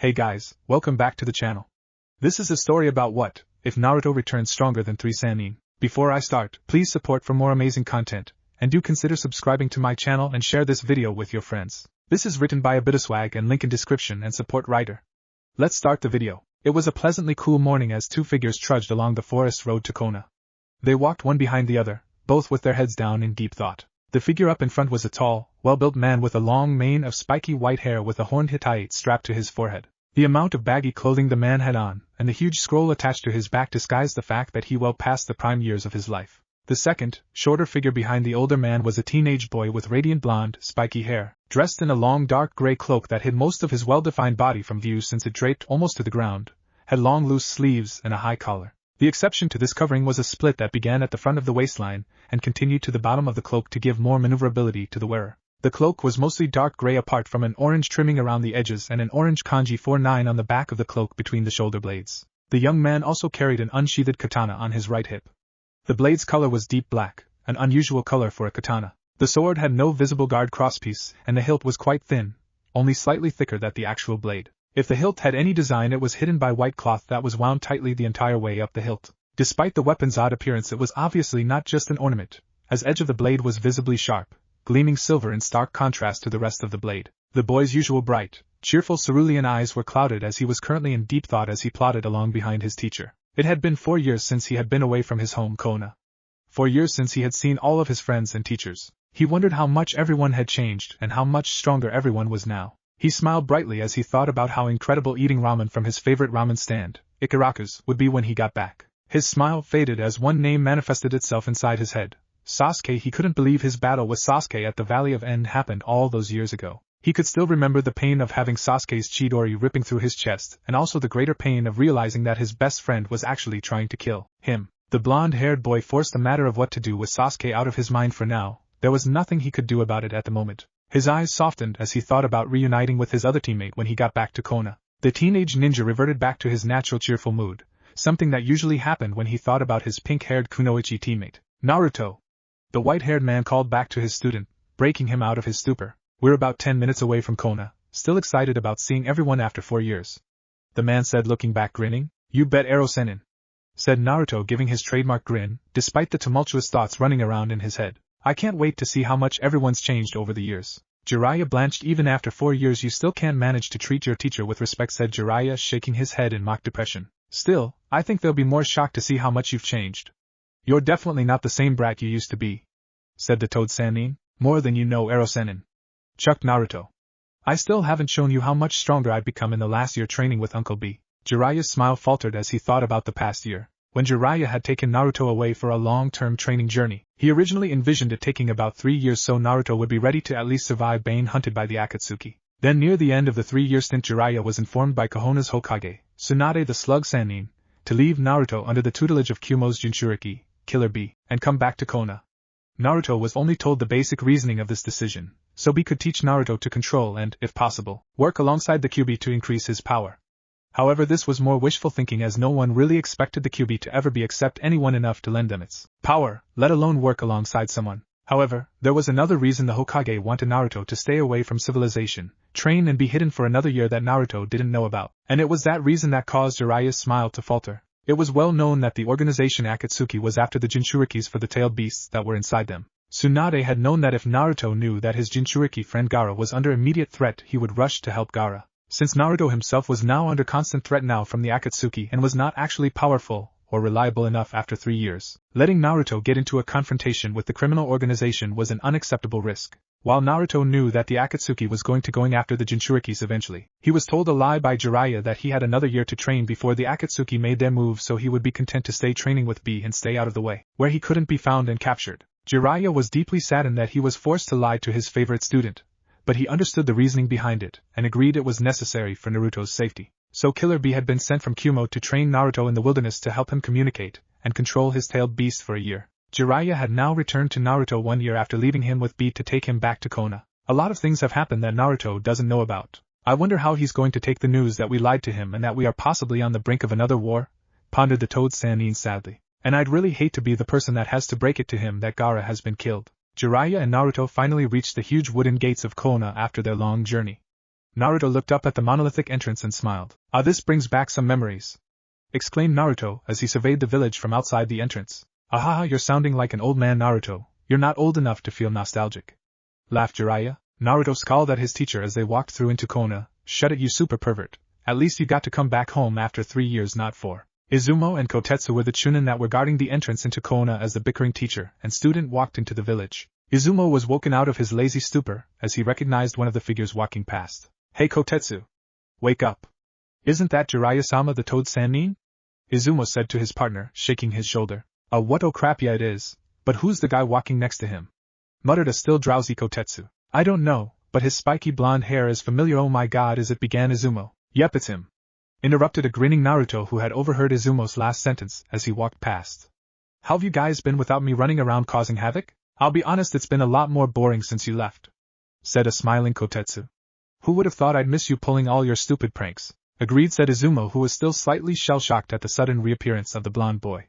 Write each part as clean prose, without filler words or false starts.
Hey guys, welcome back to the channel. This is a story about what if Naruto returns stronger than 3 sannin. Before I start, please support for more amazing content, and do consider subscribing to my channel and share this video with your friends. This is written by Obitoswag and link in description and support writer. Let's start the video. It was a pleasantly cool morning as two figures trudged along the forest road to Konoha. They walked one behind the other, both with their heads down in deep thought. The figure up in front was a tall, well-built man with a long mane of spiky white hair with a horned Hittite strapped to his forehead. The amount of baggy clothing the man had on, and the huge scroll attached to his back disguised the fact that he well passed the prime years of his life. The second, shorter figure behind the older man was a teenage boy with radiant blonde, spiky hair, dressed in a long dark gray cloak that hid most of his well-defined body from view since it draped almost to the ground, had long loose sleeves and a high collar. The exception to this covering was a split that began at the front of the waistline and continued to the bottom of the cloak to give more maneuverability to the wearer. The cloak was mostly dark gray apart from an orange trimming around the edges and an orange kanji 49 on the back of the cloak between the shoulder blades. The young man also carried an unsheathed katana on his right hip. The blade's color was deep black, an unusual color for a katana. The sword had no visible guard crosspiece, and the hilt was quite thin, only slightly thicker than the actual blade. If the hilt had any design, it was hidden by white cloth that was wound tightly the entire way up the hilt. Despite the weapon's odd appearance, it was obviously not just an ornament, as edge of the blade was visibly sharp, gleaming silver in stark contrast to the rest of the blade. The boy's usual bright, cheerful cerulean eyes were clouded as he was currently in deep thought as he plodded along behind his teacher. It had been 4 years since he had been away from his home Konoha. 4 years since he had seen all of his friends and teachers. He wondered how much everyone had changed and how much stronger everyone was now. He smiled brightly as he thought about how incredible eating ramen from his favorite ramen stand, Ikaraku's, would be when he got back. His smile faded as one name manifested itself inside his head. Sasuke. He couldn't believe his battle with Sasuke at the Valley of End happened all those years ago. He could still remember the pain of having Sasuke's Chidori ripping through his chest, and also the greater pain of realizing that his best friend was actually trying to kill him. The blonde-haired boy forced the matter of what to do with Sasuke out of his mind for now. There was nothing he could do about it at the moment. His eyes softened as he thought about reuniting with his other teammate when he got back to Konoha. The teenage ninja reverted back to his natural cheerful mood, something that usually happened when he thought about his pink-haired kunoichi teammate. Naruto! The white-haired man called back to his student, breaking him out of his stupor. We're about 10 minutes away from Konoha, still excited about seeing everyone after 4 years. The man said, looking back grinning. You bet Sennin, said Naruto, giving his trademark grin, despite the tumultuous thoughts running around in his head. I can't wait to see how much everyone's changed over the years. Jiraiya blanched. Even after 4 years you still can't manage to treat your teacher with respect, said Jiraiya, shaking his head in mock depression. Still, I think they'll be more shocked to see how much you've changed. You're definitely not the same brat you used to be, said the toad sannin. More than you know, Sennin, chucked Naruto. I still haven't shown you how much stronger I've become in the last year training with Uncle B. Jiraiya's smile faltered as he thought about the past year. When Jiraiya had taken Naruto away for a long-term training journey, he originally envisioned it taking about 3 years so Naruto would be ready to at least survive being hunted by the Akatsuki. Then near the end of the 3-year stint, Jiraiya was informed by Konoha's Hokage, Tsunade the Slug Sannin, to leave Naruto under the tutelage of Kumo's Jinchuriki, Killer Bee, and come back to Konoha. Naruto was only told the basic reasoning of this decision, so B could teach Naruto to control and, if possible, work alongside the Kyuubi to increase his power. However, this was more wishful thinking, as no one really expected the Kyuubi to ever be except anyone enough to lend them its power, let alone work alongside someone. However, there was another reason the Hokage wanted Naruto to stay away from civilization, train and be hidden for another year that Naruto didn't know about, and it was that reason that caused Jiraiya's smile to falter. It was well known that the organization Akatsuki was after the Jinchurikis for the tailed beasts that were inside them. Tsunade had known that if Naruto knew that his Jinchuriki friend Gaara was under immediate threat, he would rush to help Gaara. Since Naruto himself was now under constant threat now from the Akatsuki and was not actually powerful or reliable enough after 3 years, letting Naruto get into a confrontation with the criminal organization was an unacceptable risk. While Naruto knew that the Akatsuki was going after the Jinchurikis eventually, he was told a lie by Jiraiya that he had another year to train before the Akatsuki made their move, so he would be content to stay training with B and stay out of the way, where he couldn't be found and captured. Jiraiya was deeply saddened that he was forced to lie to his favorite student, but he understood the reasoning behind it, and agreed it was necessary for Naruto's safety. So Killer Bee had been sent from Kumo to train Naruto in the wilderness to help him communicate and control his tailed beast for a year. Jiraiya had now returned to Naruto 1 year after leaving him with B to take him back to Konoha. A lot of things have happened that Naruto doesn't know about. I wonder how he's going to take the news that we lied to him and that we are possibly on the brink of another war, pondered the toad sannin sadly. And I'd really hate to be the person that has to break it to him that Gaara has been killed. Jiraiya and Naruto finally reached the huge wooden gates of Konoha after their long journey. Naruto looked up at the monolithic entrance and smiled. Ah, this brings back some memories, exclaimed Naruto as he surveyed the village from outside the entrance. Ahaha, you're sounding like an old man, Naruto. You're not old enough to feel nostalgic, laughed Jiraiya. Naruto scowled at his teacher as they walked through into Konoha. Shut it, you super pervert. At least you got to come back home after 3 years, not 4. Izumo and Kotetsu were the chunin that were guarding the entrance into Konoha as the bickering teacher and student walked into the village. Izumo was woken out of his lazy stupor as he recognized one of the figures walking past. Hey Kotetsu! Wake up! Isn't that Jiraiya-sama the Toad Sannin? Izumo said to his partner, shaking his shoulder. What, oh crap, yeah it is, but who's the guy walking next to him? Muttered a still drowsy Kotetsu. I don't know, but his spiky blonde hair is familiar. Oh my god, is it? Began Izumo. Yep, it's him, interrupted a grinning Naruto who had overheard Izumo's last sentence as he walked past. How have you guys been without me running around causing havoc? I'll be honest, it's been a lot more boring since you left, said a smiling Kotetsu. Who would have thought I'd miss you pulling all your stupid pranks? Agreed, said Izumo, who was still slightly shell-shocked at the sudden reappearance of the blonde boy.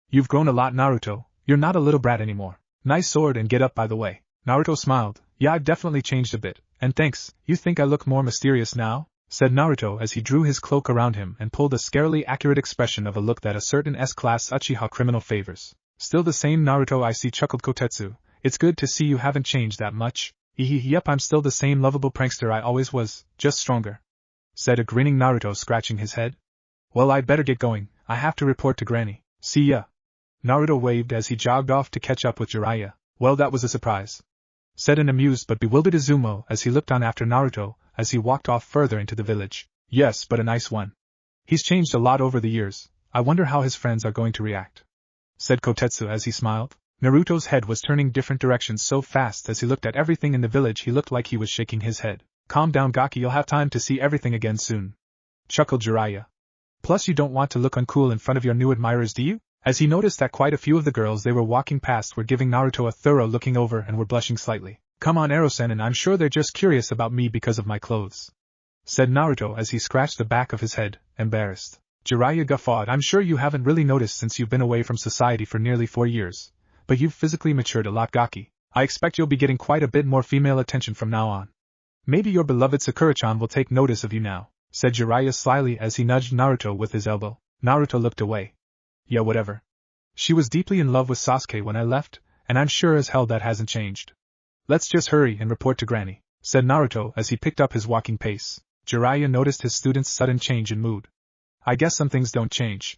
You've grown a lot, Naruto. You're not a little brat anymore. Nice sword and get up, by the way. Naruto smiled. Yeah, I've definitely changed a bit, and thanks. You think I look more mysterious now? Said Naruto as he drew his cloak around him and pulled a scarily accurate expression of a look that a certain S-class Uchiha criminal favors. Still the same, Naruto, I see, chuckled Kotetsu. It's good to see you haven't changed that much. Yep, I'm still the same lovable prankster I always was, just stronger, said a grinning Naruto, scratching his head. Well, I'd better get going. I have to report to Granny. See ya. Naruto waved as he jogged off to catch up with Jiraiya. Well, that was a surprise, said an amused but bewildered Izumo as he looked on after Naruto as he walked off further into the village. Yes, but a nice one. He's changed a lot over the years. I wonder how his friends are going to react, said Kotetsu as he smiled. Naruto's head was turning different directions so fast as he looked at everything in the village he looked like he was shaking his head. Calm down, Gaki, you'll have time to see everything again soon, chuckled Jiraiya. Plus you don't want to look uncool in front of your new admirers, do you? As he noticed that quite a few of the girls they were walking past were giving Naruto a thorough looking over and were blushing slightly. Come on, Rasengan, I'm sure they're just curious about me because of my clothes, said Naruto as he scratched the back of his head, embarrassed. Jiraiya guffawed. I'm sure you haven't really noticed since you've been away from society for nearly 4 years, but you've physically matured a lot, Gaki. I expect you'll be getting quite a bit more female attention from now on. Maybe your beloved Sakura-chan will take notice of you now, said Jiraiya slyly as he nudged Naruto with his elbow. Naruto looked away. Yeah, whatever. She was deeply in love with Sasuke when I left, and I'm sure as hell that hasn't changed. Let's just hurry and report to Granny, said Naruto as he picked up his walking pace. Jiraiya noticed his student's sudden change in mood. I guess some things don't change,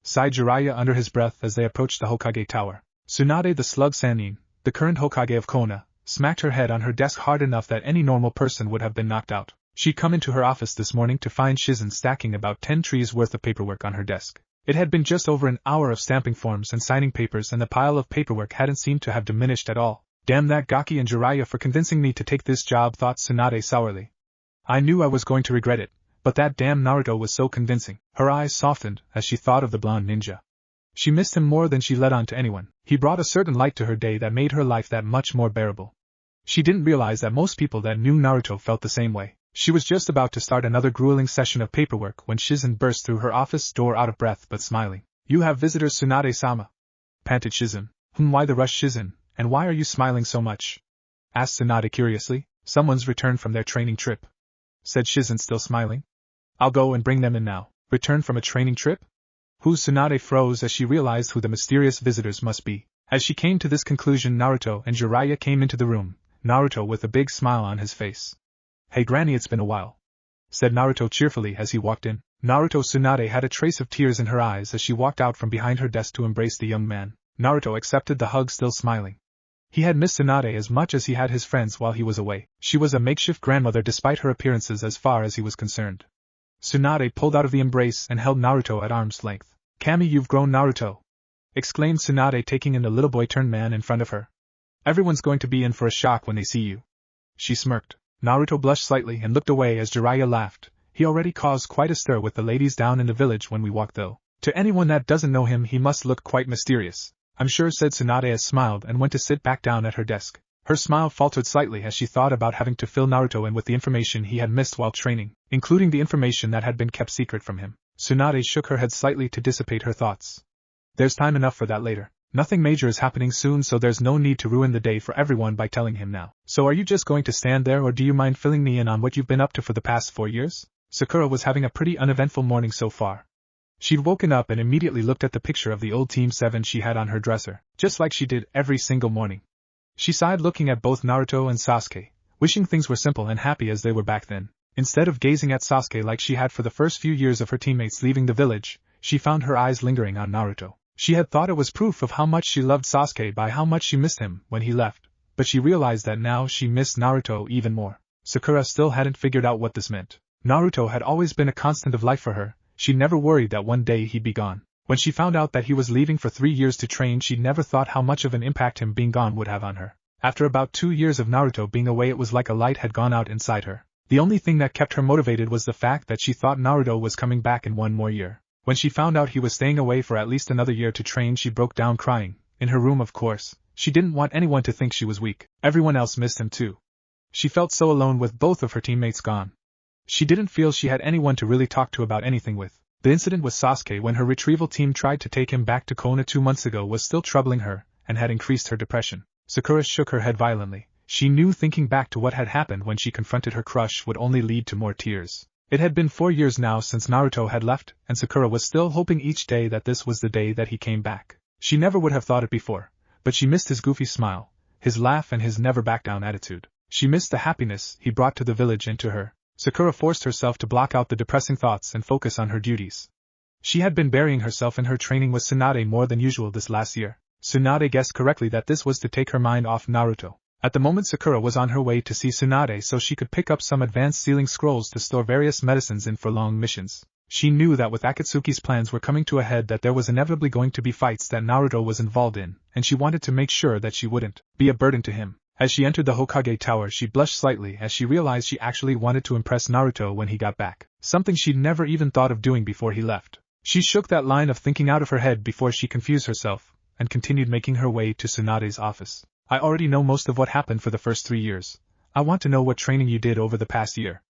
sighed Jiraiya under his breath as they approached the Hokage tower. Tsunade the slug Sannin, the current Hokage of Konoha, smacked her head on her desk hard enough that any normal person would have been knocked out. She'd come into her office this morning to find Shizen stacking about 10 trees worth of paperwork on her desk. It had been just over an hour of stamping forms and signing papers, and the pile of paperwork hadn't seemed to have diminished at all. Damn that Gaki and Jiraiya for convincing me to take this job, thought Tsunade sourly. I knew I was going to regret it, but that damn Naruto was so convincing. Her eyes softened as she thought of the blonde ninja. She missed him more than she let on to anyone. He brought a certain light to her day that made her life that much more bearable. She didn't realize that most people that knew Naruto felt the same way. She was just about to start another grueling session of paperwork when Shizen burst through her office door, out of breath but smiling. You have visitors, Tsunade-sama, panted Shizen. Why the rush, Shizen, and why are you smiling so much? Asked Tsunade curiously. Someone's returned from their training trip, said Shizen, still smiling. I'll go and bring them in now. Return from a training trip? Who's? Tsunade froze as she realized who the mysterious visitors must be. As she came to this conclusion, Naruto and Jiraiya came into the room, Naruto with a big smile on his face. Hey Granny, it's been a while, said Naruto cheerfully as he walked in. Naruto Tsunade had a trace of tears in her eyes as she walked out from behind her desk to embrace the young man. Naruto accepted the hug, still smiling. He had missed Tsunade as much as he had his friends while he was away. She was a makeshift grandmother despite her appearances as far as he was concerned. Tsunade pulled out of the embrace and held Naruto at arm's length. Kami, you've grown, Naruto, exclaimed Tsunade, taking in the little boy-turned-man in front of her. Everyone's going to be in for a shock when they see you. She smirked. Naruto blushed slightly and looked away as Jiraiya laughed. He already caused quite a stir with the ladies down in the village when we walked, though. To anyone that doesn't know him, he must look quite mysterious. I'm sure, said Tsunade as smiled and went to sit back down at her desk. Her smile faltered slightly as she thought about having to fill Naruto in with the information he had missed while training, including the information that had been kept secret from him. Tsunade shook her head slightly to dissipate her thoughts. There's time enough for that later. Nothing major is happening soon, so there's no need to ruin the day for everyone by telling him now. So are you just going to stand there, or do you mind filling me in on what you've been up to for the past 4 years? Sakura was having a pretty uneventful morning so far. She'd woken up and immediately looked at the picture of the old Team 7 she had on her dresser, just like she did every single morning. She sighed looking at both Naruto and Sasuke, wishing things were simple and happy as they were back then. Instead of gazing at Sasuke like she had for the first few years of her teammates leaving the village, she found her eyes lingering on Naruto. She had thought it was proof of how much she loved Sasuke by how much she missed him when he left, but she realized that now she missed Naruto even more. Sakura still hadn't figured out what this meant. Naruto had always been a constant of life for her. She never worried that one day he'd be gone. When she found out that he was leaving for 3 years to train, she never thought how much of an impact him being gone would have on her. After about 2 years of Naruto being away, it was like a light had gone out inside her. The only thing that kept her motivated was the fact that she thought Naruto was coming back in one more year. When she found out he was staying away for at least another year to train, she broke down crying. In her room, of course. She didn't want anyone to think she was weak. Everyone else missed him too. She felt so alone with both of her teammates gone. She didn't feel she had anyone to really talk to about anything with. The incident with Sasuke when her retrieval team tried to take him back to Konoha 2 months ago was still troubling her, and had increased her depression. Sakura shook her head violently. She knew thinking back to what had happened when she confronted her crush would only lead to more tears. It had been 4 years now since Naruto had left, and Sakura was still hoping each day that this was the day that he came back. She never would have thought it before, but she missed his goofy smile, his laugh, and his never-back-down attitude. She missed the happiness he brought to the village and to her. Sakura forced herself to block out the depressing thoughts and focus on her duties. She had been burying herself in her training with Tsunade more than usual this last year. Tsunade guessed correctly that this was to take her mind off Naruto. At the moment, Sakura was on her way to see Tsunade so she could pick up some advanced sealing scrolls to store various medicines in for long missions. She knew that with Akatsuki's plans were coming to a head that there was inevitably going to be fights that Naruto was involved in, and she wanted to make sure that she wouldn't be a burden to him. As she entered the Hokage Tower, she blushed slightly as she realized she actually wanted to impress Naruto when he got back, something she'd never even thought of doing before he left. She shook that line of thinking out of her head before she confused herself, and continued making her way to Tsunade's office. I already know most of what happened for the first 3 years. I want to know what training you did over the past year,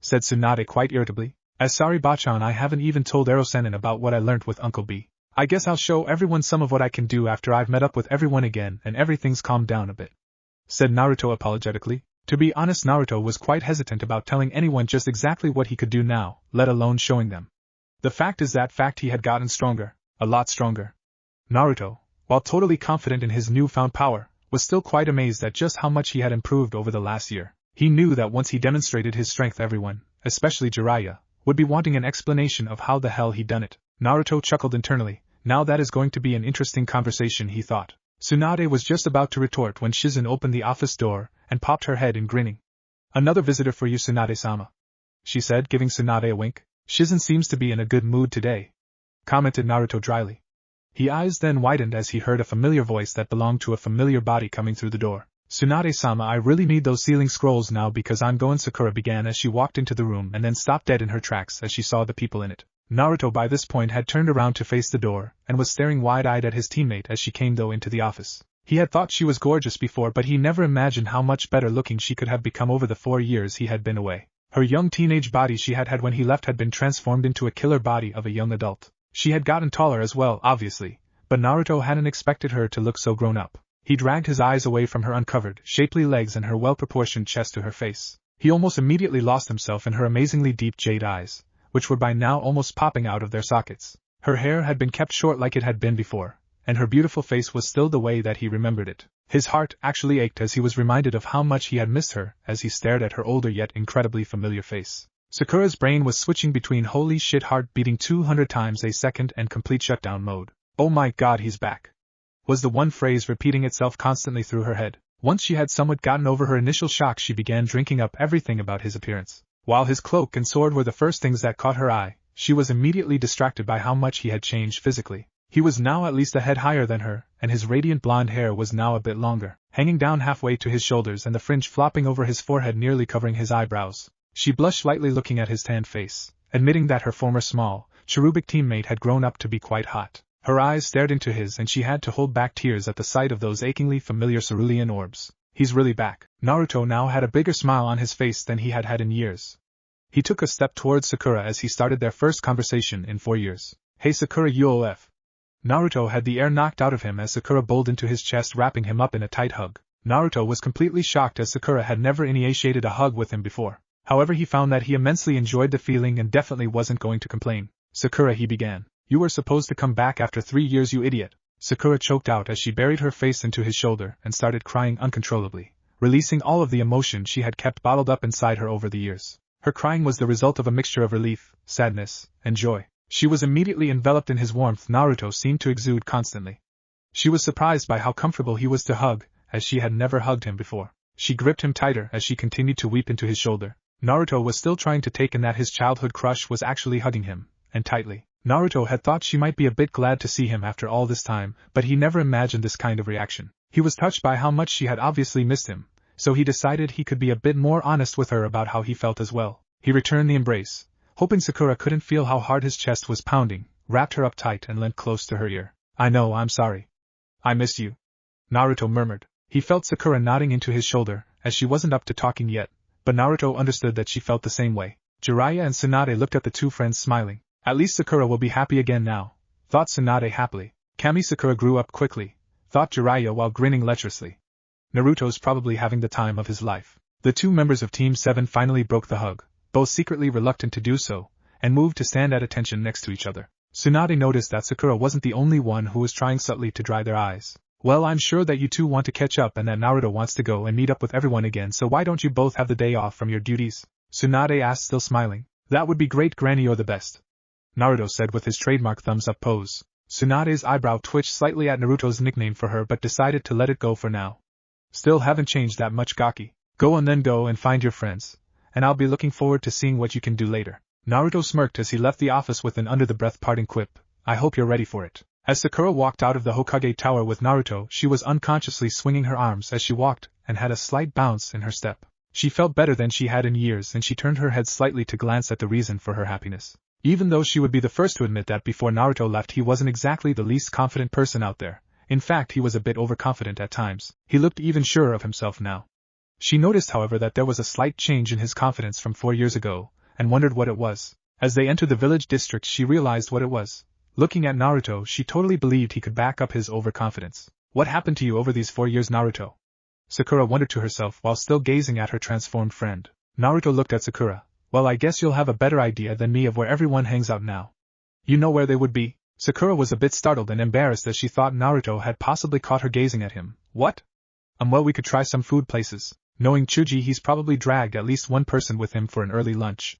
said Tsunade quite irritably. As sorry Bachan, I haven't even told Sennin about what I learnt with Uncle B. I guess I'll show everyone some of what I can do after I've met up with everyone again and everything's calmed down a bit, said Naruto apologetically. To be honest, Naruto was quite hesitant about telling anyone just exactly what he could do now, let alone showing them. The fact is that he had gotten stronger, a lot stronger. Naruto, while totally confident in his newfound power, was still quite amazed at just how much he had improved over the last year. He knew that once he demonstrated his strength, everyone, especially Jiraiya, would be wanting an explanation of how the hell he'd done it. Naruto chuckled internally. Now that is going to be an interesting conversation, he thought. Tsunade was just about to retort when Shizen opened the office door and popped her head in, grinning. Another visitor for you, Tsunade-sama, she said, giving Tsunade a wink. Shizen seems to be in a good mood today, commented Naruto dryly. His eyes then widened as he heard a familiar voice that belonged to a familiar body coming through the door. Tsunade-sama, I really need those sealing scrolls now because I'm going, Sakura began as she walked into the room and then stopped dead in her tracks as she saw the people in it. Naruto by this point had turned around to face the door and was staring wide-eyed at his teammate as she came into the office. He had thought she was gorgeous before, but he never imagined how much better looking she could have become over the 4 years he had been away. Her young teenage body she had when he left had been transformed into a killer body of a young adult. She had gotten taller as well, obviously, but Naruto hadn't expected her to look so grown up. He dragged his eyes away from her uncovered, shapely legs and her well-proportioned chest to her face. He almost immediately lost himself in her amazingly deep jade eyes, which were by now almost popping out of their sockets. Her hair had been kept short like it had been before, and her beautiful face was still the way that he remembered it. His heart actually ached as he was reminded of how much he had missed her as he stared at her older yet incredibly familiar face. Sakura's brain was switching between holy shit, heart beating 200 times a second, and complete shutdown mode. Oh my god, he's back, was the one phrase repeating itself constantly through her head. Once she had somewhat gotten over her initial shock, she began drinking up everything about his appearance. While his cloak and sword were the first things that caught her eye, she was immediately distracted by how much he had changed physically. He was now at least a head higher than her, and his radiant blonde hair was now a bit longer, hanging down halfway to his shoulders and the fringe flopping over his forehead nearly covering his eyebrows. She blushed slightly looking at his tanned face, admitting that her former small, cherubic teammate had grown up to be quite hot. Her eyes stared into his and she had to hold back tears at the sight of those achingly familiar cerulean orbs. He's really back. Naruto now had a bigger smile on his face than he had had in years. He took a step towards Sakura as he started their first conversation in 4 years. Hey Sakura UOF. Naruto had the air knocked out of him as Sakura bowled into his chest, wrapping him up in a tight hug. Naruto was completely shocked as Sakura had never initiated a hug with him before. However, he found that he immensely enjoyed the feeling and definitely wasn't going to complain. "Sakura," he began. "You were supposed to come back after 3 years, you idiot." Sakura choked out as she buried her face into his shoulder and started crying uncontrollably, releasing all of the emotion she had kept bottled up inside her over the years. Her crying was the result of a mixture of relief, sadness, and joy. She was immediately enveloped in his warmth Naruto seemed to exude constantly. She was surprised by how comfortable he was to hug, as she had never hugged him before. She gripped him tighter as she continued to weep into his shoulder. Naruto was still trying to take in that his childhood crush was actually hugging him, and tightly. Naruto had thought she might be a bit glad to see him after all this time, but he never imagined this kind of reaction. He was touched by how much she had obviously missed him, so he decided he could be a bit more honest with her about how he felt as well. He returned the embrace, hoping Sakura couldn't feel how hard his chest was pounding, wrapped her up tight and leant close to her ear. "I know, I'm sorry. I missed you," Naruto murmured. He felt Sakura nodding into his shoulder, as she wasn't up to talking yet, but Naruto understood that she felt the same way. Jiraiya and Tsunade looked at the two friends smiling. "At least Sakura will be happy again now," thought Tsunade happily. "Kami Sakura grew up quickly," thought Jiraiya while grinning lecherously. "Naruto's probably having the time of his life." The two members of Team 7 finally broke the hug, both secretly reluctant to do so, and moved to stand at attention next to each other. Tsunade noticed that Sakura wasn't the only one who was trying subtly to dry their eyes. "Well, I'm sure that you two want to catch up and that Naruto wants to go and meet up with everyone again, so why don't you both have the day off from your duties?" Tsunade asked, still smiling. "That would be great, Granny, you're the best," Naruto said with his trademark thumbs-up pose. Tsunade's eyebrow twitched slightly at Naruto's nickname for her but decided to let it go for now. "Still haven't changed that much, Gaki. Go on then, go and find your friends, and I'll be looking forward to seeing what you can do later." Naruto smirked as he left the office with an under-the-breath parting quip. "I hope you're ready for it." As Sakura walked out of the Hokage Tower with Naruto, she was unconsciously swinging her arms as she walked, and had a slight bounce in her step. She felt better than she had in years, and she turned her head slightly to glance at the reason for her happiness. Even though she would be the first to admit that before Naruto left he wasn't exactly the least confident person out there. In fact, he was a bit overconfident at times. He looked even surer of himself now. She noticed, however, that there was a slight change in his confidence from 4 years ago, and wondered what it was. As they entered the village district, she realized what it was. Looking at Naruto, she totally believed he could back up his overconfidence. "What happened to you over these 4 years, Naruto?" Sakura wondered to herself while still gazing at her transformed friend. Naruto looked at Sakura. "Well, I guess you'll have a better idea than me of where everyone hangs out now." "You know where they would be?" Sakura was a bit startled and embarrassed as she thought Naruto had possibly caught her gazing at him. "What?" Well, we could try some food places. Knowing Chuji, he's probably dragged at least one person with him for an early lunch,"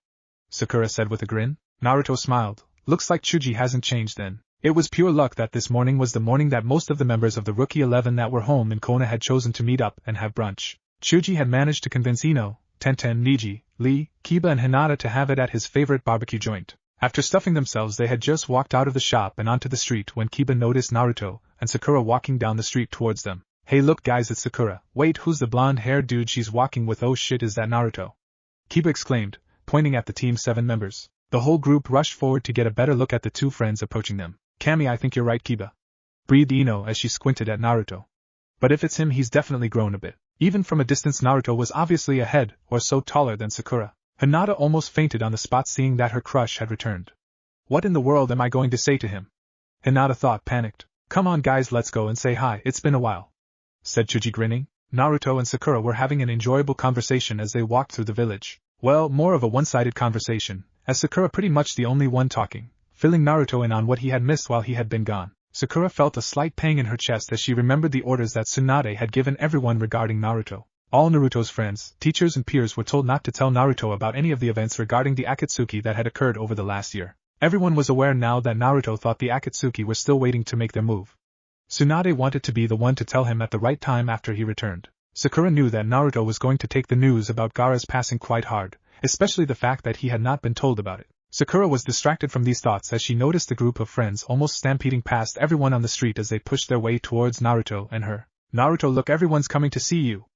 Sakura said with a grin. Naruto smiled. "Looks like Chuji hasn't changed then." It was pure luck that this morning was the morning that most of the members of the Rookie 11 that were home in Konoha had chosen to meet up and have brunch. Chuji had managed to convince Ino, Tenten, Niji, Lee, Kiba and Hinata to have it at his favorite barbecue joint. After stuffing themselves, they had just walked out of the shop and onto the street when Kiba noticed Naruto and Sakura walking down the street towards them. "Hey, look guys, it's Sakura. Wait, who's the blonde-haired dude she's walking with? Oh shit, is that Naruto?" Kiba exclaimed, pointing at the Team 7 members. The whole group rushed forward to get a better look at the two friends approaching them. "Kami, I think you're right, Kiba," breathed Ino as she squinted at Naruto. "But if it's him, he's definitely grown a bit." Even from a distance, Naruto was obviously a head or so taller than Sakura. Hinata almost fainted on the spot seeing that her crush had returned. "What in the world am I going to say to him?" Hinata thought, panicked. "Come on guys, let's go and say hi, it's been a while," said Chuji grinning. Naruto and Sakura were having an enjoyable conversation as they walked through the village. Well, more of a one-sided conversation, as Sakura pretty much the only one talking, filling Naruto in on what he had missed while he had been gone. Sakura felt a slight pang in her chest as she remembered the orders that Tsunade had given everyone regarding Naruto. All Naruto's friends, teachers and peers were told not to tell Naruto about any of the events regarding the Akatsuki that had occurred over the last year. Everyone was aware now that Naruto thought the Akatsuki were still waiting to make their move. Tsunade wanted to be the one to tell him at the right time after he returned. Sakura knew that Naruto was going to take the news about Gaara's passing quite hard, especially the fact that he had not been told about it. Sakura was distracted from these thoughts as she noticed the group of friends almost stampeding past everyone on the street as they pushed their way towards Naruto and her. "Naruto, look, everyone's coming to see you!"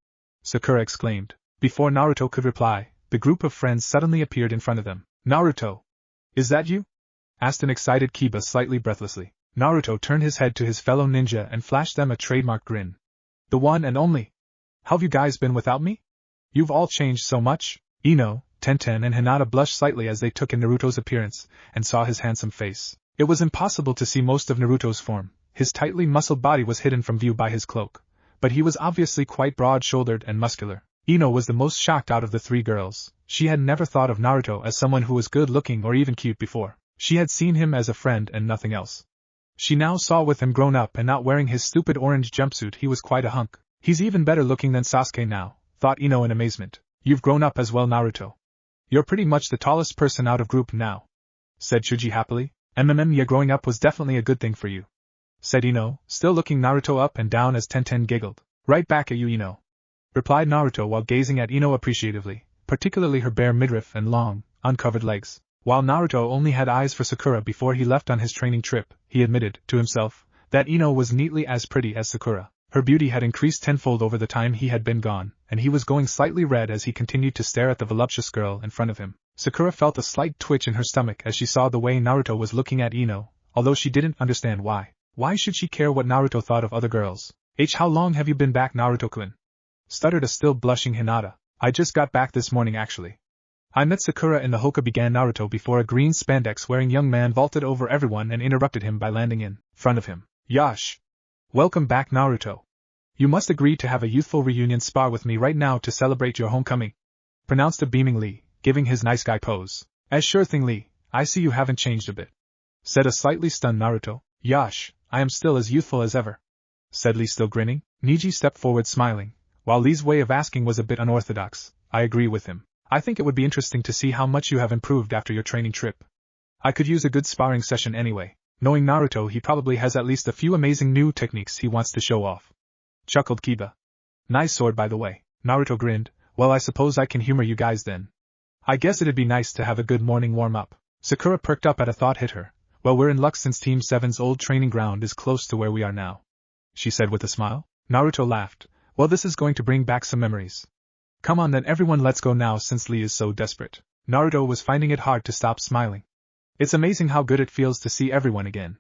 Sakura exclaimed. Before Naruto could reply, the group of friends suddenly appeared in front of them. "Naruto! Is that you?" asked an excited Kiba slightly breathlessly. Naruto turned his head to his fellow ninja and flashed them a trademark grin. "The one and only! How've you guys been without me? You've all changed so much." Ino, Tenten and Hinata blushed slightly as they took in Naruto's appearance and saw his handsome face. It was impossible to see most of Naruto's form, his tightly muscled body was hidden from view by his cloak, but he was obviously quite broad-shouldered and muscular. Ino was the most shocked out of the three girls. She had never thought of Naruto as someone who was good-looking or even cute before. She had seen him as a friend and nothing else. She now saw with him grown up and not wearing his stupid orange jumpsuit he was quite a hunk. He's even better looking than Sasuke now, thought Ino in amazement. You've grown up as well, Naruto. You're pretty much the tallest person out of group now, said Shuji happily. Yeah, growing up was definitely a good thing for you, said Ino, still looking Naruto up and down as Tenten giggled. Right back at you, Ino, replied Naruto while gazing at Ino appreciatively, particularly her bare midriff and long, uncovered legs. While Naruto only had eyes for Sakura before he left on his training trip, he admitted, to himself, that Ino was neatly as pretty as Sakura. Her beauty had increased tenfold over the time he had been gone, and he was going slightly red as he continued to stare at the voluptuous girl in front of him. Sakura felt a slight twitch in her stomach as she saw the way Naruto was looking at Ino, although she didn't understand why. Why should she care what Naruto thought of other girls? How long have you been back, Naruto-kun? Stuttered a still blushing Hinata. I just got back this morning actually. I met Sakura in the Hoka, began Naruto before a green spandex-wearing young man vaulted over everyone and interrupted him by landing in front of him. Yash! Welcome back, Naruto. You must agree to have a youthful reunion spar with me right now to celebrate your homecoming, pronounced a beaming Lee, giving his nice guy pose. As sure thing, Lee, I see you haven't changed a bit, said a slightly stunned Naruto. Yash, I am still as youthful as ever, said Lee, still grinning. Niji stepped forward smiling. While Lee's way of asking was a bit unorthodox, I agree with him. I think it would be interesting to see how much you have improved after your training trip. I could use a good sparring session anyway. Knowing Naruto, he probably has at least a few amazing new techniques he wants to show off, chuckled Kiba. Nice sword, by the way. Naruto grinned. Well, I suppose I can humor you guys then. I guess it'd be nice to have a good morning warm-up. Sakura perked up at a thought hit her. Well, we're in luck since Team 7's old training ground is close to where we are now, she said with a smile. Naruto laughed. Well, this is going to bring back some memories. Come on then everyone, let's go now since Lee is so desperate. Naruto was finding it hard to stop smiling. It's amazing how good it feels to see everyone again.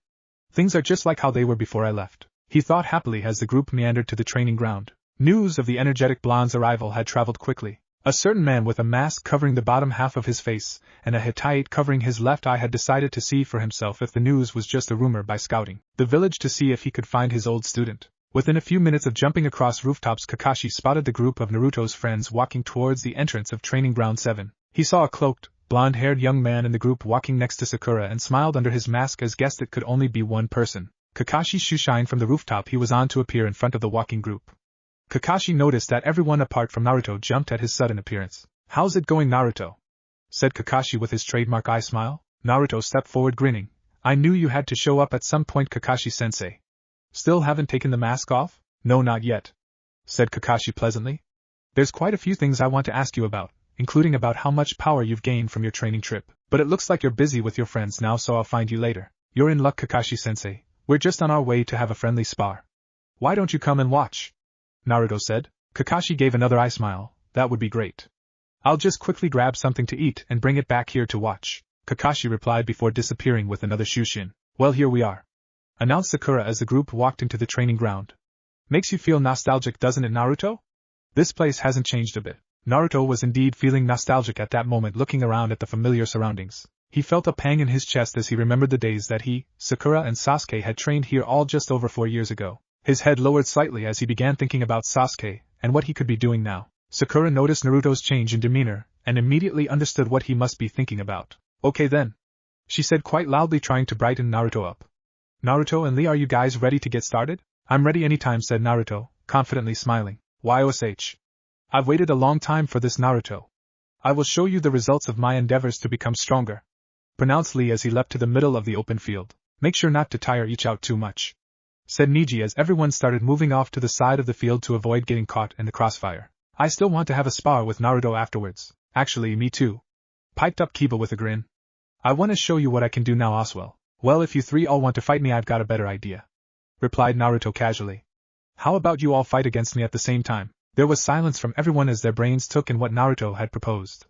Things are just like how they were before I left, he thought happily as the group meandered to the training ground. News of the energetic blonde's arrival had traveled quickly. A certain man with a mask covering the bottom half of his face and a Hittite covering his left eye had decided to see for himself if the news was just a rumor by scouting the village to see if he could find his old student. Within a few minutes of jumping across rooftops, Kakashi spotted the group of Naruto's friends walking towards the entrance of Training Ground 7. He saw a cloaked, blonde-haired young man in the group walking next to Sakura and smiled under his mask as guessed it could only be one person. Kakashi's shoe shined from the rooftop he was on to appear in front of the walking group. Kakashi noticed that everyone apart from Naruto jumped at his sudden appearance. How's it going, Naruto? Said Kakashi with his trademark eye smile. Naruto stepped forward grinning. I knew you had to show up at some point, Kakashi-sensei. Still haven't taken the mask off? No, not yet, said Kakashi pleasantly. There's quite a few things I want to ask you about, including about how much power you've gained from your training trip. But it looks like you're busy with your friends now, so I'll find you later. You're in luck, Kakashi-sensei. We're just on our way to have a friendly spar. Why don't you come and watch? Naruto said. Kakashi gave another eye smile. That would be great. I'll just quickly grab something to eat and bring it back here to watch, Kakashi replied before disappearing with another shushin. Well, here we are, announced Sakura as the group walked into the training ground. Makes you feel nostalgic, doesn't it, Naruto? This place hasn't changed a bit. Naruto was indeed feeling nostalgic at that moment, looking around at the familiar surroundings. He felt a pang in his chest as he remembered the days that he, Sakura and Sasuke had trained here all just over 4 years ago. His head lowered slightly as he began thinking about Sasuke and what he could be doing now. Sakura noticed Naruto's change in demeanor and immediately understood what he must be thinking about. Okay then, she said quite loudly, trying to brighten Naruto up. Naruto and Lee, are you guys ready to get started? I'm ready anytime, said Naruto, confidently smiling. YOSH. I've waited a long time for this, Naruto. I will show you the results of my endeavors to become stronger, pronounced Lee as he leapt to the middle of the open field. Make sure not to tire each out too much, said Niji as everyone started moving off to the side of the field to avoid getting caught in the crossfire. I still want to have a spar with Naruto afterwards. Actually, me too, piped up Kiba with a grin. I want to show you what I can do now, Oswell. Well, if you three all want to fight me, I've got a better idea, replied Naruto casually. How about you all fight against me at the same time? There was silence from everyone as their brains took in what Naruto had proposed.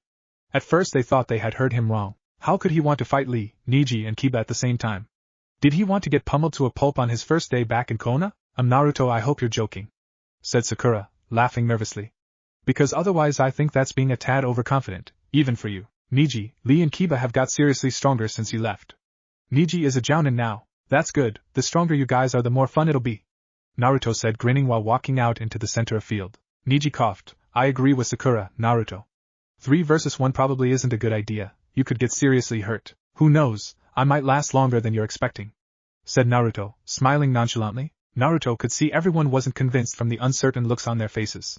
At first they thought they had heard him wrong. How could he want to fight Lee, Niji and Kiba at the same time? Did he want to get pummeled to a pulp on his first day back in Konoha? Naruto, I hope you're joking, said Sakura, laughing nervously. Because otherwise I think that's being a tad overconfident, even for you. Niji, Lee and Kiba have got seriously stronger since you left. Niji is a jounin now. That's good, the stronger you guys are the more fun it'll be. Naruto said, grinning while walking out into the center of field. Niji coughed. I agree with Sakura, Naruto. 3 versus 1 probably isn't a good idea, you could get seriously hurt. Who knows, I might last longer than you're expecting, said Naruto, smiling nonchalantly. Naruto could see everyone wasn't convinced from the uncertain looks on their faces.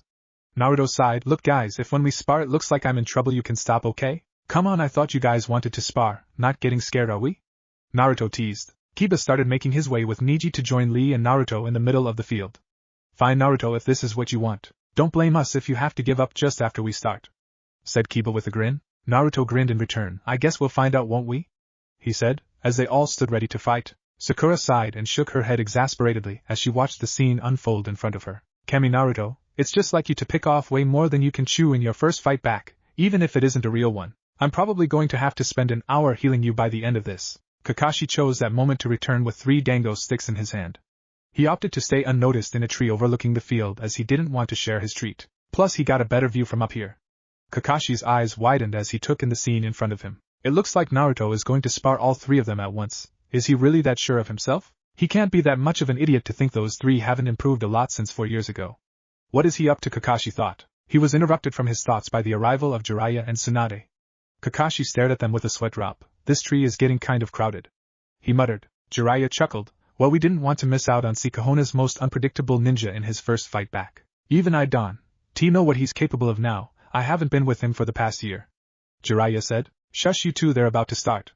Naruto sighed. Look guys, if when we spar it looks like I'm in trouble you can stop, okay? Come on, I thought you guys wanted to spar, not getting scared are we? Naruto teased. Kiba started making his way with Niji to join Lee and Naruto in the middle of the field. Fine Naruto, if this is what you want. Don't blame us if you have to give up just after we start, said Kiba with a grin. Naruto grinned in return. I guess we'll find out, won't we? He said, as they all stood ready to fight. Sakura sighed and shook her head exasperatedly as she watched the scene unfold in front of her. Kami Naruto, it's just like you to pick off way more than you can chew in your first fight back, even if it isn't a real one. I'm probably going to have to spend an hour healing you by the end of this. Kakashi chose that moment to return with 3 dango sticks in his hand. He opted to stay unnoticed in a tree overlooking the field as he didn't want to share his treat. Plus he got a better view from up here. Kakashi's eyes widened as he took in the scene in front of him. It looks like Naruto is going to spar all 3 of them at once. Is he really that sure of himself? He can't be that much of an idiot to think those 3 haven't improved a lot since 4 years ago. What is he up to? Kakashi thought. He was interrupted from his thoughts by the arrival of Jiraiya and Tsunade. Kakashi stared at them with a sweat drop. This tree is getting kind of crowded, he muttered. Jiraiya chuckled. Well, we didn't want to miss out on Sikahona's most unpredictable ninja in his first fight back. Even I don't know what he's capable of now. I haven't been with him for the past year, Jiraiya said. Shush you two, they're about to start,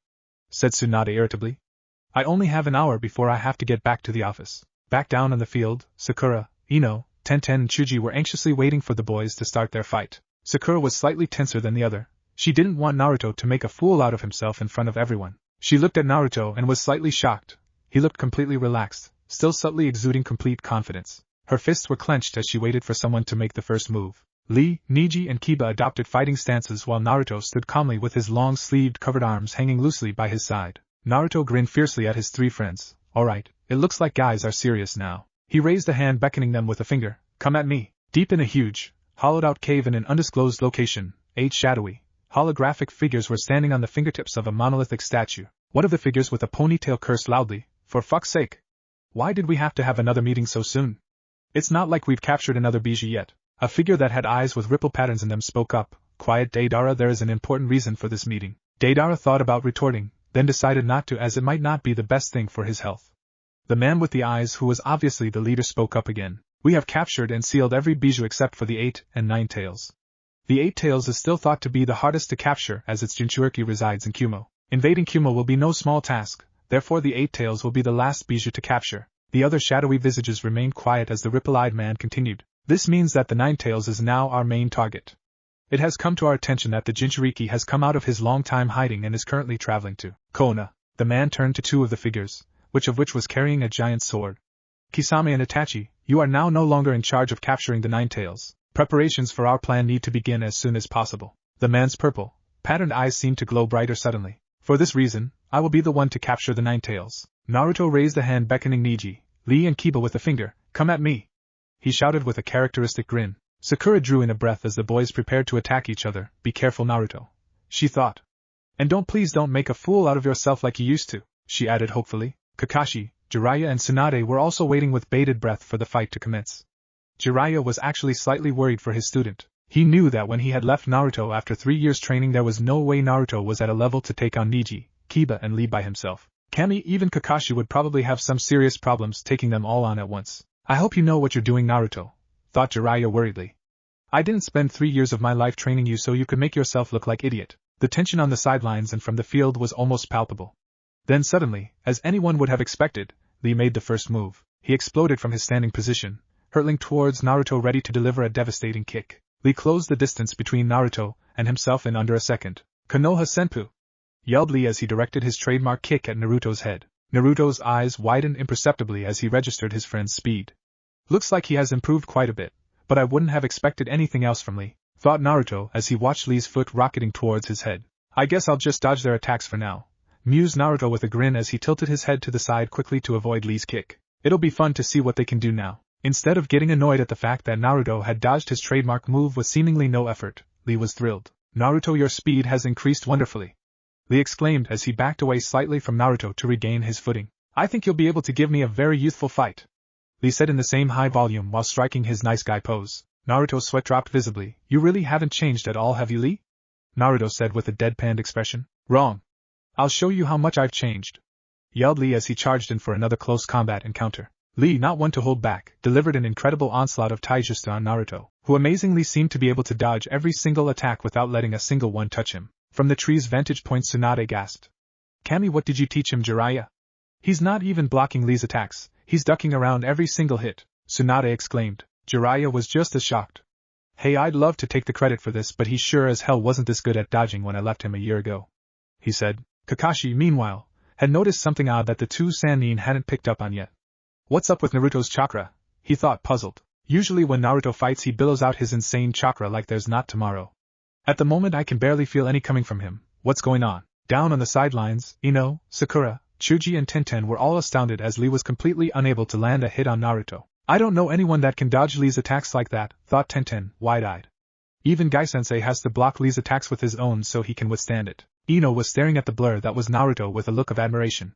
said Tsunade irritably. I only have an hour before I have to get back to the office. Back down on the field, Sakura, Ino, Tenten and Chuji were anxiously waiting for the boys to start their fight. Sakura was slightly tenser than the other. She didn't want Naruto to make a fool out of himself in front of everyone. She looked at Naruto and was slightly shocked. He looked completely relaxed, still subtly exuding complete confidence. Her fists were clenched as she waited for someone to make the first move. Lee, Niji and Kiba adopted fighting stances while Naruto stood calmly with his long-sleeved covered arms hanging loosely by his side. Naruto grinned fiercely at his 3 friends. Alright, it looks like guys are serious now. He raised a hand beckoning them with a finger. Come at me. Deep in a huge, hollowed-out cave in an undisclosed location, 8 shadowy, holographic figures were standing on the fingertips of a monolithic statue. One of the figures with a ponytail cursed loudly. For fuck's sake! Why did we have to have another meeting so soon? It's not like we've captured another Bijou yet. A figure that had eyes with ripple patterns in them spoke up. Quiet, Deidara, there is an important reason for this meeting. Deidara thought about retorting, then decided not to as it might not be the best thing for his health. The man with the eyes, who was obviously the leader, spoke up again. We have captured and sealed every Bijou except for the 8 and 9 tails. The 8 tails is still thought to be the hardest to capture as its Jinchuriki resides in Kumo. Invading Kumo will be no small task, therefore the 8 tails will be the last Bijou to capture. The other shadowy visages remained quiet as the ripple-eyed man continued. This means that the 9 tails is now our main target. It has come to our attention that the Jinchuriki has come out of his long-time hiding and is currently traveling to Kona. The man turned to 2 of the figures, which was carrying a giant sword. Kisame and Itachi, you are now no longer in charge of capturing the 9 tails. Preparations for our plan need to begin as soon as possible. The man's purple, patterned eyes seemed to glow brighter suddenly. For this reason, I will be the one to capture the 9 tails. Naruto raised a hand beckoning Niji, Lee and Kiba with a finger. Come at me, he shouted with a characteristic grin. Sakura drew in a breath as the boys prepared to attack each other. Be careful, Naruto, she thought. And please don't make a fool out of yourself like you used to, she added hopefully. Kakashi, Jiraiya and Tsunade were also waiting with bated breath for the fight to commence. Jiraiya was actually slightly worried for his student. He knew that when he had left Naruto after 3 years training there was no way Naruto was at a level to take on Niji, Kiba and Lee by himself. Kami, even Kakashi would probably have some serious problems taking them all on at once. I hope you know what you're doing, Naruto, thought Jiraiya worriedly. I didn't spend 3 years of my life training you so you could make yourself look like idiot. The tension on the sidelines and from the field was almost palpable. Then suddenly, as anyone would have expected, Lee made the first move. He exploded from his standing position, hurtling towards Naruto ready to deliver a devastating kick. Lee closed the distance between Naruto and himself in under a second. Konoha Senpu! Yelled Lee as he directed his trademark kick at Naruto's head. Naruto's eyes widened imperceptibly as he registered his friend's speed. Looks like he has improved quite a bit, but I wouldn't have expected anything else from Lee, thought Naruto as he watched Lee's foot rocketing towards his head. I guess I'll just dodge their attacks for now, mused Naruto with a grin as he tilted his head to the side quickly to avoid Lee's kick. It'll be fun to see what they can do now. Instead of getting annoyed at the fact that Naruto had dodged his trademark move with seemingly no effort, Lee was thrilled. Naruto, your speed has increased wonderfully. Lee exclaimed as he backed away slightly from Naruto to regain his footing. I think you'll be able to give me a very youthful fight, Lee said in the same high volume while striking his nice guy pose. Naruto's sweat dropped visibly. You really haven't changed at all, have you, Lee? Naruto said with a deadpanned expression. Wrong. I'll show you how much I've changed, yelled Lee as he charged in for another close combat encounter. Lee, not one to hold back, delivered an incredible onslaught of taijutsu on Naruto, who amazingly seemed to be able to dodge every single attack without letting a single one touch him. From the tree's vantage point, Tsunade gasped. Kami, what did you teach him, Jiraiya? He's not even blocking Lee's attacks, he's ducking around every single hit, Tsunade exclaimed. Jiraiya was just as shocked. Hey, I'd love to take the credit for this, but he sure as hell wasn't this good at dodging when I left him a year ago, he said. Kakashi, meanwhile, had noticed something odd that the two sannin hadn't picked up on yet. What's up with Naruto's chakra? He thought, puzzled. Usually when Naruto fights he billows out his insane chakra like there's not tomorrow. At the moment I can barely feel any coming from him. What's going on? Down on the sidelines, Ino, Sakura, Chuji and Tenten were all astounded as Lee was completely unable to land a hit on Naruto. I don't know anyone that can dodge Lee's attacks like that, thought Tenten, wide-eyed. Even Gai-sensei has to block Lee's attacks with his own so he can withstand it. Ino was staring at the blur that was Naruto with a look of admiration.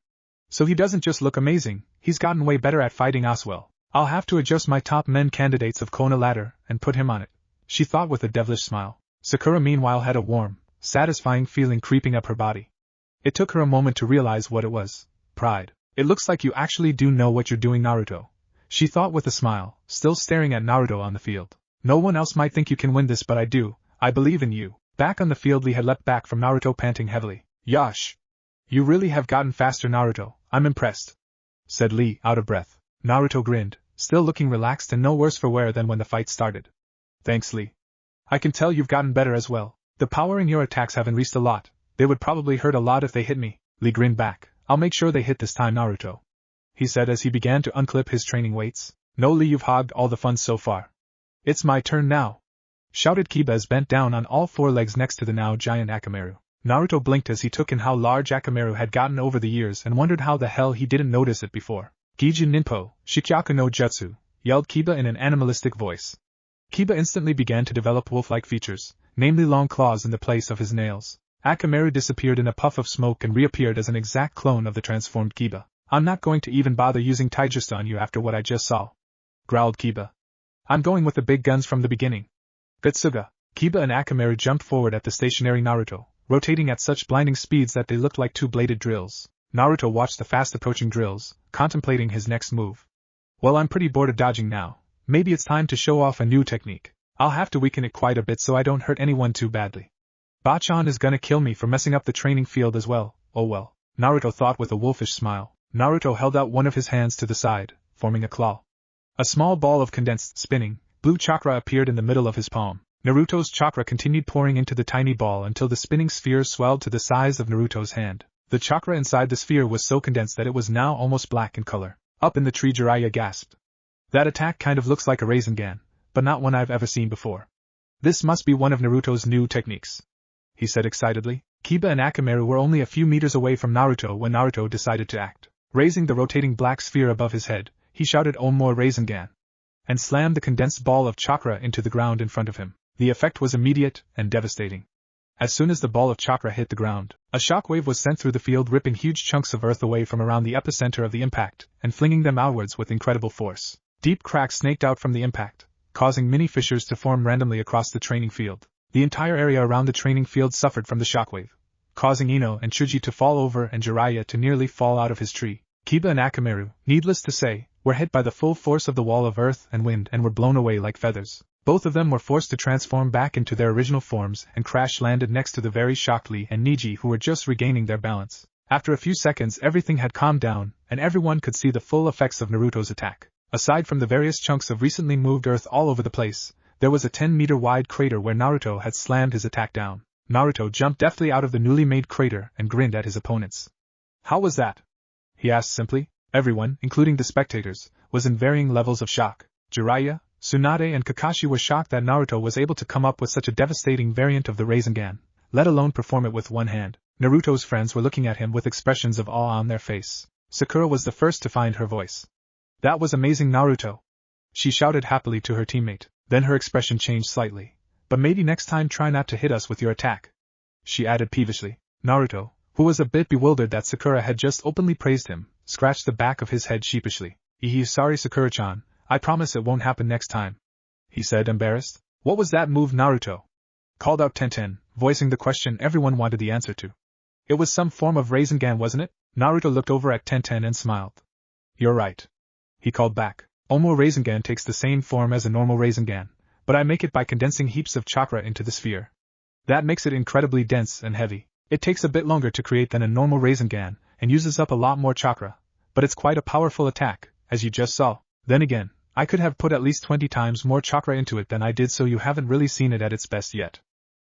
So he doesn't just look amazing, he's gotten way better at fighting as well. I'll have to adjust my top men candidates of Kona ladder and put him on it, she thought with a devilish smile. Sakura meanwhile had a warm, satisfying feeling creeping up her body. It took her a moment to realize what it was. Pride. It looks like you actually do know what you're doing, Naruto, she thought with a smile, still staring at Naruto on the field. No one else might think you can win this, but I do. I believe in you. Back on the field, Lee had leapt back from Naruto panting heavily. Yash! You really have gotten faster, Naruto. I'm impressed, said Lee, out of breath. Naruto grinned, still looking relaxed and no worse for wear than when the fight started. Thanks, Lee. I can tell you've gotten better as well. The power in your attacks have increased a lot. They would probably hurt a lot if they hit me. Lee grinned back. I'll make sure they hit this time, Naruto, he said as he began to unclip his training weights. No, Lee, you've hogged all the fun so far. It's my turn now, shouted Kiba as bent down on all four legs next to the now giant Akamaru. Naruto blinked as he took in how large Akamaru had gotten over the years and wondered how the hell he didn't notice it before. Gijin Ninpo, Shikyaku no Jutsu, yelled Kiba in an animalistic voice. Kiba instantly began to develop wolf-like features, namely long claws in the place of his nails. Akamaru disappeared in a puff of smoke and reappeared as an exact clone of the transformed Kiba. I'm not going to even bother using taijutsu on you after what I just saw, growled Kiba. I'm going with the big guns from the beginning. Getsuga. Kiba and Akamaru jumped forward at the stationary Naruto, rotating at such blinding speeds that they looked like two-bladed drills. Naruto watched the fast-approaching drills, contemplating his next move. Well, I'm pretty bored of dodging now. Maybe it's time to show off a new technique. I'll have to weaken it quite a bit so I don't hurt anyone too badly. Bachan is gonna kill me for messing up the training field as well. Oh well, Naruto thought with a wolfish smile. Naruto held out one of his hands to the side, forming a claw. A small ball of condensed, spinning, blue chakra appeared in the middle of his palm. Naruto's chakra continued pouring into the tiny ball until the spinning sphere swelled to the size of Naruto's hand. The chakra inside the sphere was so condensed that it was now almost black in color. Up in the tree, Jiraiya gasped. That attack kind of looks like a Rasengan, but not one I've ever seen before. This must be one of Naruto's new techniques, he said excitedly. Kiba and Akamaru were only a few meters away from Naruto when Naruto decided to act. Raising the rotating black sphere above his head, he shouted, "Oh, more Rasengan," and slammed the condensed ball of chakra into the ground in front of him. The effect was immediate and devastating. As soon as the ball of chakra hit the ground, a shockwave was sent through the field, ripping huge chunks of earth away from around the epicenter of the impact and flinging them outwards with incredible force. Deep cracks snaked out from the impact, causing mini fissures to form randomly across the training field. The entire area around the training field suffered from the shockwave, causing Ino and Chuji to fall over and Jiraiya to nearly fall out of his tree. Kiba and Akamaru, needless to say, were hit by the full force of the wall of earth and wind and were blown away like feathers. Both of them were forced to transform back into their original forms and crash-landed next to the very shocked Lee and Niji, who were just regaining their balance. After a few seconds, everything had calmed down, and everyone could see the full effects of Naruto's attack. Aside from the various chunks of recently moved earth all over the place, there was a 10-meter-wide crater where Naruto had slammed his attack down. Naruto jumped deftly out of the newly made crater and grinned at his opponents. "How was that?" he asked simply. Everyone, including the spectators, was in varying levels of shock. Jiraiya, Tsunade and Kakashi were shocked that Naruto was able to come up with such a devastating variant of the Rasengan, let alone perform it with one hand. Naruto's friends were looking at him with expressions of awe on their face. Sakura was the first to find her voice. "That was amazing, Naruto," she shouted happily to her teammate. Then her expression changed slightly. "But maybe next time try not to hit us with your attack," she added peevishly. Naruto, who was a bit bewildered that Sakura had just openly praised him, scratched the back of his head sheepishly. Sorry Sakura-chan, I promise it won't happen next time," he said, embarrassed. "What was that move, Naruto?" called out Tenten, voicing the question everyone wanted the answer to. "It was some form of Rasengan, wasn't it?" Naruto looked over at Tenten and smiled. "You're right," he called back. "Omo Rasengan takes the same form as a normal Rasengan, but I make it by condensing heaps of chakra into the sphere. That makes it incredibly dense and heavy. It takes a bit longer to create than a normal Rasengan, and uses up a lot more chakra, but it's quite a powerful attack, as you just saw. Then again, I could have put at least 20 times more chakra into it than I did, so you haven't really seen it at its best yet,"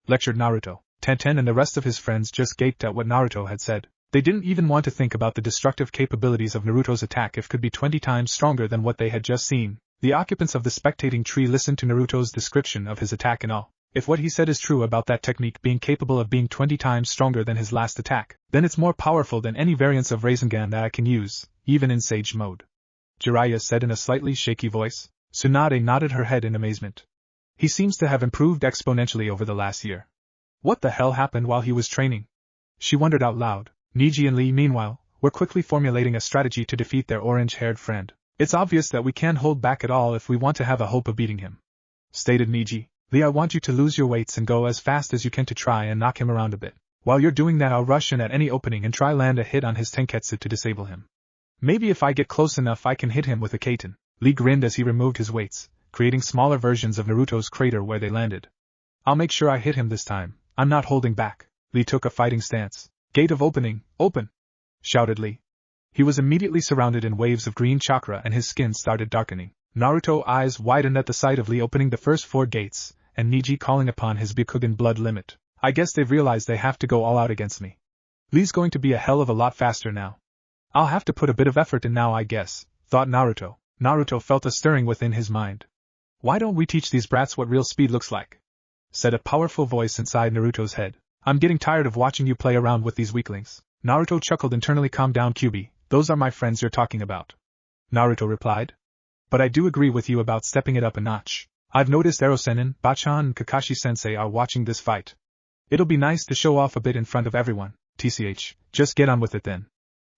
lectured Naruto. Tenten and the rest of his friends just gaped at what Naruto had said. They didn't even want to think about the destructive capabilities of Naruto's attack if could be 20 times stronger than what they had just seen. The occupants of the spectating tree listened to Naruto's description of his attack and all. If what he said is true about that technique being capable of being 20 times stronger than his last attack, then it's more powerful than any variants of Rasengan that I can use, even in Sage mode," Jiraiya said in a slightly shaky voice. Tsunade nodded her head in amazement. "He seems to have improved exponentially over the last year. What the hell happened while he was training?" she wondered out loud. Neji and Lee, meanwhile, were quickly formulating a strategy to defeat their orange-haired friend. "It's obvious that we can't hold back at all if we want to have a hope of beating him," stated Neji. "Lee, I want you to lose your weights and go as fast as you can to try and knock him around a bit. While you're doing that, I'll rush in at any opening and try land a hit on his tenketsu to disable him. Maybe if I get close enough I can hit him with a kaiten." Lee grinned as he removed his weights, creating smaller versions of Naruto's crater where they landed. "I'll make sure I hit him this time. I'm not holding back." Lee took a fighting stance. "Gate of opening, open!" shouted Lee. He was immediately surrounded in waves of green chakra and his skin started darkening. Naruto's eyes widened at the sight of Lee opening the first 4 gates, and Neji calling upon his Byakugan blood limit. "I guess they've realized they have to go all out against me. Lee's going to be a hell of a lot faster now. I'll have to put a bit of effort in now, I guess," thought Naruto. Naruto felt a stirring within his mind. "Why don't we teach these brats what real speed looks like?" said a powerful voice inside Naruto's head. "I'm getting tired of watching you play around with these weaklings." Naruto chuckled internally. "Calm down, Kyubi, those are my friends you're talking about," Naruto replied. "But I do agree with you about stepping it up a notch. I've noticed Sennin, Bachan and Kakashi-sensei are watching this fight. It'll be nice to show off a bit in front of everyone. TCH, just get on with it then.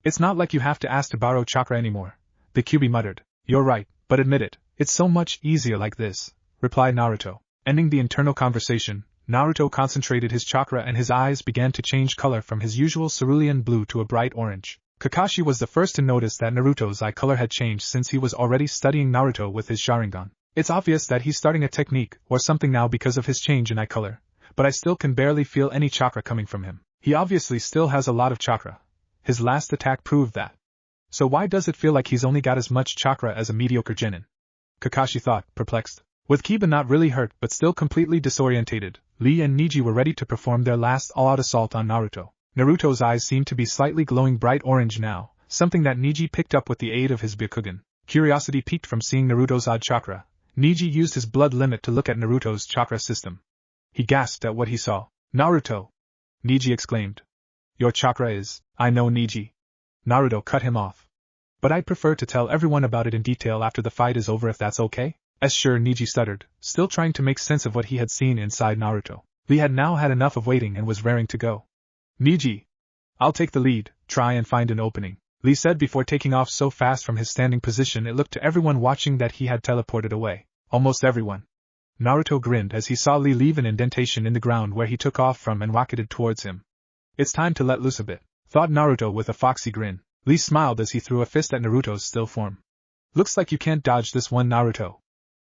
It's not like you have to ask to borrow chakra anymore," the Kyubi muttered. "You're right, but admit it, it's so much easier like this," replied Naruto. Ending the internal conversation, Naruto concentrated his chakra and his eyes began to change color from his usual cerulean blue to a bright orange. Kakashi was the first to notice that Naruto's eye color had changed since he was already studying Naruto with his Sharingan. "It's obvious that he's starting a technique or something now because of his change in eye color, but I still can barely feel any chakra coming from him. He obviously still has a lot of chakra. His last attack proved that. So why does it feel like he's only got as much chakra as a mediocre genin?" Kakashi thought, perplexed. With Kiba not really hurt but still completely disorientated, Lee and Neji were ready to perform their last all-out assault on Naruto. Naruto's eyes seemed to be slightly glowing bright orange now, something that Neji picked up with the aid of his Byakugan. Curiosity piqued from seeing Naruto's odd chakra, Neji used his blood limit to look at Naruto's chakra system. He gasped at what he saw. "Naruto!" Neji exclaimed. "Your chakra is..." "I know, Neji." Naruto cut him off. "But I'd prefer to tell everyone about it in detail after the fight is over, if that's okay?" Sure, Neji stuttered, still trying to make sense of what he had seen inside Naruto. Lee had now had enough of waiting and was raring to go. "Neji! I'll take the lead, try and find an opening," Lee said before taking off so fast from his standing position it looked to everyone watching that he had teleported away. Almost everyone. Naruto grinned as he saw Lee leave an indentation in the ground where he took off from and rocketed towards him. "It's time to let loose a bit," thought Naruto with a foxy grin. Lee smiled as he threw a fist at Naruto's still form. "Looks like you can't dodge this one, Naruto,"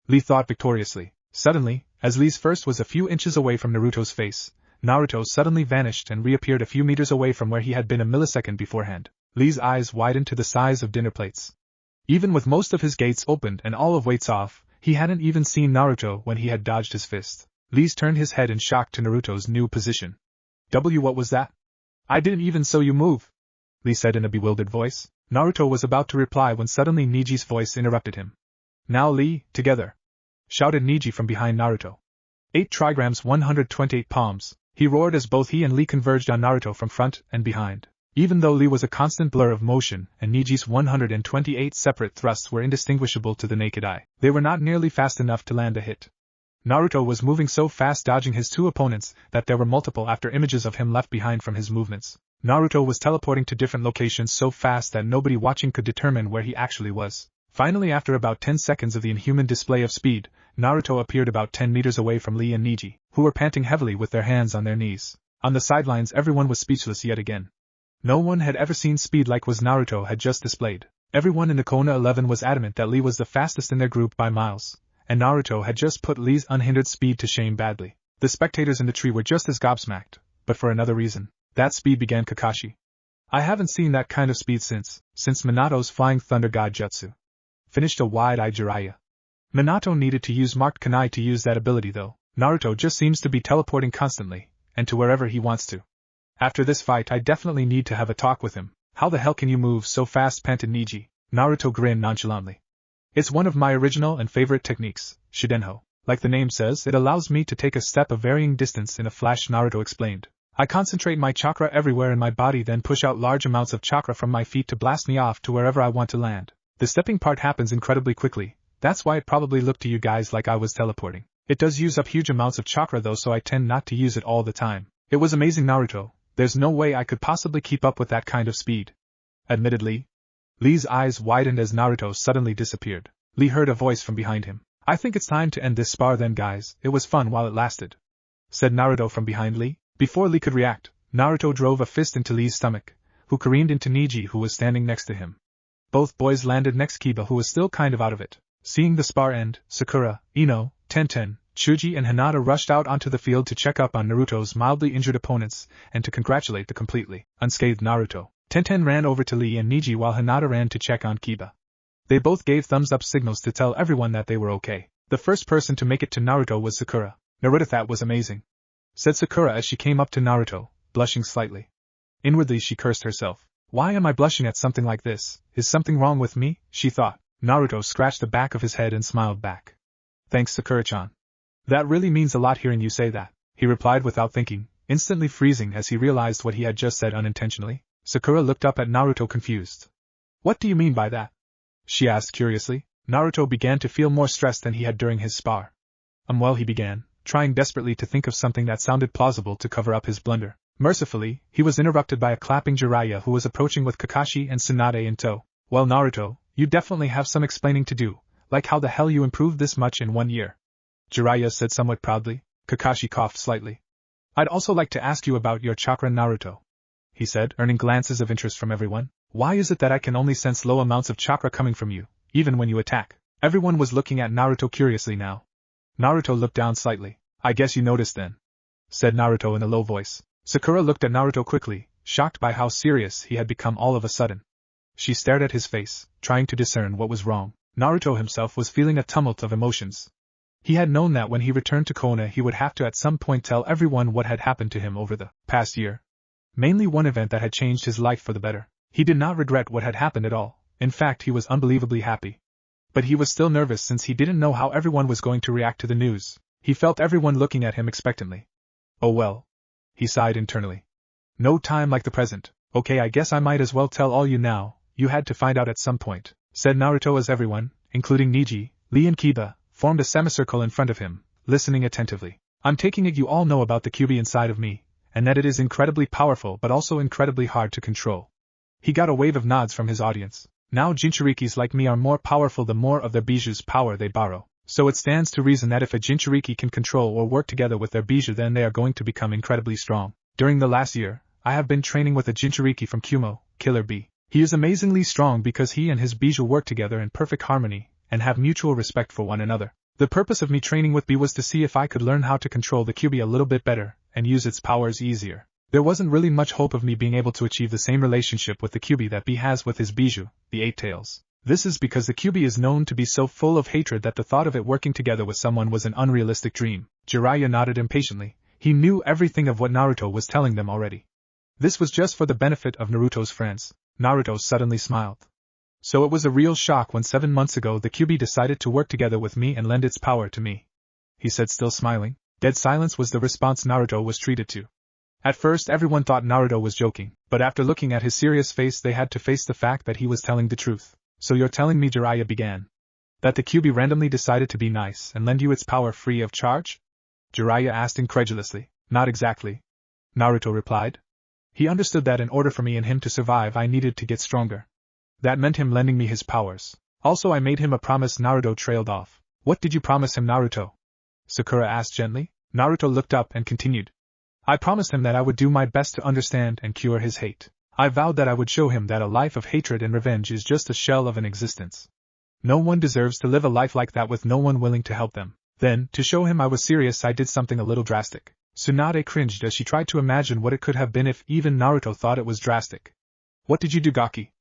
Lee thought victoriously. Suddenly, as Lee's first was a few inches away from Naruto's face, Naruto suddenly vanished and reappeared a few meters away from where he had been a millisecond beforehand. Lee's eyes widened to the size of dinner plates. Even with most of his gates opened and all of weights off, he hadn't even seen Naruto when he had dodged his fist. Lee turned his head in shock to Naruto's new position. What was that? I didn't even saw you move," Lee said in a bewildered voice. Naruto was about to reply when suddenly Neji's voice interrupted him. "Now Lee, together!" shouted Neji from behind Naruto. 8 trigrams 128 palms, he roared as both he and Lee converged on Naruto from front and behind. Even though Lee was a constant blur of motion and Neji's 128 separate thrusts were indistinguishable to the naked eye, they were not nearly fast enough to land a hit. Naruto was moving so fast dodging his 2 opponents that there were multiple after images of him left behind from his movements. Naruto was teleporting to different locations so fast that nobody watching could determine where he actually was. Finally, after about 10 seconds of the inhuman display of speed, Naruto appeared about 10 meters away from Lee and Niji, who were panting heavily with their hands on their knees. On the sidelines, everyone was speechless yet again. No one had ever seen speed like was Naruto had just displayed. Everyone in the Konoha 11 was adamant that Lee was the fastest in their group by miles, and Naruto had just put Lee's unhindered speed to shame badly. The spectators in the tree were just as gobsmacked, but for another reason. That speed, began Kakashi. I haven't seen that kind of speed since Minato's Flying Thunder God Jutsu. Finished a wide-eyed Jiraiya. Minato needed to use marked kunai to use that ability though. Naruto just seems to be teleporting constantly, and to wherever he wants to. After this fight I definitely need to have a talk with him. How the hell can you move so fast, panted Niji. Naruto grinned nonchalantly. It's one of my original and favorite techniques, Shidenho. Like the name says, it allows me to take a step of varying distance in a flash, Naruto explained. I concentrate my chakra everywhere in my body, then push out large amounts of chakra from my feet to blast me off to wherever I want to land. The stepping part happens incredibly quickly, that's why it probably looked to you guys like I was teleporting. It does use up huge amounts of chakra though, so I tend not to use it all the time. It was amazing, Naruto. There's no way I could possibly keep up with that kind of speed. Admittedly. Lee's eyes widened as Naruto suddenly disappeared. Lee heard a voice from behind him. I think it's time to end this spar then, guys. It was fun while it lasted, said Naruto from behind Lee. Before Lee could react, Naruto drove a fist into Lee's stomach, who careened into Niji, who was standing next to him. Both boys landed next Kiba, who was still kind of out of it. Seeing the spar end, Sakura, Ino, Tenten, Chuji and Hinata rushed out onto the field to check up on Naruto's mildly injured opponents and to congratulate the completely unscathed Naruto. Tenten ran over to Lee and Niji while Hinata ran to check on Kiba. They both gave thumbs-up signals to tell everyone that they were okay. The first person to make it to Naruto was Sakura. Naruto, that was amazing, said Sakura as she came up to Naruto, blushing slightly. Inwardly she cursed herself. Why am I blushing at something like this? Is something wrong with me? She thought. Naruto scratched the back of his head and smiled back. Thanks, Sakura-chan. That really means a lot hearing you say that, he replied without thinking, instantly freezing as he realized what he had just said unintentionally. Sakura looked up at Naruto confused. What do you mean by that? She asked curiously. Naruto began to feel more stressed than he had during his spar. Well, he began, trying desperately to think of something that sounded plausible to cover up his blunder. Mercifully, he was interrupted by a clapping Jiraiya who was approaching with Kakashi and Tsunade in tow. Well, Naruto, you definitely have some explaining to do, like how the hell you improved this much in 1 year. Jiraiya said somewhat proudly. Kakashi coughed slightly. I'd also like to ask you about your chakra, Naruto, he said, earning glances of interest from everyone. Why is it that I can only sense low amounts of chakra coming from you, even when you attack? Everyone was looking at Naruto curiously now. Naruto looked down slightly. I guess you noticed then, said Naruto in a low voice. Sakura looked at Naruto quickly, shocked by how serious he had become all of a sudden. She stared at his face, trying to discern what was wrong. Naruto himself was feeling a tumult of emotions. He had known that when he returned to Konoha he would have to at some point tell everyone what had happened to him over the past year. Mainly one event that had changed his life for the better. He did not regret what had happened at all. In fact, he was unbelievably happy. But he was still nervous since he didn't know how everyone was going to react to the news. He felt everyone looking at him expectantly. Oh well, he sighed internally. No time like the present. Okay, I guess I might as well tell all you now. You had to find out at some point, said Naruto as everyone, including Niji, Lee and Kiba, formed a semicircle in front of him, listening attentively. I'm taking it you all know about the Kyuubi inside of me, and that it is incredibly powerful but also incredibly hard to control. He got a wave of nods from his audience. Now Jinchurikis like me are more powerful the more of their biju's power they borrow. So it stands to reason that if a Jinchuriki can control or work together with their biju, then they are going to become incredibly strong. During the last year, I have been training with a Jinchuriki from Kumo, Killer Bee. He is amazingly strong because he and his biju work together in perfect harmony, and have mutual respect for one another. The purpose of me training with Bee was to see if I could learn how to control the Kyuubi a little bit better, and use its powers easier. There wasn't really much hope of me being able to achieve the same relationship with the Kyuubi that Bee has with his biju, the Eight Tails. This is because the Kyuubi is known to be so full of hatred that the thought of it working together with someone was an unrealistic dream. Jiraiya nodded impatiently. He knew everything of what Naruto was telling them already. This was just for the benefit of Naruto's friends. Naruto suddenly smiled. So it was a real shock when 7 months ago the Kyuubi decided to work together with me and lend its power to me, he said, still smiling. Dead silence was the response Naruto was treated to. At first everyone thought Naruto was joking, but after looking at his serious face they had to face the fact that he was telling the truth. So you're telling me, Jiraiya began, that the Kyuubi randomly decided to be nice and lend you its power free of charge? Jiraiya asked incredulously. Not exactly, Naruto replied. He understood that in order for me and him to survive I needed to get stronger. That meant him lending me his powers. Also I made him a promise. Naruto trailed off. What did you promise him, Naruto? Sakura asked gently. Naruto looked up and continued. I promised him that I would do my best to understand and cure his hate. I vowed that I would show him that a life of hatred and revenge is just a shell of an existence. No one deserves to live a life like that with no one willing to help them. Then, to show him I was serious, I did something a little drastic. Tsunade cringed as she tried to imagine what it could have been if even Naruto thought it was drastic. What did you do, Gaki?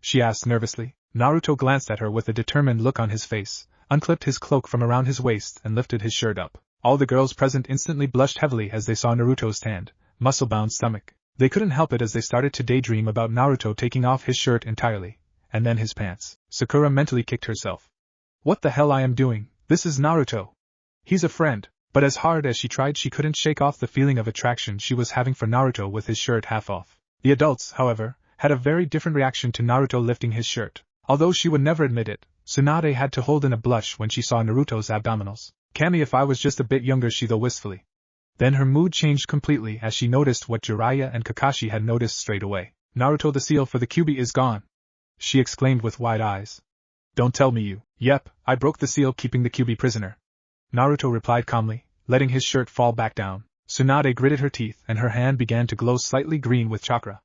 She asked nervously. Naruto glanced at her with a determined look on his face, unclipped his cloak from around his waist and lifted his shirt up. All the girls present instantly blushed heavily as they saw Naruto's tanned, muscle-bound stomach. They couldn't help it as they started to daydream about Naruto taking off his shirt entirely, and then his pants. Sakura mentally kicked herself. What the hell I am doing? This is Naruto. He's a friend. But as hard as she tried, she couldn't shake off the feeling of attraction she was having for Naruto with his shirt half off. The adults, however, had a very different reaction to Naruto lifting his shirt. Although she would never admit it, Tsunade had to hold in a blush when she saw Naruto's abdominals. Kami, if I was just a bit younger, she thought wistfully. Then her mood changed completely as she noticed what Jiraiya and Kakashi had noticed straight away. Naruto, the seal for the Kyuubi is gone, she exclaimed with wide eyes. Don't tell me you. Yep, I broke the seal keeping the Kyuubi prisoner, Naruto replied calmly, letting his shirt fall back down. Tsunade gritted her teeth and her hand began to glow slightly green with chakra.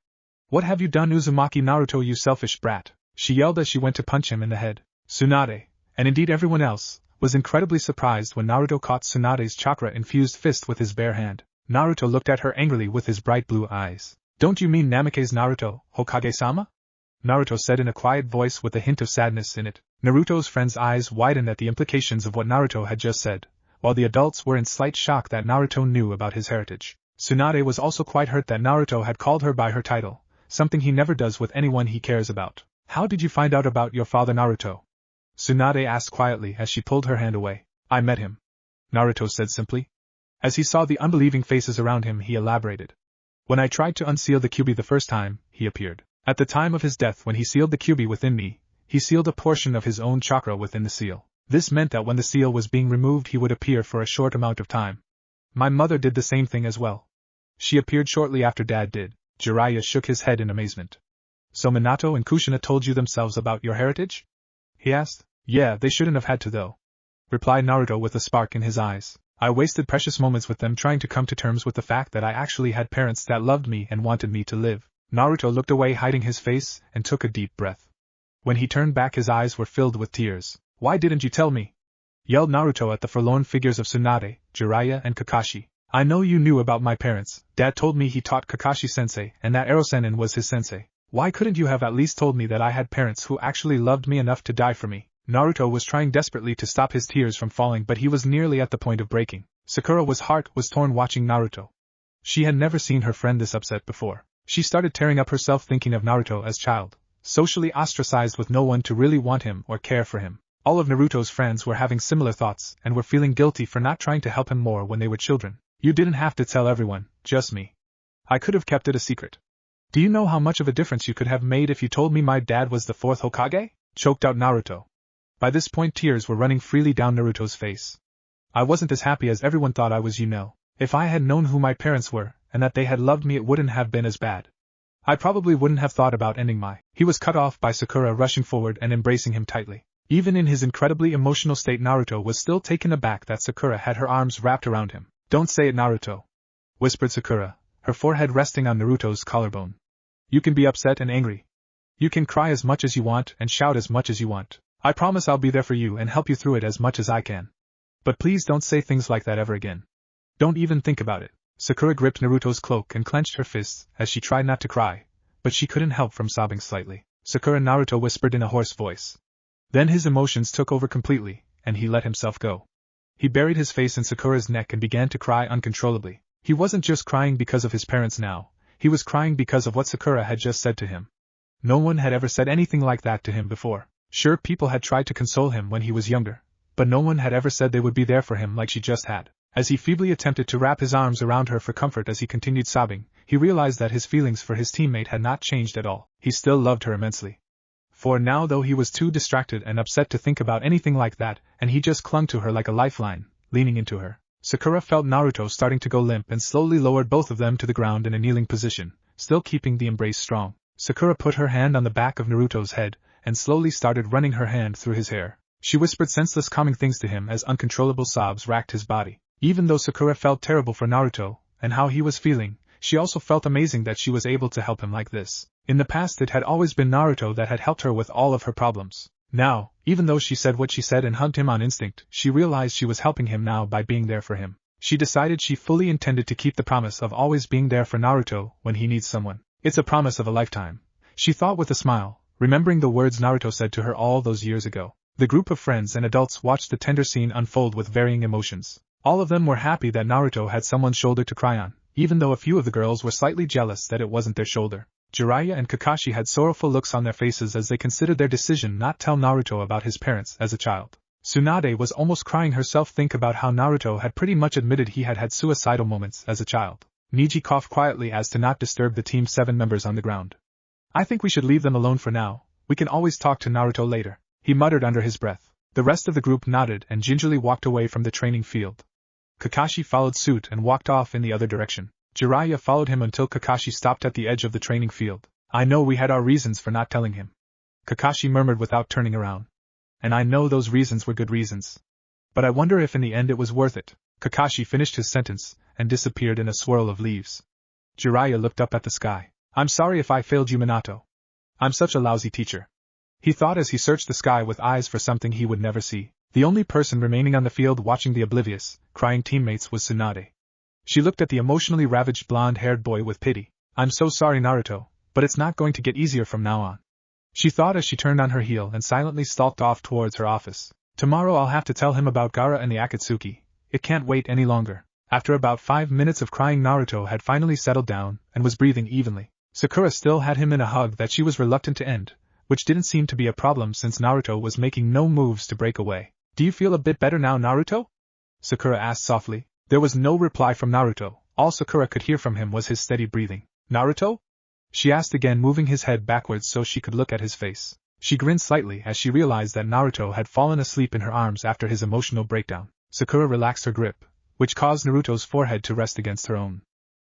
What have you done, Uzumaki Naruto, you selfish brat? She yelled as she went to punch him in the head. Tsunade, and indeed everyone else, was incredibly surprised when Naruto caught Tsunade's chakra-infused fist with his bare hand. Naruto looked at her angrily with his bright blue eyes. Don't you mean Namikaze Naruto, Hokage-sama? Naruto said in a quiet voice with a hint of sadness in it. Naruto's friend's eyes widened at the implications of what Naruto had just said, while the adults were in slight shock that Naruto knew about his heritage. Tsunade was also quite hurt that Naruto had called her by her title, something he never does with anyone he cares about. How did you find out about your father, Naruto? Tsunade asked quietly as she pulled her hand away. I met him, Naruto said simply. As he saw the unbelieving faces around him, he elaborated. When I tried to unseal the Kyuubi the first time, he appeared. At the time of his death, when he sealed the Kyuubi within me, he sealed a portion of his own chakra within the seal. This meant that when the seal was being removed, he would appear for a short amount of time. My mother did the same thing as well. She appeared shortly after Dad did. Jiraiya shook his head in amazement. So Minato and Kushina told you themselves about your heritage? He asked. Yeah, they shouldn't have had to though, replied Naruto with a spark in his eyes. I wasted precious moments with them trying to come to terms with the fact that I actually had parents that loved me and wanted me to live. Naruto looked away, hiding his face, and took a deep breath. When he turned back, his eyes were filled with tears. Why didn't you tell me? Yelled Naruto at the forlorn figures of Tsunade, Jiraiya and Kakashi. I know you knew about my parents. Dad told me he taught Kakashi-sensei and that Rasengan was his sensei. Why couldn't you have at least told me that I had parents who actually loved me enough to die for me? Naruto was trying desperately to stop his tears from falling, but he was nearly at the point of breaking. Sakura's heart was torn watching Naruto. She had never seen her friend this upset before. She started tearing up herself thinking of Naruto as child, socially ostracized with no one to really want him or care for him. All of Naruto's friends were having similar thoughts and were feeling guilty for not trying to help him more when they were children. You didn't have to tell everyone, just me. I could have kept it a secret. Do you know how much of a difference you could have made if you told me my dad was the fourth Hokage? Choked out Naruto. By this point, tears were running freely down Naruto's face. I wasn't as happy as everyone thought I was, you know. If I had known who my parents were, and that they had loved me, it wouldn't have been as bad. I probably wouldn't have thought about ending my... He was cut off by Sakura rushing forward and embracing him tightly. Even in his incredibly emotional state, Naruto was still taken aback that Sakura had her arms wrapped around him. Don't say it, Naruto, whispered Sakura, her forehead resting on Naruto's collarbone. You can be upset and angry. You can cry as much as you want and shout as much as you want. I promise I'll be there for you and help you through it as much as I can. But please don't say things like that ever again. Don't even think about it. Sakura gripped Naruto's cloak and clenched her fists as she tried not to cry, but she couldn't help from sobbing slightly. Sakura, Naruto whispered in a hoarse voice. Then his emotions took over completely, and he let himself go. He buried his face in Sakura's neck and began to cry uncontrollably. He wasn't just crying because of his parents now, he was crying because of what Sakura had just said to him. No one had ever said anything like that to him before. Sure, people had tried to console him when he was younger, but no one had ever said they would be there for him like she just had. As he feebly attempted to wrap his arms around her for comfort as he continued sobbing, he realized that his feelings for his teammate had not changed at all. He still loved her immensely. For now, though, he was too distracted and upset to think about anything like that, and he just clung to her like a lifeline, leaning into her. Sakura felt Naruto starting to go limp and slowly lowered both of them to the ground in a kneeling position. still keeping the embrace strong. Sakura put her hand on the back of Naruto's head, and slowly started running her hand through his hair. She whispered senseless calming things to him as uncontrollable sobs racked his body. Even though Sakura felt terrible for Naruto, and how he was feeling, she also felt amazing that she was able to help him like this. In the past it had always been Naruto that had helped her with all of her problems. Now, even though she said what she said and hugged him on instinct, she realized she was helping him now by being there for him. She decided she fully intended to keep the promise of always being there for Naruto when he needs someone. It's a promise of a lifetime, she thought with a smile, remembering the words Naruto said to her all those years ago. The group of friends and adults watched the tender scene unfold with varying emotions. All of them were happy that Naruto had someone's shoulder to cry on, even though a few of the girls were slightly jealous that it wasn't their shoulder. Jiraiya and Kakashi had sorrowful looks on their faces as they considered their decision not to tell Naruto about his parents as a child. Tsunade was almost crying herself think about how Naruto had pretty much admitted he had had suicidal moments as a child. Niji coughed quietly as to not disturb the Team 7 members on the ground. I think we should leave them alone for now, we can always talk to Naruto later, he muttered under his breath. The rest of the group nodded and gingerly walked away from the training field. Kakashi followed suit and walked off in the other direction. Jiraiya followed him until Kakashi stopped at the edge of the training field. I know we had our reasons for not telling him, Kakashi murmured without turning around. And I know those reasons were good reasons. But I wonder if in the end it was worth it. Kakashi finished his sentence and disappeared in a swirl of leaves. Jiraiya looked up at the sky. I'm sorry if I failed you, Minato. I'm such a lousy teacher, he thought as he searched the sky with eyes for something he would never see. The only person remaining on the field watching the oblivious, crying teammates was Tsunade. She looked at the emotionally ravaged blonde-haired boy with pity. I'm so sorry, Naruto, but it's not going to get easier from now on, she thought as she turned on her heel and silently stalked off towards her office. Tomorrow I'll have to tell him about Gaara and the Akatsuki. It can't wait any longer. After about 5 minutes of crying, Naruto had finally settled down and was breathing evenly. Sakura still had him in a hug that she was reluctant to end, which didn't seem to be a problem since Naruto was making no moves to break away. Do you feel a bit better now, Naruto? Sakura asked softly. There was no reply from Naruto. All Sakura could hear from him was his steady breathing. Naruto? She asked again, moving his head backwards so she could look at his face. She grinned slightly as she realized that Naruto had fallen asleep in her arms after his emotional breakdown. Sakura relaxed her grip, which caused Naruto's forehead to rest against her own.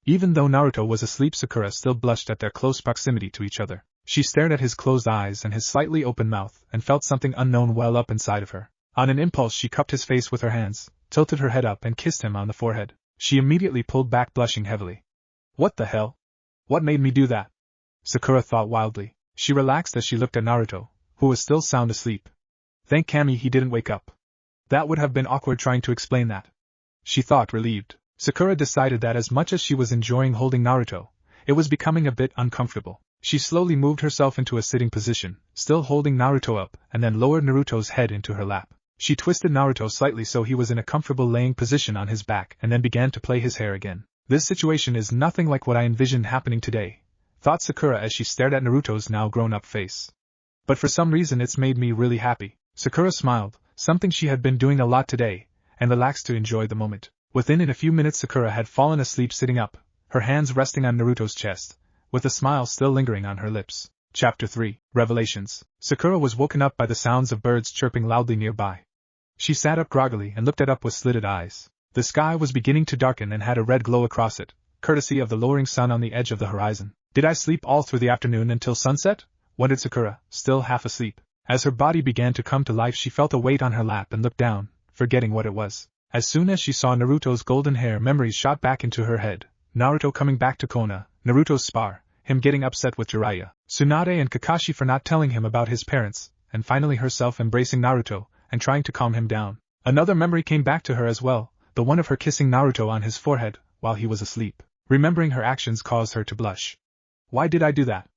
Even though Naruto was asleep, Sakura still blushed at their close proximity to each other. She stared at his closed eyes and his slightly open mouth and felt something unknown well up inside of her. On an impulse she cupped his face with her hands, tilted her head up and kissed him on the forehead. She immediately pulled back, blushing heavily. What the hell? What made me do that? Sakura thought wildly. She relaxed as she looked at Naruto, who was still sound asleep. Thank Kami he didn't wake up. That would have been awkward trying to explain that, she thought, relieved. Sakura decided that as much as she was enjoying holding Naruto, it was becoming a bit uncomfortable. She slowly moved herself into a sitting position, still holding Naruto up, and then lowered Naruto's head into her lap. She twisted Naruto slightly so he was in a comfortable laying position on his back and then began to play his hair again. This situation is nothing like what I envisioned happening today, thought Sakura as she stared at Naruto's now grown-up face. But for some reason it's made me really happy. Sakura smiled, something she had been doing a lot today, and relaxed to enjoy the moment. Within a few minutes Sakura had fallen asleep sitting up, her hands resting on Naruto's chest, with a smile still lingering on her lips. Chapter 3, Revelations. Sakura was woken up by the sounds of birds chirping loudly nearby. She sat up groggily and looked up with slitted eyes. The sky was beginning to darken and had a red glow across it, courtesy of the lowering sun on the edge of the horizon. Did I sleep all through the afternoon until sunset? Wondered Sakura, still half asleep. As her body began to come to life she felt a weight on her lap and looked down, forgetting what it was. As soon as she saw Naruto's golden hair, memories shot back into her head. Naruto coming back to Konoha, Naruto's spar, him getting upset with Jiraiya, Tsunade and Kakashi for not telling him about his parents, and finally herself embracing Naruto and trying to calm him down. Another memory came back to her as well, the one of her kissing Naruto on his forehead while he was asleep. Remembering her actions caused her to blush. Why did I do that?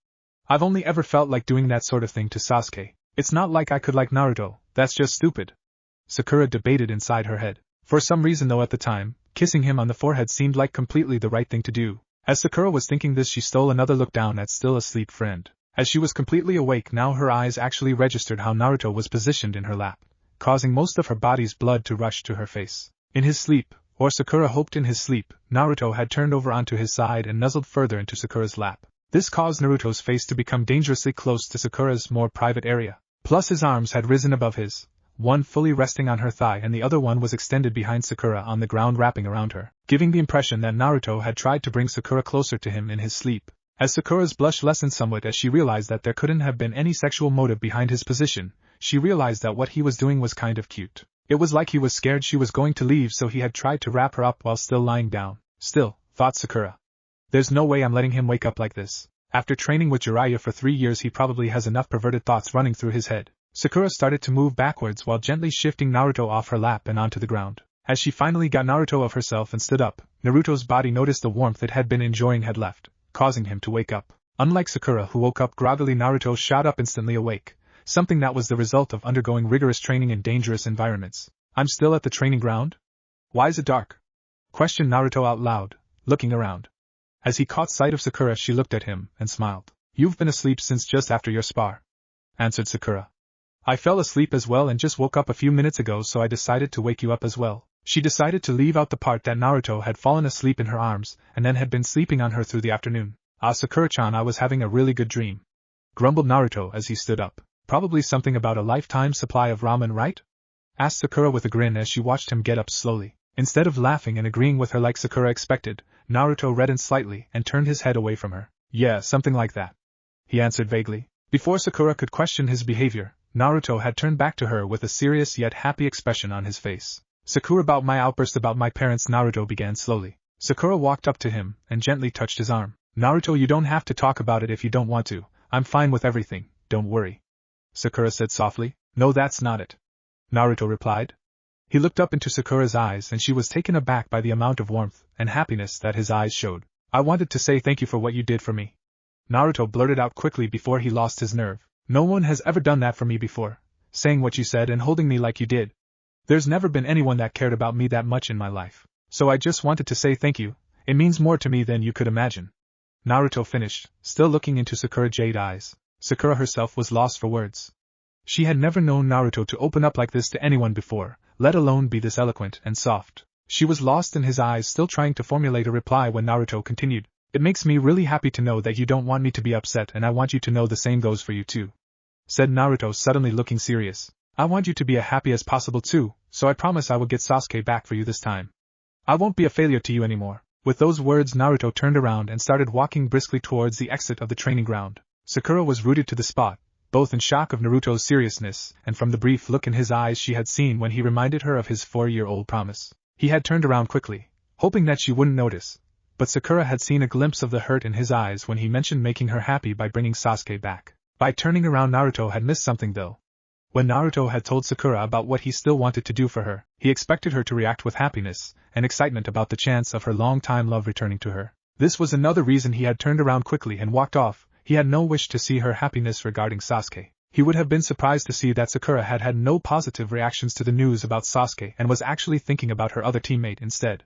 I've only ever felt like doing that sort of thing to Sasuke. It's not like I could like Naruto, that's just stupid. Sakura debated inside her head. For some reason though at the time, kissing him on the forehead seemed like completely the right thing to do. As Sakura was thinking this she stole another look down at still asleep friend. As she was completely awake now her eyes actually registered how Naruto was positioned in her lap, causing most of her body's blood to rush to her face. In his sleep, or Sakura hoped in his sleep, Naruto had turned over onto his side and nuzzled further into Sakura's lap. This caused Naruto's face to become dangerously close to Sakura's more private area. Plus his arms had risen above his, one fully resting on her thigh and the other one was extended behind Sakura on the ground wrapping around her, giving the impression that Naruto had tried to bring Sakura closer to him in his sleep. As Sakura's blush lessened somewhat as she realized that there couldn't have been any sexual motive behind his position, she realized that what he was doing was kind of cute. It was like he was scared she was going to leave, so he had tried to wrap her up while still lying down. Still, thought Sakura. There's no way I'm letting him wake up like this. After training with Jiraiya for 3 years, he probably has enough perverted thoughts running through his head. Sakura started to move backwards while gently shifting Naruto off her lap and onto the ground. As she finally got Naruto of herself and stood up, Naruto's body noticed the warmth it had been enjoying had left, causing him to wake up. Unlike Sakura, who woke up groggily, Naruto shot up instantly awake, something that was the result of undergoing rigorous training in dangerous environments. I'm still at the training ground? Why is it dark? Questioned Naruto out loud, looking around. As he caught sight of Sakura, she looked at him and smiled. You've been asleep since just after your spar, answered Sakura. I fell asleep as well and just woke up a few minutes ago, so I decided to wake you up as well. She decided to leave out the part that Naruto had fallen asleep in her arms and then had been sleeping on her through the afternoon. Ah, Sakura-chan, I was having a really good dream, grumbled Naruto as he stood up. Probably something about a lifetime supply of ramen, right? Asked Sakura with a grin as she watched him get up slowly. Instead of laughing and agreeing with her like Sakura expected, Naruto reddened slightly and turned his head away from her. Yeah, something like that, he answered vaguely. Before Sakura could question his behavior, Naruto had turned back to her with a serious yet happy expression on his face. Sakura, about my outburst about my parents, Naruto began slowly. Sakura walked up to him and gently touched his arm. Naruto, you don't have to talk about it if you don't want to. I'm fine with everything, don't worry, Sakura said softly. No, that's not it, Naruto replied. He looked up into Sakura's eyes and she was taken aback by the amount of warmth and happiness that his eyes showed. I wanted to say thank you for what you did for me, Naruto blurted out quickly before he lost his nerve. No one has ever done that for me before, saying what you said and holding me like you did. There's never been anyone that cared about me that much in my life. So I just wanted to say thank you. It means more to me than you could imagine, Naruto finished, still looking into Sakura's jade eyes. Sakura herself was lost for words. She had never known Naruto to open up like this to anyone before, let alone be this eloquent and soft. She was lost in his eyes, still trying to formulate a reply when Naruto continued. It makes me really happy to know that you don't want me to be upset, and I want you to know the same goes for you too, said Naruto, suddenly looking serious. I want you to be as happy as possible too, so I promise I will get Sasuke back for you this time. I won't be a failure to you anymore. With those words, Naruto turned around and started walking briskly towards the exit of the training ground. Sakura was rooted to the spot, both in shock of Naruto's seriousness and from the brief look in his eyes she had seen when he reminded her of his 4-year-old promise. He had turned around quickly, hoping that she wouldn't notice, but Sakura had seen a glimpse of the hurt in his eyes when he mentioned making her happy by bringing Sasuke back. By turning around, Naruto had missed something though. When Naruto had told Sakura about what he still wanted to do for her, he expected her to react with happiness and excitement about the chance of her long-time love returning to her. This was another reason he had turned around quickly and walked off. He had no wish to see her happiness regarding Sasuke. He would have been surprised to see that Sakura had had no positive reactions to the news about Sasuke and was actually thinking about her other teammate instead.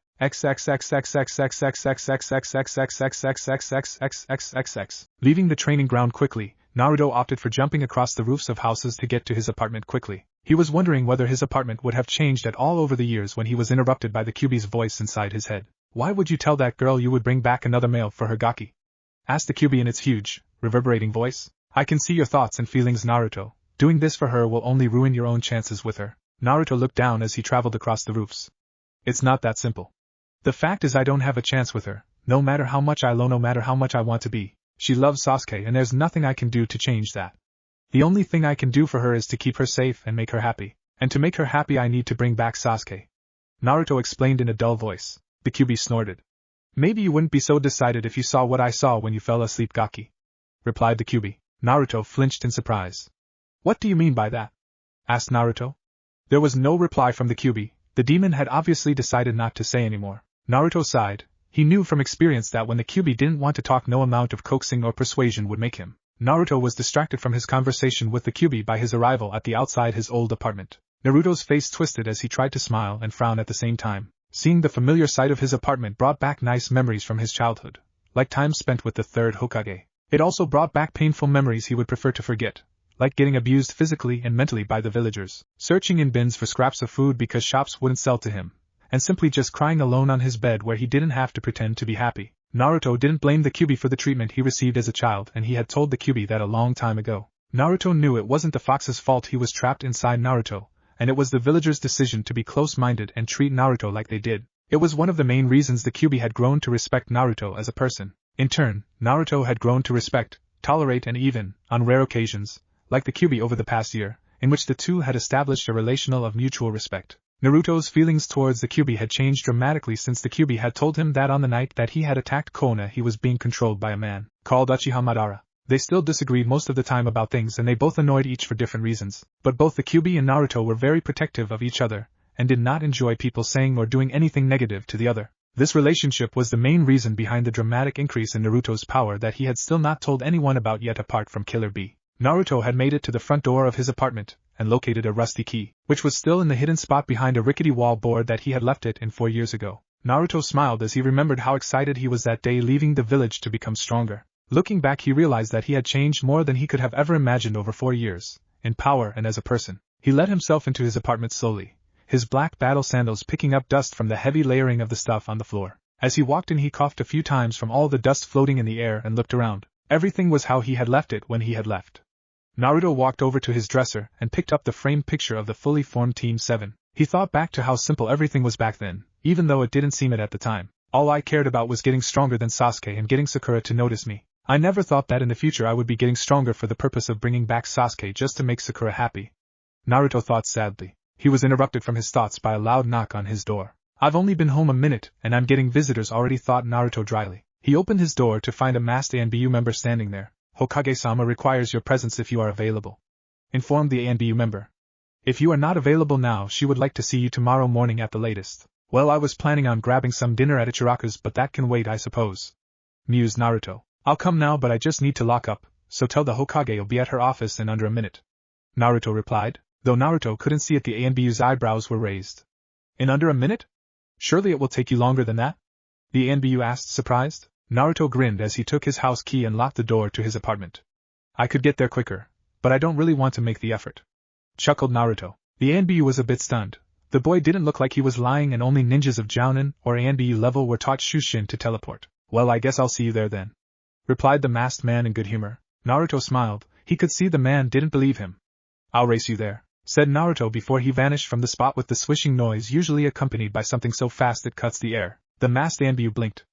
Leaving the training ground quickly, Naruto opted for jumping across the roofs of houses to get to his apartment quickly. He was wondering whether his apartment would have changed at all over the years when he was interrupted by the Kyuubi's voice inside his head. Why would you tell that girl you would bring back another male for her gaki? Asked the Kyuubi in its huge, reverberating voice. I can see your thoughts and feelings, Naruto. Doing this for her will only ruin your own chances with her. Naruto looked down as he traveled across the roofs. It's not that simple. The fact is I don't have a chance with her, no matter how much I loan, no matter how much I want to be. She loves Sasuke and there's nothing I can do to change that. The only thing I can do for her is to keep her safe and make her happy. And to make her happy I need to bring back Sasuke, Naruto explained in a dull voice. The Kyuubi snorted. Maybe you wouldn't be so decided if you saw what I saw when you fell asleep, gaki, replied the Kyuubi. Naruto flinched in surprise. What do you mean by that? Asked Naruto. There was no reply from the Kyuubi. The demon had obviously decided not to say anymore. Naruto sighed. He knew from experience that when the Kyuubi didn't want to talk, no amount of coaxing or persuasion would make him. Naruto was distracted from his conversation with the Kyuubi by his arrival at the outside his old apartment. Naruto's face twisted as he tried to smile and frown at the same time. Seeing the familiar sight of his apartment brought back nice memories from his childhood, like time spent with the third Hokage. It also brought back painful memories he would prefer to forget, like getting abused physically and mentally by the villagers, searching in bins for scraps of food because shops wouldn't sell to him, and simply just crying alone on his bed where he didn't have to pretend to be happy. Naruto didn't blame the Kyuubi for the treatment he received as a child, and he had told the Kyuubi that a long time ago. Naruto knew it wasn't the fox's fault he was trapped inside Naruto, and it was the villagers' decision to be close-minded and treat Naruto like they did. It was one of the main reasons the Kyuubi had grown to respect Naruto as a person. In turn, Naruto had grown to respect, tolerate and even, on rare occasions, like the Kyuubi over the past year, in which the two had established a relational of mutual respect. Naruto's feelings towards the Kyuubi had changed dramatically since the Kyuubi had told him that on the night that he had attacked Konoha he was being controlled by a man called Uchiha Madara. They still disagreed most of the time about things and they both annoyed each for different reasons, but both the Kyuubi and Naruto were very protective of each other, and did not enjoy people saying or doing anything negative to the other. This relationship was the main reason behind the dramatic increase in Naruto's power that he had still not told anyone about yet apart from Killer Bee. Naruto had made it to the front door of his apartment, and located a rusty key, which was still in the hidden spot behind a rickety wall board that he had left it in 4 years ago. Naruto smiled as he remembered how excited he was that day leaving the village to become stronger. Looking back he realized that he had changed more than he could have ever imagined over 4 years, in power and as a person. He let himself into his apartment slowly, his black battle sandals picking up dust from the heavy layering of the stuff on the floor. As he walked in he coughed a few times from all the dust floating in the air and looked around. Everything was how he had left it when he had left. Naruto walked over to his dresser and picked up the framed picture of the fully formed Team 7. He thought back to how simple everything was back then, even though it didn't seem it at the time. All I cared about was getting stronger than Sasuke and getting Sakura to notice me. I never thought that in the future I would be getting stronger for the purpose of bringing back Sasuke just to make Sakura happy. Naruto thought sadly. He was interrupted from his thoughts by a loud knock on his door. I've only been home a minute and I'm getting visitors already, thought Naruto dryly. He opened his door to find a masked ANBU member standing there. Hokage-sama requires your presence if you are available, informed the ANBU member. If you are not available now, she would like to see you tomorrow morning at the latest. Well, I was planning on grabbing some dinner at Ichiraku's, but that can wait, I suppose, mused Naruto. I'll come now, but I just need to lock up, so tell the Hokage you'll be at her office in under a minute, Naruto replied, though Naruto couldn't see it. The ANBU's eyebrows were raised. In under a minute? Surely it will take you longer than that? The ANBU asked, surprised. Naruto grinned as he took his house key and locked the door to his apartment. I could get there quicker, but I don't really want to make the effort, chuckled Naruto. The ANBU was a bit stunned. The boy didn't look like he was lying, and only ninjas of Jounin or ANBU level were taught Shushin to teleport. Well, I guess I'll see you there then, replied the masked man in good humor. Naruto smiled. He could see the man didn't believe him. I'll race you there, said Naruto before he vanished from the spot with the swishing noise usually accompanied by something so fast it cuts the air. The masked ANBU blinked.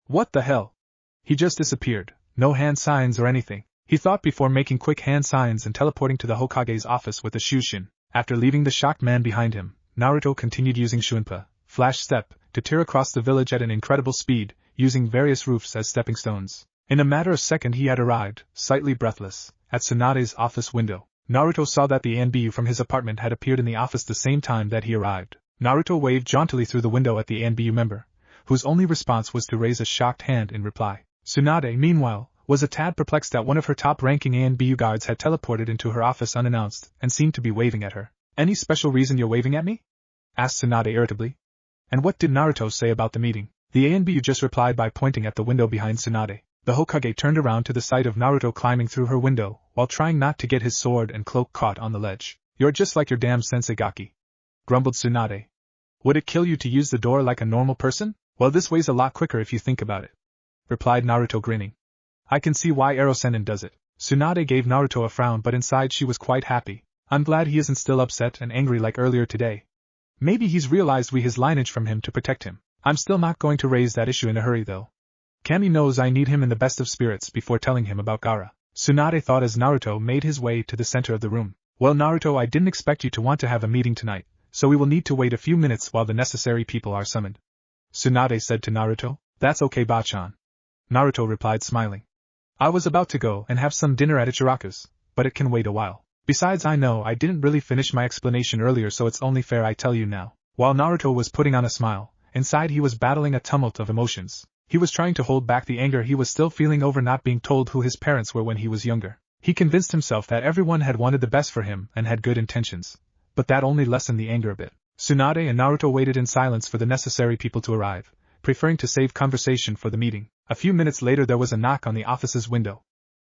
What the hell? He just disappeared, no hand signs or anything, he thought before making quick hand signs and teleporting to the Hokage's office with the Shushin. After leaving the shocked man behind him, Naruto continued using Shunpa, Flash Step, to tear across the village at an incredible speed, using various roofs as stepping stones. In a matter of seconds he had arrived, slightly breathless, at Tsunade's office window. Naruto saw that the ANBU from his apartment had appeared in the office the same time that he arrived. Naruto waved jauntily through the window at the ANBU member, whose only response was to raise a shocked hand in reply. Tsunade, meanwhile, was a tad perplexed that one of her top-ranking ANBU guards had teleported into her office unannounced and seemed to be waving at her. Any special reason you're waving at me? Asked Tsunade irritably. And what did Naruto say about the meeting? The ANBU just replied by pointing at the window behind Tsunade. The Hokage turned around to the sight of Naruto climbing through her window, while trying not to get his sword and cloak caught on the ledge. You're just like your damn sensei Gaki, grumbled Tsunade. Would it kill you to use the door like a normal person? Well, this way's a lot quicker if you think about it, replied Naruto grinning. I can see why Sennin does it. Tsunade gave Naruto a frown, but inside she was quite happy. I'm glad he isn't still upset and angry like earlier today. Maybe he's realized we his lineage from him to protect him. I'm still not going to raise that issue in a hurry though. Kami knows I need him in the best of spirits before telling him about Gaara, Tsunade thought as Naruto made his way to the center of the room. Well, Naruto, I didn't expect you to want to have a meeting tonight, so we will need to wait a few minutes while the necessary people are summoned, Tsunade said to Naruto. That's okay, Bachan, Naruto replied smiling. I was about to go and have some dinner at Ichiraku's, but it can wait a while. Besides, I know I didn't really finish my explanation earlier, so it's only fair I tell you now. While Naruto was putting on a smile, inside he was battling a tumult of emotions. He was trying to hold back the anger he was still feeling over not being told who his parents were when he was younger. He convinced himself that everyone had wanted the best for him and had good intentions, but that only lessened the anger a bit. Tsunade and Naruto waited in silence for the necessary people to arrive, preferring to save conversation for the meeting. A few minutes later there was a knock on the office's window.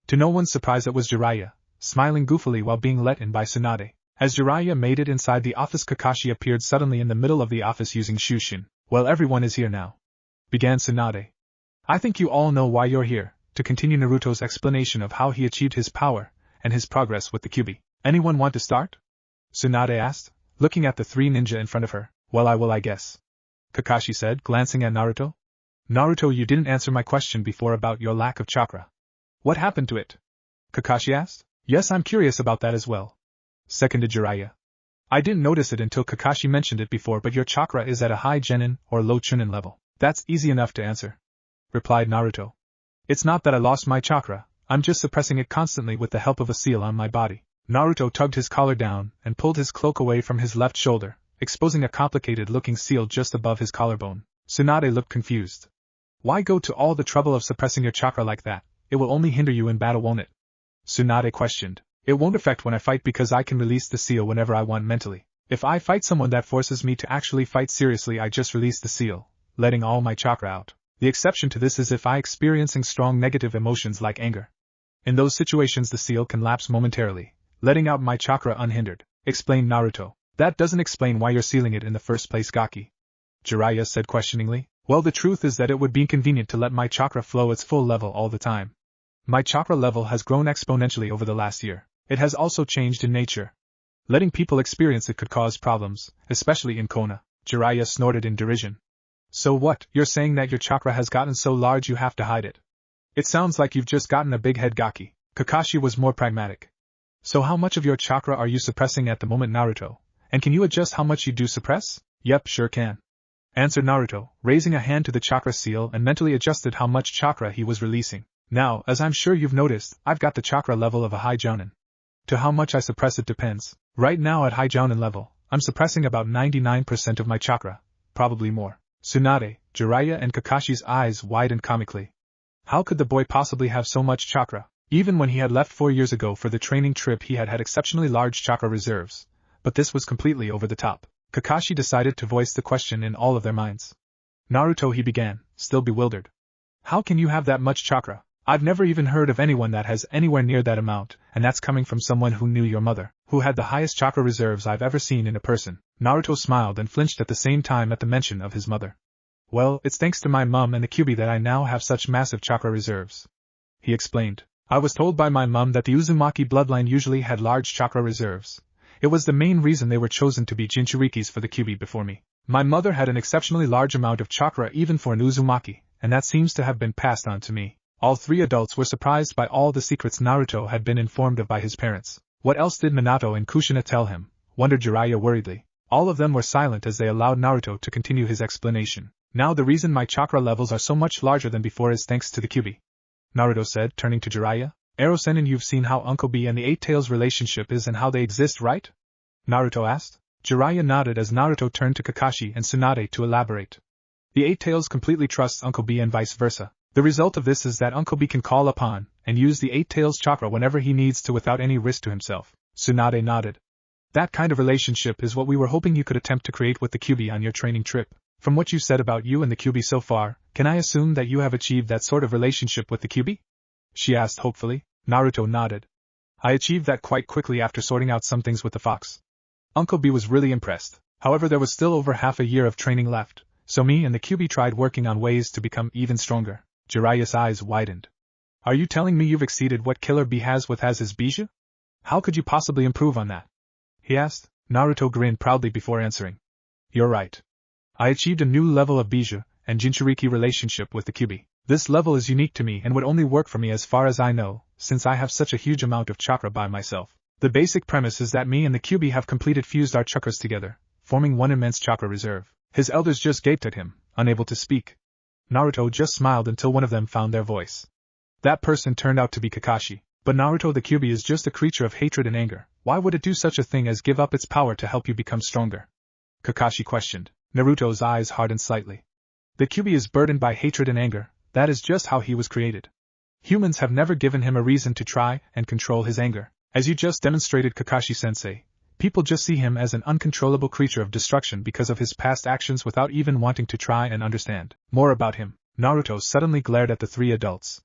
To no one's surprise it was Jiraiya, smiling goofily while being let in by Tsunade. As Jiraiya made it inside the office, Kakashi appeared suddenly in the middle of the office using Shushin. Well, everyone is here now, began Tsunade. I think you all know why you're here, to continue Naruto's explanation of how he achieved his power and his progress with the Kyuubi. Anyone want to start? Tsunade asked, looking at the three ninja in front of her. Well, I will, I guess, Kakashi said, glancing at Naruto. Naruto, you didn't answer my question before about your lack of chakra. What happened to it? Kakashi asked. Yes, I'm curious about that as well, seconded Jiraiya. I didn't notice it until Kakashi mentioned it before, but your chakra is at a high genin or low chunin level. That's easy enough to answer, replied Naruto. It's not that I lost my chakra, I'm just suppressing it constantly with the help of a seal on my body. Naruto tugged his collar down and pulled his cloak away from his left shoulder, exposing a complicated-looking seal just above his collarbone. Tsunade looked confused. Why go to all the trouble of suppressing your chakra like that? It will only hinder you in battle, won't it? Tsunade questioned. It won't affect when I fight because I can release the seal whenever I want mentally. If I fight someone that forces me to actually fight seriously, I just release the seal, letting all my chakra out. The exception to this is if I experiencing strong negative emotions like anger. In those situations the seal can lapse momentarily, letting out my chakra unhindered, explained Naruto. That doesn't explain why you're sealing it in the first place, Gaki, Jiraiya said questioningly. Well, the truth is that it would be inconvenient to let my chakra flow its full level all the time. My chakra level has grown exponentially over the last year. It has also changed in nature. Letting people experience it could cause problems, especially in Konoha. Jiraiya snorted in derision. So what, you're saying that your chakra has gotten so large you have to hide it? It sounds like you've just gotten a big head, Gaki. Kakashi was more pragmatic. So how much of your chakra are you suppressing at the moment, Naruto? And can you adjust how much you do suppress? Yep, sure can, answered Naruto, raising a hand to the chakra seal and mentally adjusted how much chakra he was releasing. Now, as I'm sure you've noticed, I've got the chakra level of a high jounin. To how much I suppress it depends. Right now at high jounin level, I'm suppressing about 99% of my chakra, probably more. Tsunade, Jiraiya and Kakashi's eyes widened comically. How could the boy possibly have so much chakra? Even when he had left 4 years ago for the training trip he had exceptionally large chakra reserves, but this was completely over the top. Kakashi decided to voice the question in all of their minds. Naruto, he began, still bewildered. How can you have that much chakra? I've never even heard of anyone that has anywhere near that amount, and that's coming from someone who knew your mother, who had the highest chakra reserves I've ever seen in a person. Naruto smiled and flinched at the same time at the mention of his mother. Well, it's thanks to my mum and the Kyuubi that I now have such massive chakra reserves, he explained. I was told by my mum that the Uzumaki bloodline usually had large chakra reserves. It was the main reason they were chosen to be Jinchurikis for the Kyuubi before me. My mother had an exceptionally large amount of chakra even for an Uzumaki, and that seems to have been passed on to me. All three adults were surprised by all the secrets Naruto had been informed of by his parents. What else did Minato and Kushina tell him? Wondered Jiraiya worriedly. All of them were silent as they allowed Naruto to continue his explanation. Now the reason my chakra levels are so much larger than before is thanks to the Kyuubi, Naruto said, turning to Jiraiya. Sennin, you've seen how Uncle B and the Eight Tails relationship is and how they exist, right? Naruto asked. Jiraiya nodded as Naruto turned to Kakashi and Tsunade to elaborate. The Eight Tails completely trusts Uncle B and vice versa. The result of this is that Uncle B can call upon and use the Eight Tails chakra whenever he needs to without any risk to himself. Tsunade nodded. That kind of relationship is what we were hoping you could attempt to create with the Kyuubi on your training trip. From what you said about you and the Kyuubi so far, can I assume that you have achieved that sort of relationship with the Kyuubi? She asked hopefully. Naruto nodded. I achieved that quite quickly after sorting out some things with the fox. Uncle B was really impressed. However, there was still over half a year of training left, so me and the Kyuubi tried working on ways to become even stronger. Jiraiya's eyes widened. Are you telling me you've exceeded what Killer B has with his Bijou? How could you possibly improve on that? He asked. Naruto grinned proudly before answering. You're right. I achieved a new level of Bijou and Jinchuriki relationship with the Kyuubi. This level is unique to me and would only work for me as far as I know, since I have such a huge amount of chakra by myself. The basic premise is that me and the Kyuubi have completed fused our chakras together, forming one immense chakra reserve. His elders just gaped at him, unable to speak. Naruto just smiled until one of them found their voice. That person turned out to be Kakashi. But Naruto, the Kyuubi is just a creature of hatred and anger. Why would it do such a thing as give up its power to help you become stronger? Kakashi questioned. Naruto's eyes hardened slightly. The Kyuubi is burdened by hatred and anger. That is just how he was created. Humans have never given him a reason to try and control his anger. As you just demonstrated, Kakashi-sensei, people just see him as an uncontrollable creature of destruction because of his past actions without even wanting to try and understand more about him. Naruto suddenly glared at the three adults.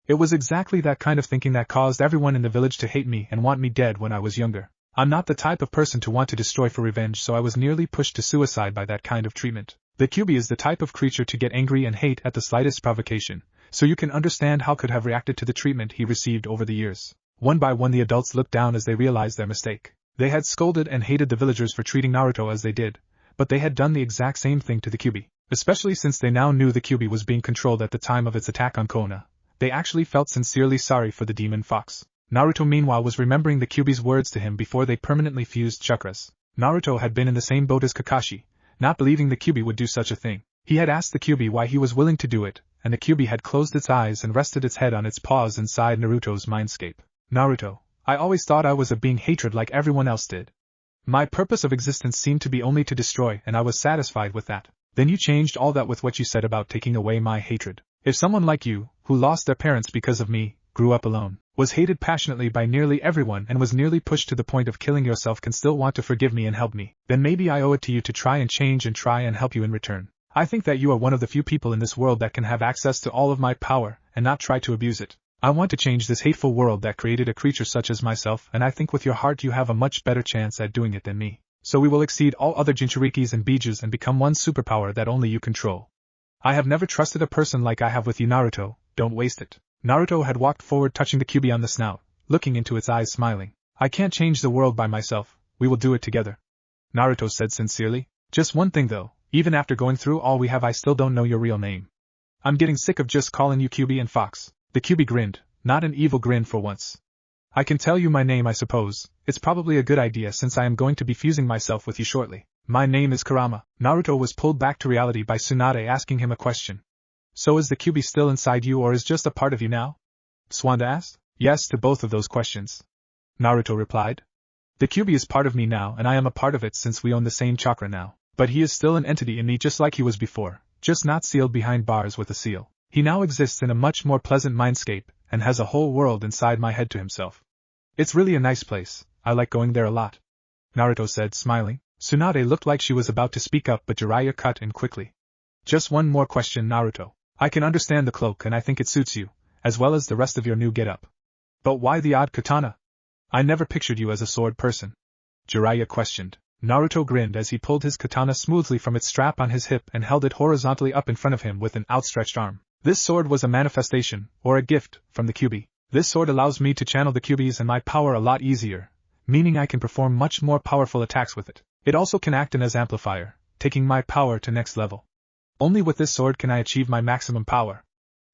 It was exactly that kind of thinking that caused everyone in the village to hate me and want me dead when I was younger. I'm not the type of person to want to destroy for revenge, so I was nearly pushed to suicide by that kind of treatment. The Kyuubi is the type of creature to get angry and hate at the slightest provocation, so you can understand how could have reacted to the treatment he received over the years. One by one the adults looked down as they realized their mistake. They had scolded and hated the villagers for treating Naruto as they did, but they had done the exact same thing to the Kyuubi. Especially since they now knew the Kyuubi was being controlled at the time of its attack on Konoha. They actually felt sincerely sorry for the demon fox. Naruto meanwhile was remembering the Kyuubi's words to him before they permanently fused chakras. Naruto had been in the same boat as Kakashi, not believing the Kyuubi would do such a thing. He had asked the Kyuubi why he was willing to do it, and the Kyuubi had closed its eyes and rested its head on its paws inside Naruto's mindscape. Naruto, I always thought I was a being hatred like everyone else did. My purpose of existence seemed to be only to destroy, and I was satisfied with that. Then you changed all that with what you said about taking away my hatred. If someone like you, who lost their parents because of me, grew up alone, was hated passionately by nearly everyone and was nearly pushed to the point of killing yourself can still want to forgive me and help me, then maybe I owe it to you to try and change and try and help you in return. I think that you are one of the few people in this world that can have access to all of my power and not try to abuse it. I want to change this hateful world that created a creature such as myself, and I think with your heart you have a much better chance at doing it than me. So we will exceed all other Jinchurikis and Bijus and become one superpower that only you control. I have never trusted a person like I have with you, Naruto, don't waste it. Naruto had walked forward, touching the Kyuubi on the snout, looking into its eyes, smiling. I can't change the world by myself, we will do it together. Naruto said sincerely. Just one thing though, even after going through all we have I still don't know your real name. I'm getting sick of just calling you Kyuubi and Fox. The Kyuubi grinned, not an evil grin for once. I can tell you my name, I suppose. It's probably a good idea since I am going to be fusing myself with you shortly. My name is Kurama. Naruto was pulled back to reality by Tsunade asking him a question. So is the Kyuubi still inside you or is just a part of you now? Tsunade asked. Yes to both of those questions. Naruto replied. The Kyuubi is part of me now and I am a part of it since we own the same chakra now. But he is still an entity in me just like he was before, just not sealed behind bars with a seal. He now exists in a much more pleasant mindscape, and has a whole world inside my head to himself. It's really a nice place, I like going there a lot. Naruto said, smiling. Tsunade looked like she was about to speak up but Jiraiya cut in quickly. Just one more question, Naruto. I can understand the cloak and I think it suits you, as well as the rest of your new getup. But why the odd katana? I never pictured you as a sword person. Jiraiya questioned. Naruto grinned as he pulled his katana smoothly from its strap on his hip and held it horizontally up in front of him with an outstretched arm. This sword was a manifestation, or a gift, from the Kyuubi. This sword allows me to channel the Kyuubis and my power a lot easier, meaning I can perform much more powerful attacks with it. It also can act as amplifier, taking my power to next level. Only with this sword can I achieve my maximum power.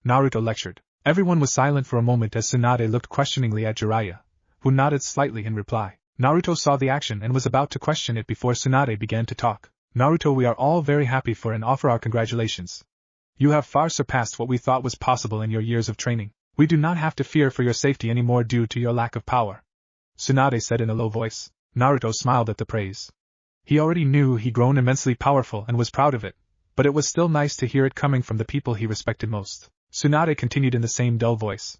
Naruto lectured. Everyone was silent for a moment as Tsunade looked questioningly at Jiraiya, who nodded slightly in reply. Naruto saw the action and was about to question it before Tsunade began to talk. Naruto, we are all very happy for and offer our congratulations. You have far surpassed what we thought was possible in your years of training. We do not have to fear for your safety anymore due to your lack of power. Tsunade said in a low voice. Naruto smiled at the praise. He already knew he'd grown immensely powerful and was proud of it, but it was still nice to hear it coming from the people he respected most. Tsunade continued in the same dull voice.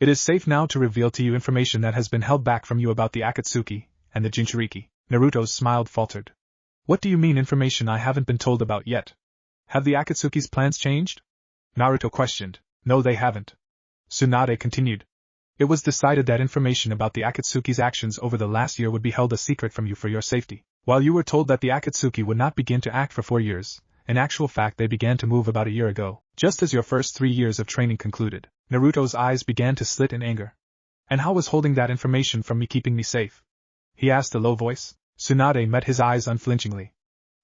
It is safe now to reveal to you information that has been held back from you about the Akatsuki and the Jinchuriki. Naruto's smile faltered. What do you mean information I haven't been told about yet? Have the Akatsuki's plans changed? Naruto questioned. No, they haven't. Tsunade continued. It was decided that information about the Akatsuki's actions over the last year would be held a secret from you for your safety. While you were told that the Akatsuki would not begin to act for 4 years, in actual fact they began to move about a year ago, just as your first 3 years of training concluded. Naruto's eyes began to slit in anger. And how was holding that information from me keeping me safe? He asked a low voice. Tsunade met his eyes unflinchingly.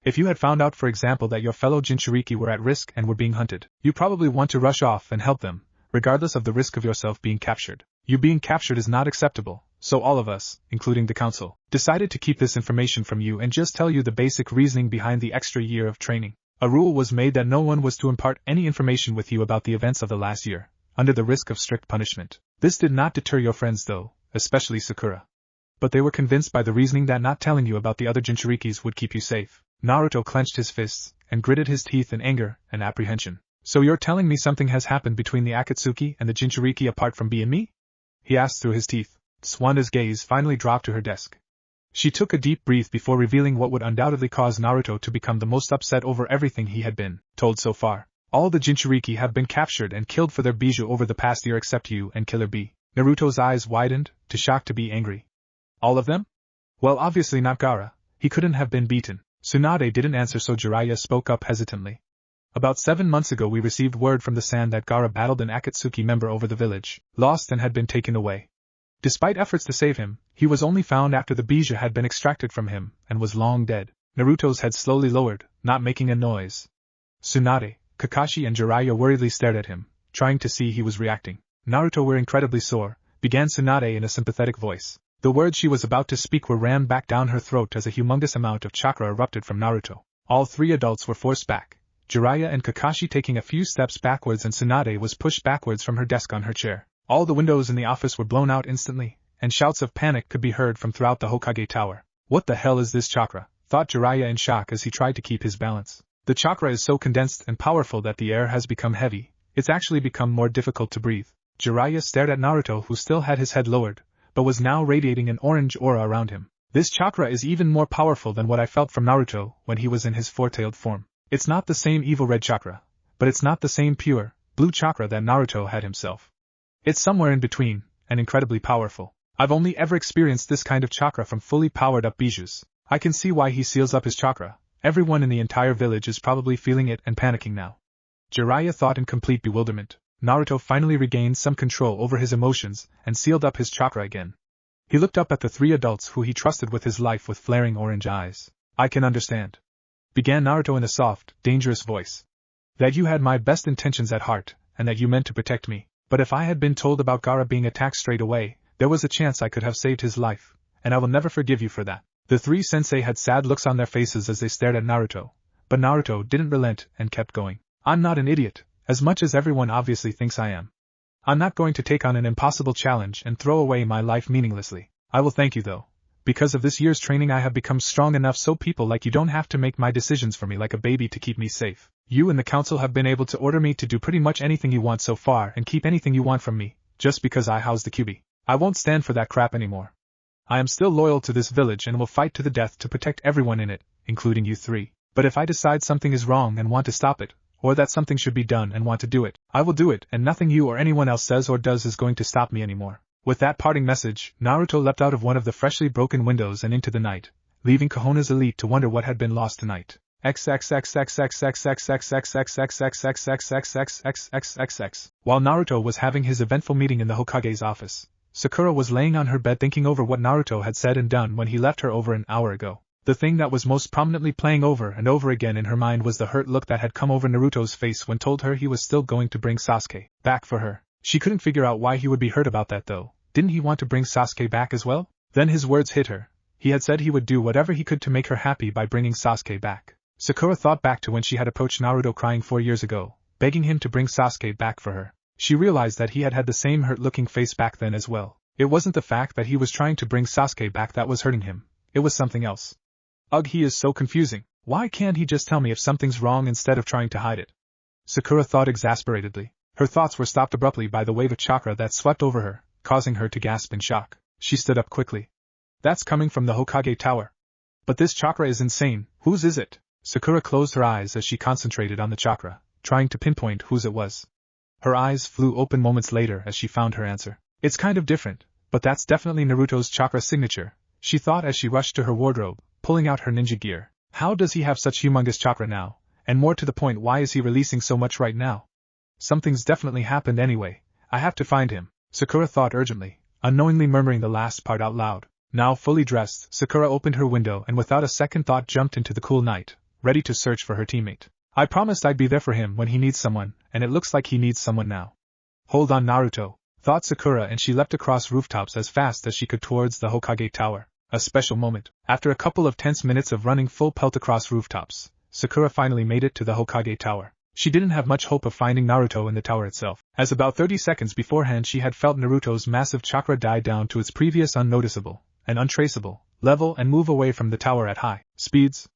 If you had found out, for example, that your fellow Jinchuriki were at risk and were being hunted, you probably want to rush off and help them, regardless of the risk of yourself being captured. You being captured is not acceptable, so all of us, including the council, decided to keep this information from you and just tell you the basic reasoning behind the extra year of training. A rule was made that no one was to impart any information with you about the events of the last year, under the risk of strict punishment. This did not deter your friends though, especially Sakura. But they were convinced by the reasoning that not telling you about the other Jinchurikis would keep you safe. Naruto clenched his fists and gritted his teeth in anger and apprehension. So you're telling me something has happened between the Akatsuki and the Jinchuriki apart from B and me? He asked through his teeth. Tsunade's gaze finally dropped to her desk. She took a deep breath before revealing what would undoubtedly cause Naruto to become the most upset over everything he had been told so far. All the Jinchuriki have been captured and killed for their bijou over the past year except you and Killer B. Naruto's eyes widened, too shocked to be angry. All of them? Well, obviously not Gaara. He couldn't have been beaten. Tsunade didn't answer, so Jiraiya spoke up hesitantly. About 7 months ago we received word from the sand that Gaara battled an Akatsuki member over the village, lost and had been taken away. Despite efforts to save him, he was only found after the bijou had been extracted from him, and was long dead. Naruto's head slowly lowered, not making a noise. Tsunade, Kakashi and Jiraiya worriedly stared at him, trying to see he was reacting. Naruto, we're incredibly sore, began Tsunade in a sympathetic voice. The words she was about to speak were rammed back down her throat as a humongous amount of chakra erupted from Naruto. All three adults were forced back, Jiraiya and Kakashi taking a few steps backwards, and Tsunade was pushed backwards from her desk on her chair. All the windows in the office were blown out instantly, and shouts of panic could be heard from throughout the Hokage Tower. What the hell is this chakra? Thought Jiraiya in shock as he tried to keep his balance. The chakra is so condensed and powerful that the air has become heavy. It's actually become more difficult to breathe. Jiraiya stared at Naruto, who still had his head lowered, but was now radiating an orange aura around him. This chakra is even more powerful than what I felt from Naruto when he was in his four-tailed form. It's not the same evil red chakra, but it's not the same pure, blue chakra that Naruto had himself. It's somewhere in between, and incredibly powerful. I've only ever experienced this kind of chakra from fully powered up bijus. I can see why he seals up his chakra. Everyone in the entire village is probably feeling it and panicking now. Jiraiya thought in complete bewilderment. Naruto finally regained some control over his emotions and sealed up his chakra again. He looked up at the three adults who he trusted with his life with flaring orange eyes. I can understand, began Naruto in a soft, dangerous voice, that you had my best intentions at heart, and that you meant to protect me. But if I had been told about Gaara being attacked straight away, there was a chance I could have saved his life, and I will never forgive you for that. The three sensei had sad looks on their faces as they stared at Naruto, but Naruto didn't relent and kept going. I'm not an idiot, as much as everyone obviously thinks I am. I'm not going to take on an impossible challenge and throw away my life meaninglessly. I will thank you though. Because of this year's training I have become strong enough so people like you don't have to make my decisions for me like a baby to keep me safe. You and the council have been able to order me to do pretty much anything you want so far and keep anything you want from me, just because I house the QB. I won't stand for that crap anymore. I am still loyal to this village and will fight to the death to protect everyone in it, including you three. But if I decide something is wrong and want to stop it, or that something should be done and want to do it, I will do it, and nothing you or anyone else says or does is going to stop me anymore. With that parting message, Naruto leapt out of one of the freshly broken windows and into the night, leaving Konoha's elite to wonder what had been lost tonight. While Naruto was having his eventful meeting in the Hokage's office, Sakura was laying on her bed thinking over what Naruto had said and done when he left her over an hour ago. The thing that was most prominently playing over and over again in her mind was the hurt look that had come over Naruto's face when told her he was still going to bring Sasuke back for her. She couldn't figure out why he would be hurt about that though. Didn't he want to bring Sasuke back as well? Then his words hit her. He had said he would do whatever he could to make her happy by bringing Sasuke back. Sakura thought back to when she had approached Naruto crying 4 years ago, begging him to bring Sasuke back for her. She realized that he had had the same hurt-looking face back then as well. It wasn't the fact that he was trying to bring Sasuke back that was hurting him. It was something else. Ugh, he is so confusing. Why can't he just tell me if something's wrong instead of trying to hide it? Sakura thought exasperatedly. Her thoughts were stopped abruptly by the wave of chakra that swept over her, causing her to gasp in shock. She stood up quickly. That's coming from the Hokage Tower. But this chakra is insane. Whose is it? Sakura closed her eyes as she concentrated on the chakra, trying to pinpoint whose it was. Her eyes flew open moments later as she found her answer. It's kind of different, but that's definitely Naruto's chakra signature, she thought as she rushed to her wardrobe, pulling out her ninja gear. How does he have such humongous chakra now? And more to the point, why is he releasing so much right now? Something's definitely happened anyway. I have to find him, Sakura thought urgently, unknowingly murmuring the last part out loud. Now fully dressed, Sakura opened her window and without a second thought jumped into the cool night, ready to search for her teammate. I promised I'd be there for him when he needs someone, and it looks like he needs someone now. Hold on, Naruto, thought Sakura, and she leapt across rooftops as fast as she could towards the Hokage Tower. A special moment. After a couple of tense minutes of running full pelt across rooftops, Sakura finally made it to the Hokage Tower. She didn't have much hope of finding Naruto in the tower itself, as about 30 seconds beforehand she had felt Naruto's massive chakra die down to its previous unnoticeable and untraceable level and move away from the tower at high speeds.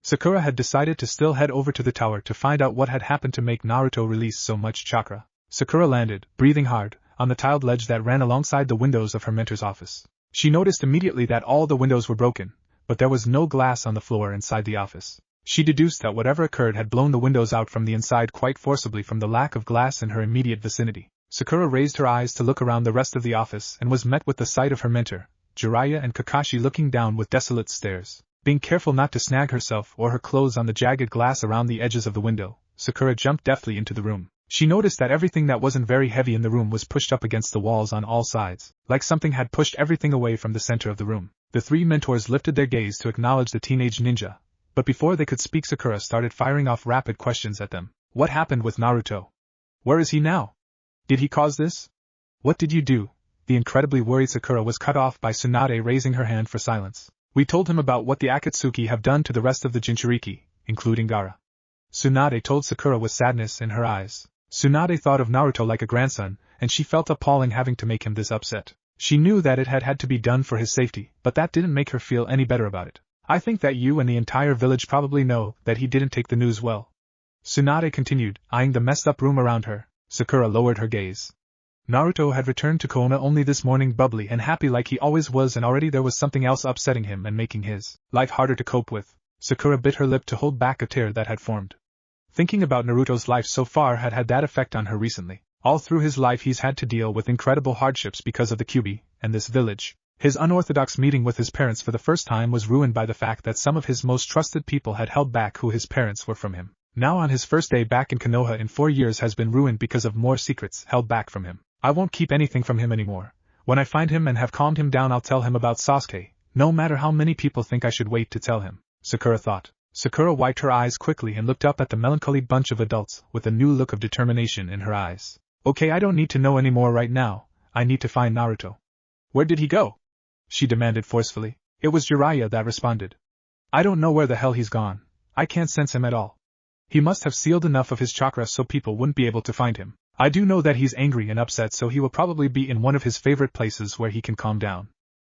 Sakura had decided to still head over to the tower to find out what had happened to make Naruto release so much chakra. Sakura landed, breathing hard, on the tiled ledge that ran alongside the windows of her mentor's office. She noticed immediately that all the windows were broken, but there was no glass on the floor inside the office. She deduced that whatever occurred had blown the windows out from the inside quite forcibly from the lack of glass in her immediate vicinity. Sakura raised her eyes to look around the rest of the office and was met with the sight of her mentor, Jiraiya and Kakashi looking down with desolate stares. Being careful not to snag herself or her clothes on the jagged glass around the edges of the window, Sakura jumped deftly into the room. She noticed that everything that wasn't very heavy in the room was pushed up against the walls on all sides, like something had pushed everything away from the center of the room. The three mentors lifted their gaze to acknowledge the teenage ninja, But before they could speak, Sakura started firing off rapid questions at them. What happened with Naruto? Where is he now? Did he cause this? What did you do? The incredibly worried Sakura was cut off by Tsunade raising her hand for silence. We told him about what the Akatsuki have done to the rest of the Jinchuriki, including Gaara. Tsunade told Sakura with sadness in her eyes. Tsunade thought of Naruto like a grandson, and she felt appalling having to make him this upset. She knew that it had to be done for his safety, but that didn't make her feel any better about it. I think that you and the entire village probably know that he didn't take the news well. Tsunade continued, eyeing the messed up room around her. Sakura lowered her gaze. Naruto had returned to Konoha only this morning, bubbly and happy like he always was, and already there was something else upsetting him and making his life harder to cope with. Sakura bit her lip to hold back a tear that had formed. Thinking about Naruto's life so far had that effect on her recently. All through his life he's had to deal with incredible hardships because of the Kyuubi and this village. His unorthodox meeting with his parents for the first time was ruined by the fact that some of his most trusted people had held back who his parents were from him. Now on his first day back in Konoha in 4 years has been ruined because of more secrets held back from him. I won't keep anything from him anymore. When I find him and have calmed him down, I'll tell him about Sasuke, no matter how many people think I should wait to tell him, Sakura thought. Sakura wiped her eyes quickly and looked up at the melancholy bunch of adults with a new look of determination in her eyes. Okay, I don't need to know any more right now. I need to find Naruto. Where did he go? She demanded forcefully. It was Jiraiya that responded. I don't know where the hell he's gone. I can't sense him at all. He must have sealed enough of his chakra so people wouldn't be able to find him. I do know that he's angry and upset, so he will probably be in one of his favorite places where he can calm down.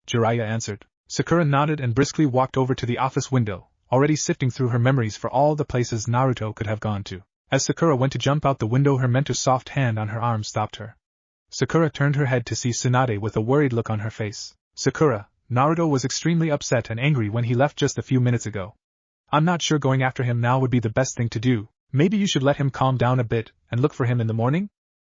Jiraiya answered. Sakura nodded and briskly walked over to the office window, already sifting through her memories for all the places Naruto could have gone to. As Sakura went to jump out the window, her mentor's soft hand on her arm stopped her. Sakura turned her head to see Tsunade with a worried look on her face. Sakura, Naruto was extremely upset and angry when he left just a few minutes ago. I'm not sure going after him now would be the best thing to do. Maybe you should let him calm down a bit and look for him in the morning?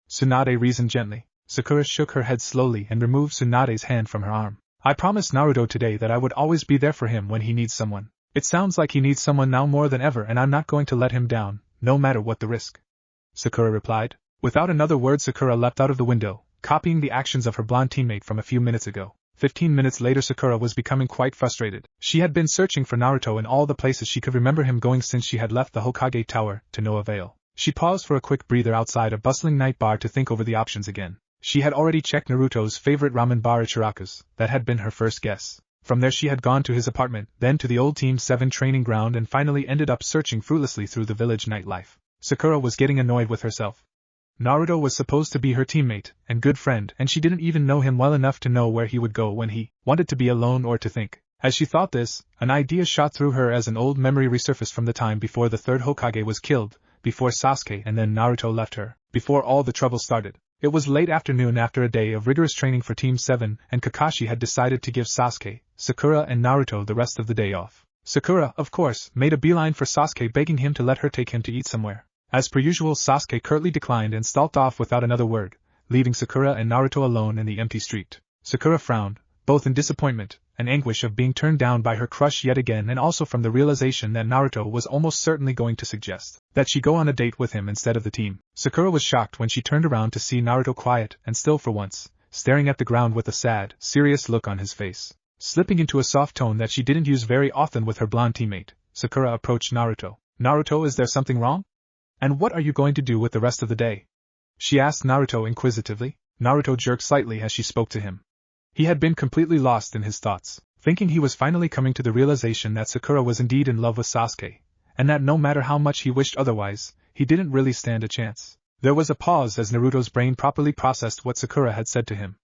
Tsunade reasoned gently. Sakura shook her head slowly and removed Tsunade's hand from her arm. I promised Naruto today that I would always be there for him when he needs someone. It sounds like he needs someone now more than ever, and I'm not going to let him down, no matter what the risk. Sakura replied. Without another word, Sakura leapt out of the window, copying the actions of her blonde teammate from a few minutes ago. 15 minutes later, Sakura was becoming quite frustrated. She had been searching for Naruto in all the places she could remember him going since she had left the Hokage Tower, to no avail. She paused for a quick breather outside a bustling night bar to think over the options again. She had already checked Naruto's favorite ramen bar, Ichiraku's. That had been her first guess. From there she had gone to his apartment, then to the old Team 7 training ground, and finally ended up searching fruitlessly through the village nightlife. Sakura was getting annoyed with herself. Naruto was supposed to be her teammate and good friend, and she didn't even know him well enough to know where he would go when he wanted to be alone or to think. As she thought this, an idea shot through her as an old memory resurfaced from the time before the third Hokage was killed, before Sasuke and then Naruto left her, before all the trouble started. It was late afternoon after a day of rigorous training for Team 7, and Kakashi had decided to give Sasuke, Sakura and Naruto the rest of the day off. Sakura, of course, made a beeline for Sasuke, begging him to let her take him to eat somewhere. As per usual, Sasuke curtly declined and stalked off without another word, leaving Sakura and Naruto alone in the empty street. Sakura frowned, both in disappointment and anguish of being turned down by her crush yet again, and also from the realization that Naruto was almost certainly going to suggest that she go on a date with him instead of the team. Sakura was shocked when she turned around to see Naruto quiet and still for once, staring at the ground with a sad, serious look on his face. Slipping into a soft tone that she didn't use very often with her blonde teammate, Sakura approached Naruto. Naruto, is there something wrong? And what are you going to do with the rest of the day? She asked Naruto inquisitively. Naruto jerked slightly as she spoke to him. He had been completely lost in his thoughts, thinking he was finally coming to the realization that Sakura was indeed in love with Sasuke, and that no matter how much he wished otherwise, he didn't really stand a chance. There was a pause as Naruto's brain properly processed what Sakura had said to him.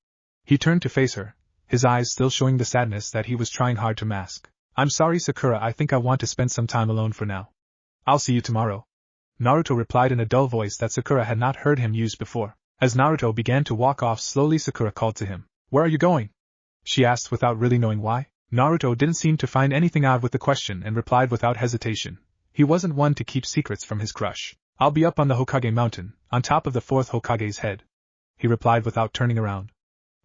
He turned to face her, his eyes still showing the sadness that he was trying hard to mask. I'm sorry, Sakura, I think I want to spend some time alone for now. I'll see you tomorrow. Naruto replied in a dull voice that Sakura had not heard him use before. As Naruto began to walk off slowly, Sakura called to him. Where are you going? She asked without really knowing why. Naruto didn't seem to find anything odd with the question and replied without hesitation. He wasn't one to keep secrets from his crush. I'll be up on the Hokage mountain, on top of the fourth Hokage's head. He replied without turning around.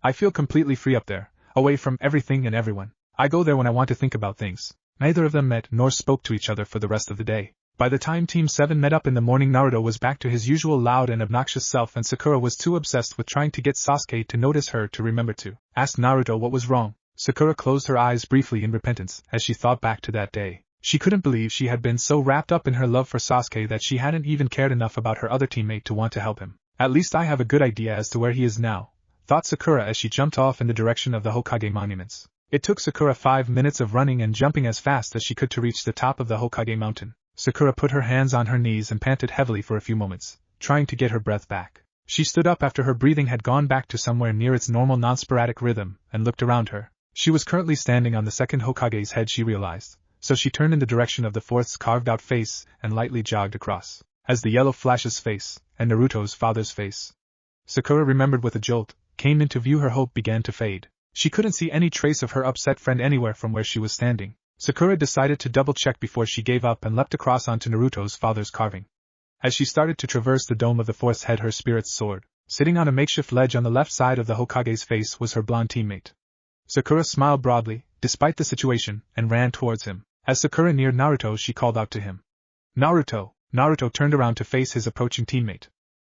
I feel completely free up there, away from everything and everyone. I go there when I want to think about things. Neither of them met nor spoke to each other for the rest of the day. By the time Team 7 met up in the morning, Naruto was back to his usual loud and obnoxious self, and Sakura was too obsessed with trying to get Sasuke to notice her to remember to ask Naruto what was wrong. Sakura closed her eyes briefly in repentance as she thought back to that day. She couldn't believe she had been so wrapped up in her love for Sasuke that she hadn't even cared enough about her other teammate to want to help him. At least I have a good idea as to where he is now, thought Sakura as she jumped off in the direction of the Hokage monuments. It took Sakura 5 minutes of running and jumping as fast as she could to reach the top of the Hokage mountain. Sakura put her hands on her knees and panted heavily for a few moments, trying to get her breath back. She stood up after her breathing had gone back to somewhere near its normal non-sporadic rhythm, and looked around her. She was currently standing on the second Hokage's head, she realized, so she turned in the direction of the fourth's carved-out face and lightly jogged across. As the yellow flash's face, and Naruto's father's face, Sakura remembered with a jolt, came into view, her hope began to fade. She couldn't see any trace of her upset friend anywhere from where she was standing. Sakura decided to double-check before she gave up and leapt across onto Naruto's father's carving. As she started to traverse the dome of the fourth's head, her spirits soared. Sitting on a makeshift ledge on the left side of the Hokage's face was her blonde teammate. Sakura smiled broadly, despite the situation, and ran towards him. As Sakura neared Naruto, she called out to him. Naruto! Naruto turned around to face his approaching teammate.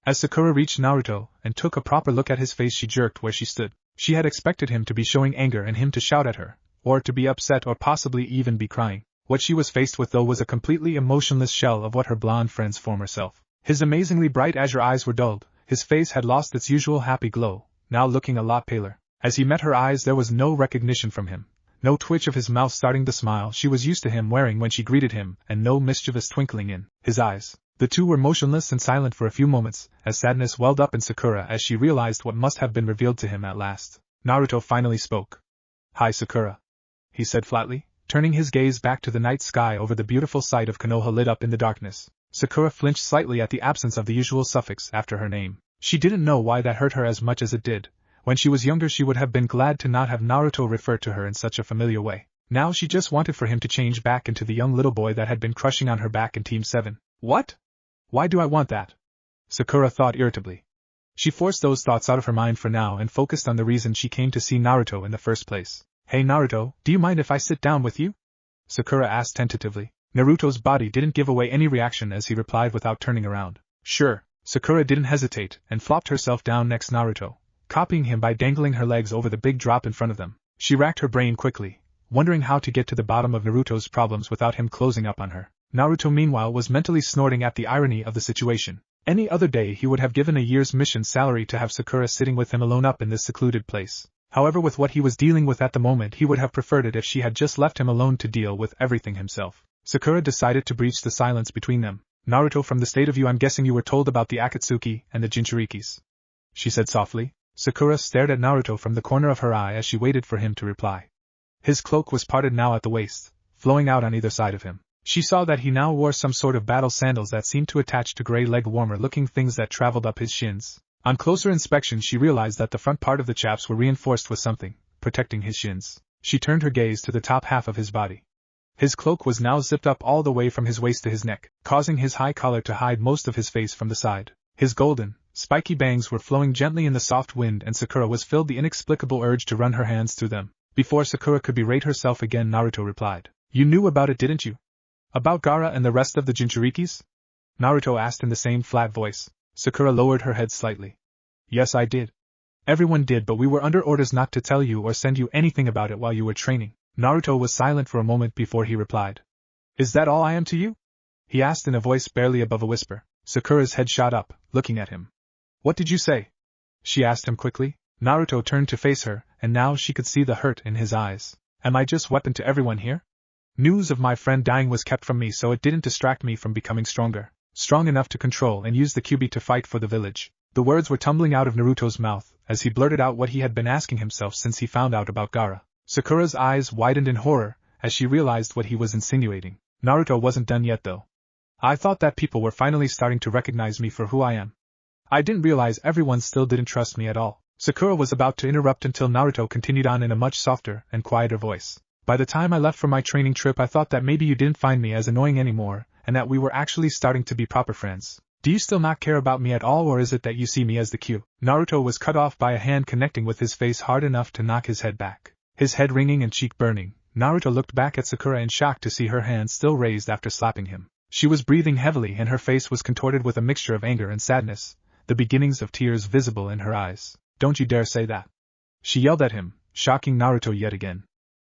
As Sakura reached Naruto and took a proper look at his face, she jerked where she stood. She had expected him to be showing anger and him to shout at her, or to be upset or possibly even be crying. What she was faced with though was a completely emotionless shell of what her blonde friend's former self. His amazingly bright azure eyes were dulled, his face had lost its usual happy glow, now looking a lot paler. As he met her eyes, there was no recognition from him, no twitch of his mouth starting the smile she was used to him wearing when she greeted him, and no mischievous twinkling in his eyes. The two were motionless and silent for a few moments, as sadness welled up in Sakura as she realized what must have been revealed to him at last. Naruto finally spoke. "Hi, Sakura," he said flatly, turning his gaze back to the night sky over the beautiful sight of Konoha lit up in the darkness. Sakura flinched slightly at the absence of the usual suffix after her name. She didn't know why that hurt her as much as it did. When she was younger, she would have been glad to not have Naruto refer to her in such a familiar way. Now she just wanted for him to change back into the young little boy that had been crushing on her back in Team 7. What? Why do I want that? Sakura thought irritably. She forced those thoughts out of her mind for now and focused on the reason she came to see Naruto in the first place. "Hey Naruto, do you mind if I sit down with you?" Sakura asked tentatively. Naruto's body didn't give away any reaction as he replied without turning around. "Sure." Sakura didn't hesitate and flopped herself down next Naruto, copying him by dangling her legs over the big drop in front of them. She racked her brain quickly, wondering how to get to the bottom of Naruto's problems without him closing up on her. Naruto meanwhile was mentally snorting at the irony of the situation. Any other day he would have given a year's mission salary to have Sakura sitting with him alone up in this secluded place. However, with what he was dealing with at the moment, he would have preferred it if she had just left him alone to deal with everything himself. Sakura decided to breach the silence between them. "Naruto, from the state of you, I'm guessing you were told about the Akatsuki and the Jinchurikis," she said softly. Sakura stared at Naruto from the corner of her eye as she waited for him to reply. His cloak was parted now at the waist, flowing out on either side of him. She saw that he now wore some sort of battle sandals that seemed to attach to gray leg warmer-looking things that traveled up his shins. On closer inspection she realized that the front part of the chaps were reinforced with something, protecting his shins. She turned her gaze to the top half of his body. His cloak was now zipped up all the way from his waist to his neck, causing his high collar to hide most of his face from the side. His golden, spiky bangs were flowing gently in the soft wind, and Sakura was filled the inexplicable urge to run her hands through them. Before Sakura could berate herself again, Naruto replied. "You knew about it, didn't you? About Gaara and the rest of the Jinchurikis?" Naruto asked in the same flat voice. Sakura lowered her head slightly. "Yes, I did. Everyone did, but we were under orders not to tell you or send you anything about it while you were training." Naruto was silent for a moment before he replied. "Is that all I am to you?" he asked in a voice barely above a whisper. Sakura's head shot up, looking at him. "What did you say?" she asked him quickly. Naruto turned to face her, and now she could see the hurt in his eyes. "Am I just weapon to everyone here? News of my friend dying was kept from me so it didn't distract me from becoming stronger. Strong enough to control and use the Kyuubi to fight for the village." The words were tumbling out of Naruto's mouth as he blurted out what he had been asking himself since he found out about Gaara. Sakura's eyes widened in horror as she realized what he was insinuating. Naruto wasn't done yet though. "I thought that people were finally starting to recognize me for who I am. I didn't realize everyone still didn't trust me at all." Sakura was about to interrupt until Naruto continued on in a much softer and quieter voice. "By the time I left for my training trip, I thought that maybe you didn't find me as annoying anymore, and that we were actually starting to be proper friends. Do you still not care about me at all, or is it that you see me as the Q?" Naruto was cut off by a hand connecting with his face hard enough to knock his head back. His head ringing and cheek burning, Naruto looked back at Sakura in shock to see her hand still raised after slapping him. She was breathing heavily and her face was contorted with a mixture of anger and sadness, the beginnings of tears visible in her eyes. "Don't you dare say that!" she yelled at him, shocking Naruto yet again.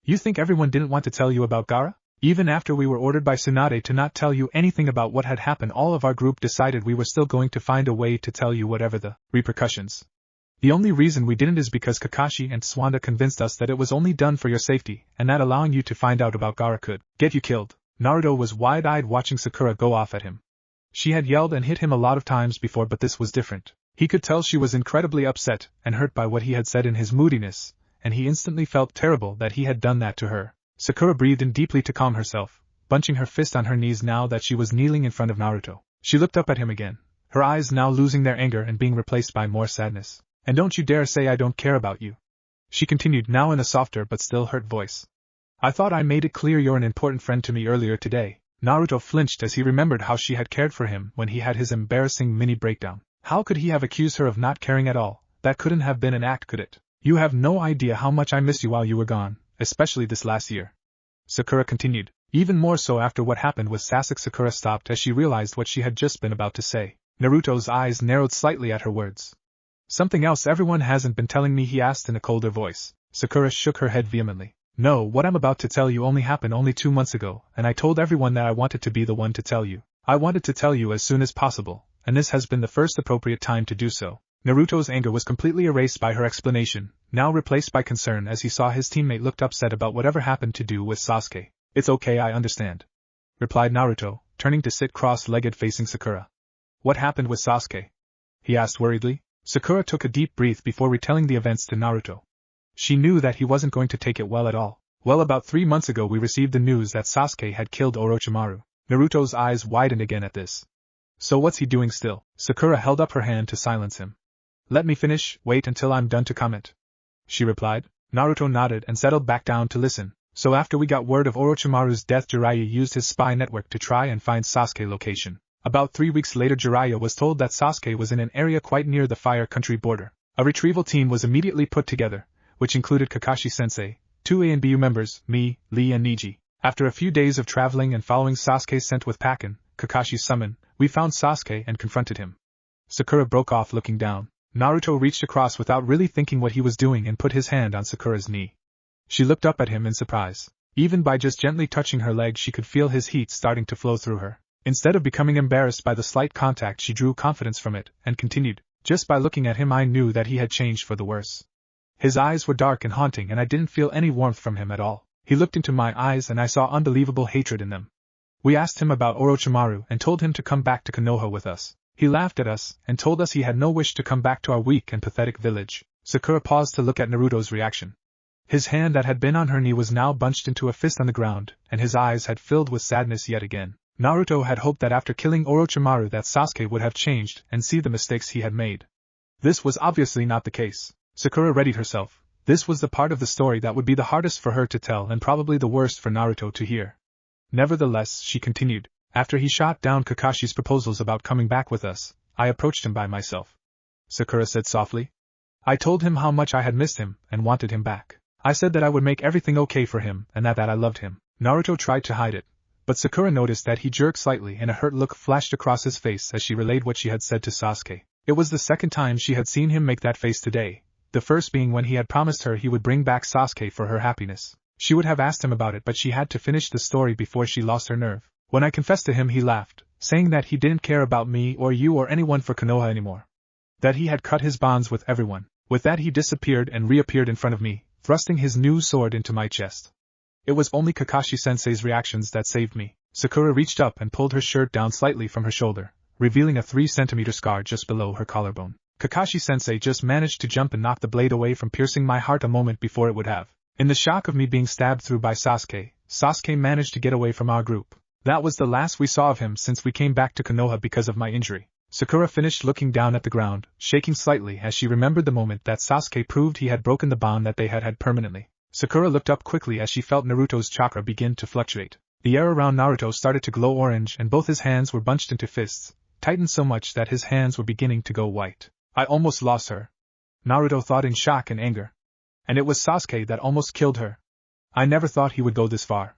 "You think everyone didn't want to tell you about Gaara? Even after we were ordered by Tsunade to not tell you anything about what had happened, all of our group decided we were still going to find a way to tell you whatever the repercussions. The only reason we didn't is because Kakashi and Tsunade convinced us that it was only done for your safety, and that allowing you to find out about Gaara could get you killed. Naruto was wide-eyed watching Sakura go off at him. She had yelled and hit him a lot of times before, but this was different. He could tell she was incredibly upset and hurt by what he had said in his moodiness, and he instantly felt terrible that he had done that to her. Sakura breathed in deeply to calm herself, bunching her fist on her knees now that she was kneeling in front of Naruto. She looked up at him again, her eyes now losing their anger and being replaced by more sadness. And don't you dare say I don't care about you. She continued, now in a softer but still hurt voice. I thought I made it clear you're an important friend to me earlier today. Naruto flinched as he remembered how she had cared for him when he had his embarrassing mini breakdown. How could he have accused her of not caring at all? That couldn't have been an act, could it? You have no idea how much I missed you while you were gone, especially this last year. Sakura continued, even more so after what happened with Sasuke. Sakura stopped as she realized what she had just been about to say. Naruto's eyes narrowed slightly at her words. Something else everyone hasn't been telling me, he asked in a colder voice. Sakura shook her head vehemently. No, what I'm about to tell you only happened only 2 months ago, and I told everyone that I wanted to be the one to tell you. I wanted to tell you as soon as possible, and this has been the first appropriate time to do so. Naruto's anger was completely erased by her explanation, now replaced by concern as he saw his teammate looked upset about whatever happened to do with Sasuke. It's okay, I understand, replied Naruto, turning to sit cross-legged facing Sakura. What happened with Sasuke? He asked worriedly. Sakura took a deep breath before retelling the events to Naruto. She knew that he wasn't going to take it well at all. Well, about 3 months ago we received the news that Sasuke had killed Orochimaru. Naruto's eyes widened again at this. So what's he doing still? Sakura held up her hand to silence him. Let me finish, wait until I'm done to comment, she replied. Naruto nodded and settled back down to listen. So after we got word of Orochimaru's death, Jiraiya used his spy network to try and find Sasuke's location. About 3 weeks later, Jiraiya was told that Sasuke was in an area quite near the Fire Country border. A retrieval team was immediately put together, which included Kakashi-sensei, 2 A and BU members, me, Lee and Niji. After a few days of traveling and following Sasuke's scent with Pakken, Kakashi's summon, we found Sasuke and confronted him. Sakura broke off, looking down. Naruto reached across without really thinking what he was doing and put his hand on Sakura's knee. She looked up at him in surprise. Even by just gently touching her leg, she could feel his heat starting to flow through her. Instead of becoming embarrassed by the slight contact, she drew confidence from it, and continued, just by looking at him I knew that he had changed for the worse. His eyes were dark and haunting, and I didn't feel any warmth from him at all. He looked into my eyes and I saw unbelievable hatred in them. We asked him about Orochimaru and told him to come back to Konoha with us. He laughed at us and told us he had no wish to come back to our weak and pathetic village. Sakura paused to look at Naruto's reaction. His hand that had been on her knee was now bunched into a fist on the ground, and his eyes had filled with sadness yet again. Naruto had hoped that after killing Orochimaru that Sasuke would have changed and see the mistakes he had made. This was obviously not the case. Sakura readied herself. This was the part of the story that would be the hardest for her to tell and probably the worst for Naruto to hear. Nevertheless, she continued, after he shot down Kakashi's proposals about coming back with us, I approached him by myself. Sakura said softly. I told him how much I had missed him and wanted him back. I said that I would make everything okay for him and that I loved him. Naruto tried to hide it, but Sakura noticed that he jerked slightly and a hurt look flashed across his face as she relayed what she had said to Sasuke. It was the second time she had seen him make that face today, the first being when he had promised her he would bring back Sasuke for her happiness. She would have asked him about it, but she had to finish the story before she lost her nerve. When I confessed to him, he laughed, saying that he didn't care about me or you or anyone for Konoha anymore. That he had cut his bonds with everyone. With that he disappeared and reappeared in front of me, thrusting his new sword into my chest. It was only Kakashi-sensei's reactions that saved me. Sakura reached up and pulled her shirt down slightly from her shoulder, revealing a 3-centimeter scar just below her collarbone. Kakashi-sensei just managed to jump and knock the blade away from piercing my heart a moment before it would have. In the shock of me being stabbed through by Sasuke, Sasuke managed to get away from our group. That was the last we saw of him since we came back to Konoha because of my injury. Sakura finished looking down at the ground, shaking slightly as she remembered the moment that Sasuke proved he had broken the bond that they had had permanently. Sakura looked up quickly as she felt Naruto's chakra begin to fluctuate. The air around Naruto started to glow orange and both his hands were bunched into fists, tightened so much that his hands were beginning to go white. I almost lost her, Naruto thought in shock and anger. And it was Sasuke that almost killed her. I never thought he would go this far.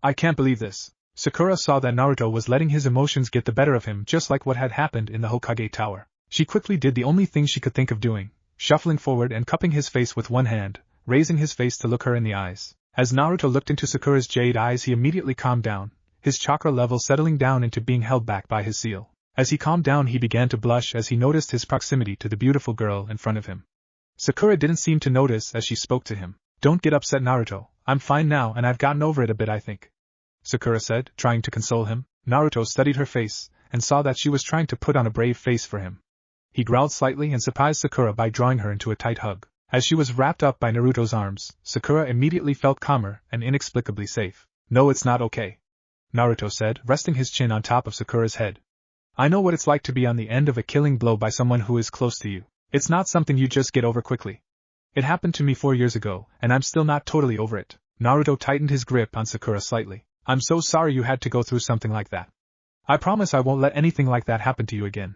I can't believe this. Sakura saw that Naruto was letting his emotions get the better of him, just like what had happened in the Hokage Tower. She quickly did the only thing she could think of doing, shuffling forward and cupping his face with one hand, raising his face to look her in the eyes. As Naruto looked into Sakura's jade eyes, he immediately calmed down, his chakra level settling down into being held back by his seal. As he calmed down, he began to blush as he noticed his proximity to the beautiful girl in front of him. Sakura didn't seem to notice as she spoke to him. "Don't get upset, Naruto. I'm fine now and I've gotten over it a bit, I think," Sakura said, trying to console him. Naruto studied her face and saw that she was trying to put on a brave face for him. He growled slightly and surprised Sakura by drawing her into a tight hug. As she was wrapped up by Naruto's arms, Sakura immediately felt calmer and inexplicably safe. "No, it's not okay," Naruto said, resting his chin on top of Sakura's head. "I know what it's like to be on the end of a killing blow by someone who is close to you. It's not something you just get over quickly. It happened to me 4 years ago, and I'm still not totally over it." Naruto tightened his grip on Sakura slightly. "I'm so sorry you had to go through something like that. I promise I won't let anything like that happen to you again,"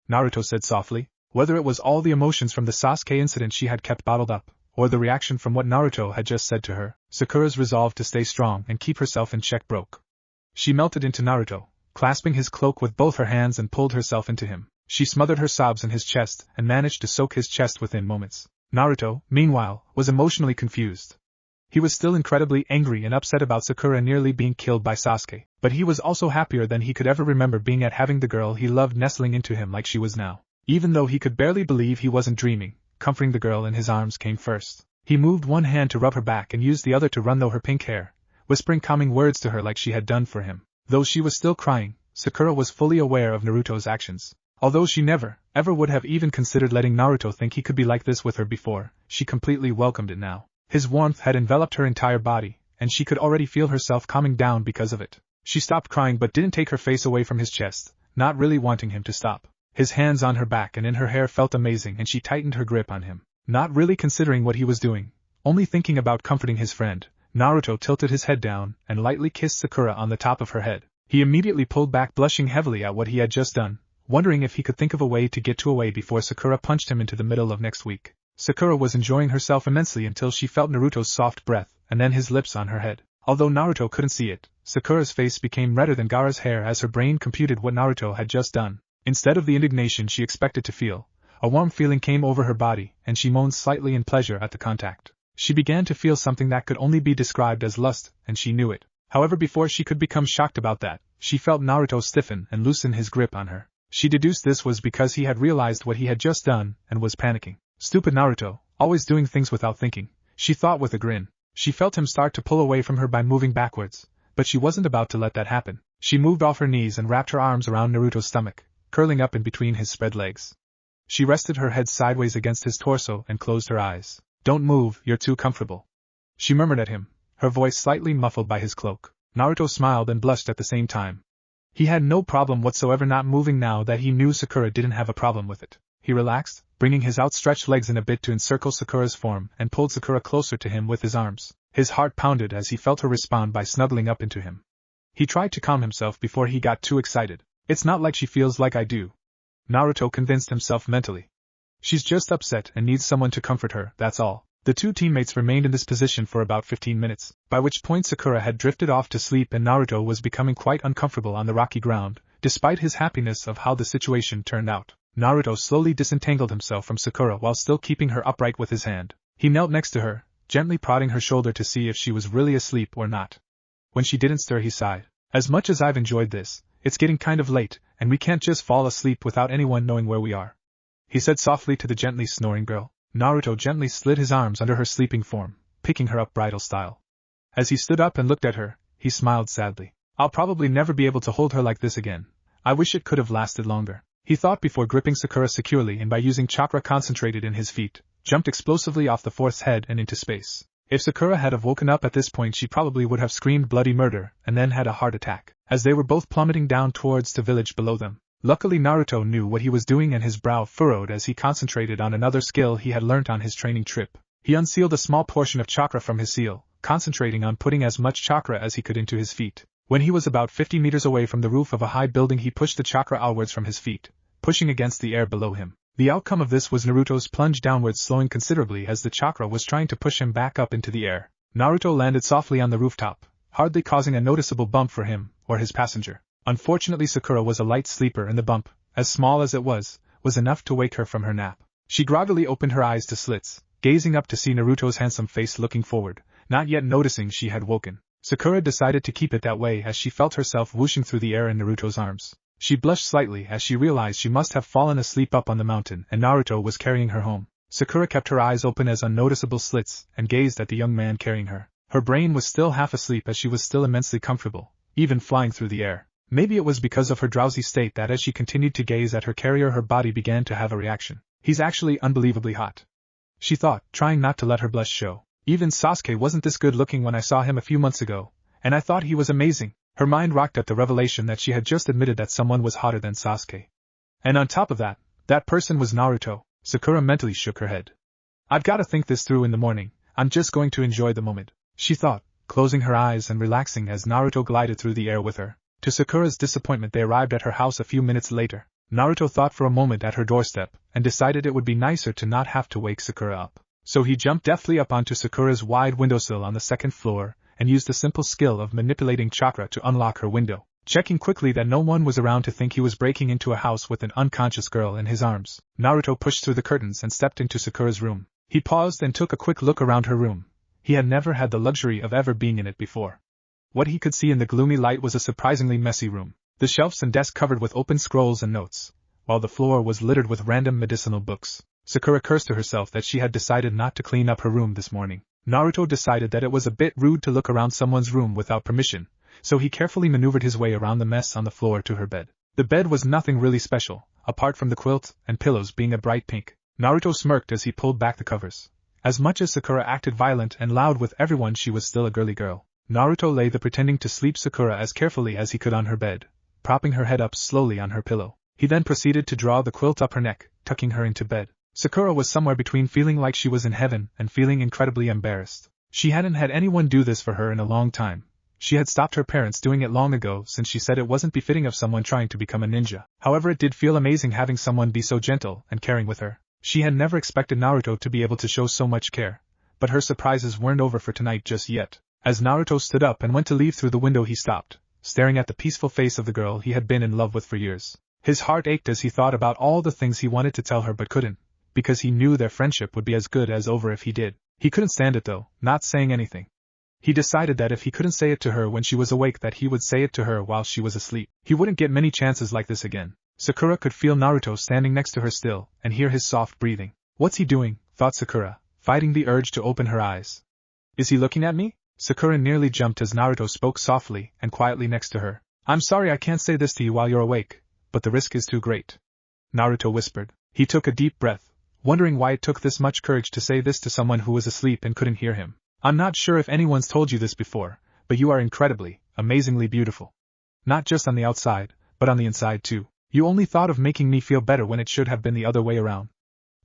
Naruto said softly. Whether it was all the emotions from the Sasuke incident she had kept bottled up, or the reaction from what Naruto had just said to her, Sakura's resolve to stay strong and keep herself in check broke. She melted into Naruto, clasping his cloak with both her hands, and pulled herself into him. She smothered her sobs in his chest and managed to soak his chest within moments. Naruto, meanwhile, was emotionally confused. He was still incredibly angry and upset about Sakura nearly being killed by Sasuke, but he was also happier than he could ever remember being at having the girl he loved nestling into him like she was now. Even though he could barely believe he wasn't dreaming, comforting the girl in his arms came first. He moved one hand to rub her back and used the other to run through her pink hair, whispering calming words to her like she had done for him. Though she was still crying, Sakura was fully aware of Naruto's actions. Although she never, ever would have even considered letting Naruto think he could be like this with her before, she completely welcomed it now. His warmth had enveloped her entire body, and she could already feel herself calming down because of it. She stopped crying but didn't take her face away from his chest, not really wanting him to stop. His hands on her back and in her hair felt amazing, and she tightened her grip on him. Not really considering what he was doing, only thinking about comforting his friend, Naruto tilted his head down and lightly kissed Sakura on the top of her head. He immediately pulled back, blushing heavily at what he had just done, wondering if he could think of a way to get away before Sakura punched him into the middle of next week. Sakura was enjoying herself immensely until she felt Naruto's soft breath and then his lips on her head. Although Naruto couldn't see it, Sakura's face became redder than Gaara's hair as her brain computed what Naruto had just done. Instead of the indignation she expected to feel, a warm feeling came over her body, and she moaned slightly in pleasure at the contact. She began to feel something that could only be described as lust, and she knew it. However, before she could become shocked about that, she felt Naruto stiffen and loosen his grip on her. She deduced this was because he had realized what he had just done and was panicking. Stupid Naruto, always doing things without thinking, she thought with a grin. She felt him start to pull away from her by moving backwards, but she wasn't about to let that happen. She moved off her knees and wrapped her arms around Naruto's stomach, curling up in between his spread legs. She rested her head sideways against his torso and closed her eyes. "Don't move, you're too comfortable," she murmured at him, her voice slightly muffled by his cloak. Naruto smiled and blushed at the same time. He had no problem whatsoever not moving now that he knew Sakura didn't have a problem with it. He relaxed, bringing his outstretched legs in a bit to encircle Sakura's form, and pulled Sakura closer to him with his arms. His heart pounded as he felt her respond by snuggling up into him. He tried to calm himself before he got too excited. "It's not like she feels like I do," Naruto convinced himself mentally. "She's just upset and needs someone to comfort her, that's all." The two teammates remained in this position for about 15 minutes, by which point Sakura had drifted off to sleep and Naruto was becoming quite uncomfortable on the rocky ground, despite his happiness of how the situation turned out. Naruto slowly disentangled himself from Sakura while still keeping her upright with his hand. He knelt next to her, gently prodding her shoulder to see if she was really asleep or not. When she didn't stir, he sighed. "As much as I've enjoyed this, it's getting kind of late, and we can't just fall asleep without anyone knowing where we are," he said softly to the gently snoring girl. Naruto gently slid his arms under her sleeping form, picking her up bridal style. As he stood up and looked at her, he smiled sadly. "I'll probably never be able to hold her like this again. I wish it could have lasted longer," he thought before gripping Sakura securely and by using chakra concentrated in his feet, jumped explosively off the fourth's head and into space. If Sakura had have woken up at this point, she probably would have screamed bloody murder and then had a heart attack, as they were both plummeting down towards the village below them. Luckily Naruto knew what he was doing and his brow furrowed as he concentrated on another skill he had learnt on his training trip. He unsealed a small portion of chakra from his seal, concentrating on putting as much chakra as he could into his feet. When he was about 50 meters away from the roof of a high building, he pushed the chakra outwards from his feet, pushing against the air below him. The outcome of this was Naruto's plunge downwards slowing considerably as the chakra was trying to push him back up into the air. Naruto landed softly on the rooftop, hardly causing a noticeable bump for him or his passenger. Unfortunately, Sakura was a light sleeper and the bump, as small as it was enough to wake her from her nap. She groggily opened her eyes to slits, gazing up to see Naruto's handsome face looking forward, not yet noticing she had woken. Sakura decided to keep it that way as she felt herself whooshing through the air in Naruto's arms. She blushed slightly as she realized she must have fallen asleep up on the mountain and Naruto was carrying her home. Sakura kept her eyes open as unnoticeable slits and gazed at the young man carrying her. Her brain was still half asleep as she was still immensely comfortable, even flying through the air. Maybe it was because of her drowsy state that as she continued to gaze at her carrier her body began to have a reaction. He's actually unbelievably hot, she thought, trying not to let her blush show. Even Sasuke wasn't this good looking when I saw him a few months ago, and I thought he was amazing. Her mind rocked at the revelation that she had just admitted that someone was hotter than Sasuke. And on top of that, that person was Naruto. Sakura mentally shook her head. I've got to think this through in the morning, I'm just going to enjoy the moment, she thought, closing her eyes and relaxing as Naruto glided through the air with her. To Sakura's disappointment they arrived at her house a few minutes later. Naruto thought for a moment at her doorstep, and decided it would be nicer to not have to wake Sakura up. So he jumped deftly up onto Sakura's wide windowsill on the second floor, and used the simple skill of manipulating Chakra to unlock her window, checking quickly that no one was around to think he was breaking into a house with an unconscious girl in his arms. Naruto pushed through the curtains and stepped into Sakura's room. He paused and took a quick look around her room. He had never had the luxury of ever being in it before. What he could see in the gloomy light was a surprisingly messy room. The shelves and desk covered with open scrolls and notes, while the floor was littered with random medicinal books. Sakura cursed to herself that she had decided not to clean up her room this morning. Naruto decided that it was a bit rude to look around someone's room without permission, so he carefully maneuvered his way around the mess on the floor to her bed. The bed was nothing really special, apart from the quilt and pillows being a bright pink. Naruto smirked as he pulled back the covers. As much as Sakura acted violent and loud with everyone, she was still a girly girl. Naruto lay there pretending to sleep Sakura as carefully as he could on her bed, propping her head up slowly on her pillow. He then proceeded to draw the quilt up her neck, tucking her into bed. Sakura was somewhere between feeling like she was in heaven and feeling incredibly embarrassed. She hadn't had anyone do this for her in a long time. She had stopped her parents doing it long ago since she said it wasn't befitting of someone trying to become a ninja. However, it did feel amazing having someone be so gentle and caring with her. She had never expected Naruto to be able to show so much care, but her surprises weren't over for tonight just yet. As Naruto stood up and went to leave through the window, he stopped, staring at the peaceful face of the girl he had been in love with for years. His heart ached as he thought about all the things he wanted to tell her but couldn't, because he knew their friendship would be as good as over if he did. He couldn't stand it though, not saying anything. He decided that if he couldn't say it to her when she was awake, that he would say it to her while she was asleep. He wouldn't get many chances like this again. Sakura could feel Naruto standing next to her still, and hear his soft breathing. What's he doing? Thought Sakura, fighting the urge to open her eyes. Is he looking at me? Sakura nearly jumped as Naruto spoke softly and quietly next to her. I'm sorry I can't say this to you while you're awake, but the risk is too great, Naruto whispered. He took a deep breath, wondering why it took this much courage to say this to someone who was asleep and couldn't hear him. I'm not sure if anyone's told you this before, but you are incredibly, amazingly beautiful. Not just on the outside, but on the inside too. You only thought of making me feel better when it should have been the other way around.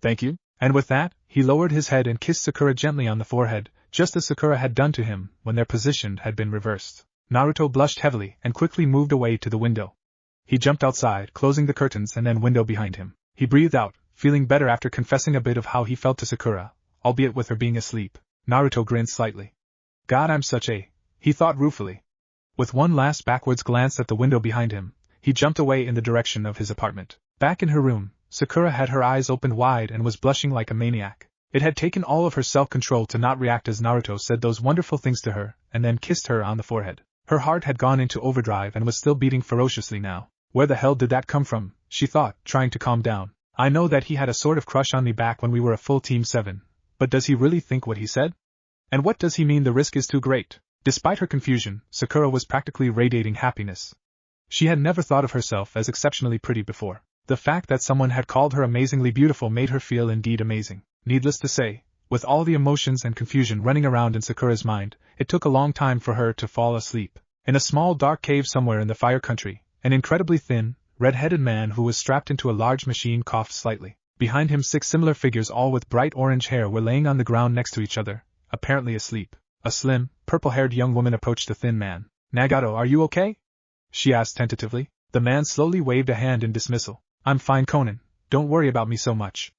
Thank you. And with that, he lowered his head and kissed Sakura gently on the forehead, just as Sakura had done to him when their position had been reversed. Naruto blushed heavily and quickly moved away to the window. He jumped outside, closing the curtains and then window behind him. He breathed out, feeling better after confessing a bit of how he felt to Sakura, albeit with her being asleep. Naruto grinned slightly. God, I'm such a... he thought ruefully. With one last backwards glance at the window behind him, he jumped away in the direction of his apartment. Back in her room, Sakura had her eyes opened wide and was blushing like a maniac. It had taken all of her self-control to not react as Naruto said those wonderful things to her, and then kissed her on the forehead. Her heart had gone into overdrive and was still beating ferociously now. Where the hell did that come from? She thought, trying to calm down. I know that he had a sort of crush on me back when we were a full Team 7, but does he really think what he said? And what does he mean the risk is too great? Despite her confusion, Sakura was practically radiating happiness. She had never thought of herself as exceptionally pretty before. The fact that someone had called her amazingly beautiful made her feel indeed amazing. Needless to say, with all the emotions and confusion running around in Sakura's mind, it took a long time for her to fall asleep. In a small dark cave somewhere in the Fire Country, an incredibly thin, red-headed man who was strapped into a large machine coughed slightly. Behind him 6 similar figures all with bright orange hair were laying on the ground next to each other, apparently asleep. A slim, purple-haired young woman approached the thin man. Nagato, are you okay? She asked tentatively. The man slowly waved a hand in dismissal. I'm fine, Conan, don't worry about me so much.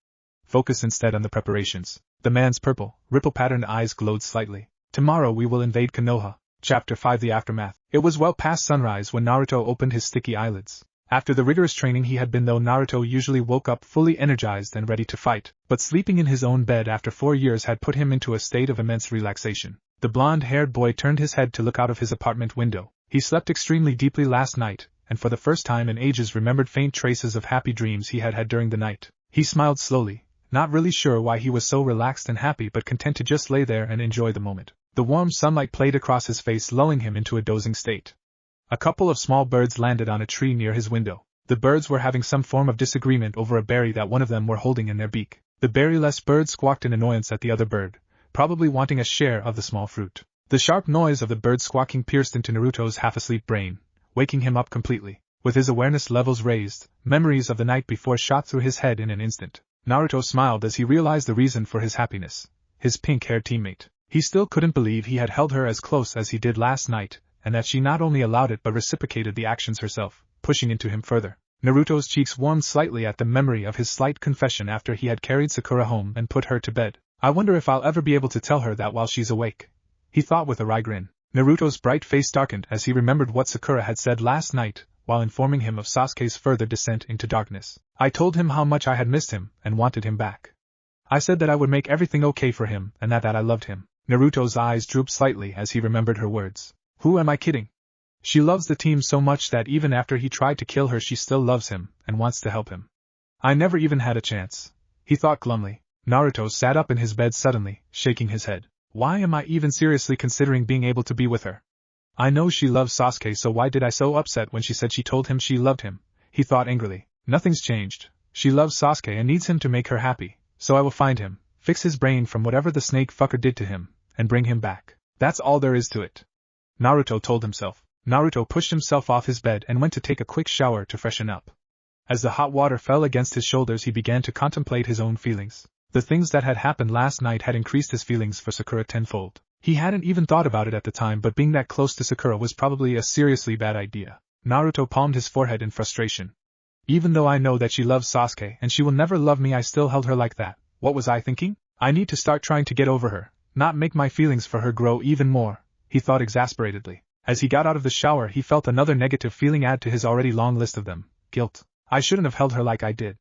Focus instead on the preparations. The man's purple, ripple-patterned eyes glowed slightly. Tomorrow we will invade Konoha. Chapter 5 The Aftermath. It was well past sunrise when Naruto opened his sticky eyelids. After the rigorous training he had been, though, Naruto usually woke up fully energized and ready to fight, but sleeping in his own bed after 4 years had put him into a state of immense relaxation. The blonde-haired boy turned his head to look out of his apartment window. He slept extremely deeply last night, and for the first time in ages remembered faint traces of happy dreams he had had during the night. He smiled slowly, not really sure why he was so relaxed and happy but content to just lay there and enjoy the moment. The warm sunlight played across his face, lulling him into a dozing state. A couple of small birds landed on a tree near his window. The birds were having some form of disagreement over a berry that one of them were holding in their beak. The berryless bird squawked in annoyance at the other bird, probably wanting a share of the small fruit. The sharp noise of the bird squawking pierced into Naruto's half-asleep brain, waking him up completely. With his awareness levels raised, memories of the night before shot through his head in an instant. Naruto smiled as he realized the reason for his happiness: his pink-haired teammate. He still couldn't believe he had held her as close as he did last night, and that she not only allowed it but reciprocated the actions herself, pushing into him further. Naruto's cheeks warmed slightly at the memory of his slight confession after he had carried Sakura home and put her to bed. I wonder if I'll ever be able to tell her that while she's awake, he thought with a wry grin. Naruto's bright face darkened as he remembered what Sakura had said last night, while informing him of Sasuke's further descent into darkness. I told him how much I had missed him and wanted him back. I said that I would make everything okay for him and that I loved him. Naruto's eyes drooped slightly as he remembered her words. Who am I kidding? She loves the team so much that even after he tried to kill her she still loves him and wants to help him. I never even had a chance, he thought glumly. Naruto sat up in his bed suddenly, shaking his head. Why am I even seriously considering being able to be with her? I know she loves Sasuke, so why did I so upset when she said she told him she loved him? He thought angrily. Nothing's changed. She loves Sasuke and needs him to make her happy, so I will find him, fix his brain from whatever the snake fucker did to him, and bring him back. That's all there is to it, Naruto told himself. Naruto pushed himself off his bed and went to take a quick shower to freshen up. As the hot water fell against his shoulders he began to contemplate his own feelings. The things that had happened last night had increased his feelings for Sakura tenfold. He hadn't even thought about it at the time, but being that close to Sakura was probably a seriously bad idea. Naruto palmed his forehead in frustration. Even though I know that she loves Sasuke and she will never love me, I still held her like that. What was I thinking? I need to start trying to get over her, not make my feelings for her grow even more, he thought exasperatedly. As he got out of the shower he felt another negative feeling add to his already long list of them: guilt. I shouldn't have held her like I did.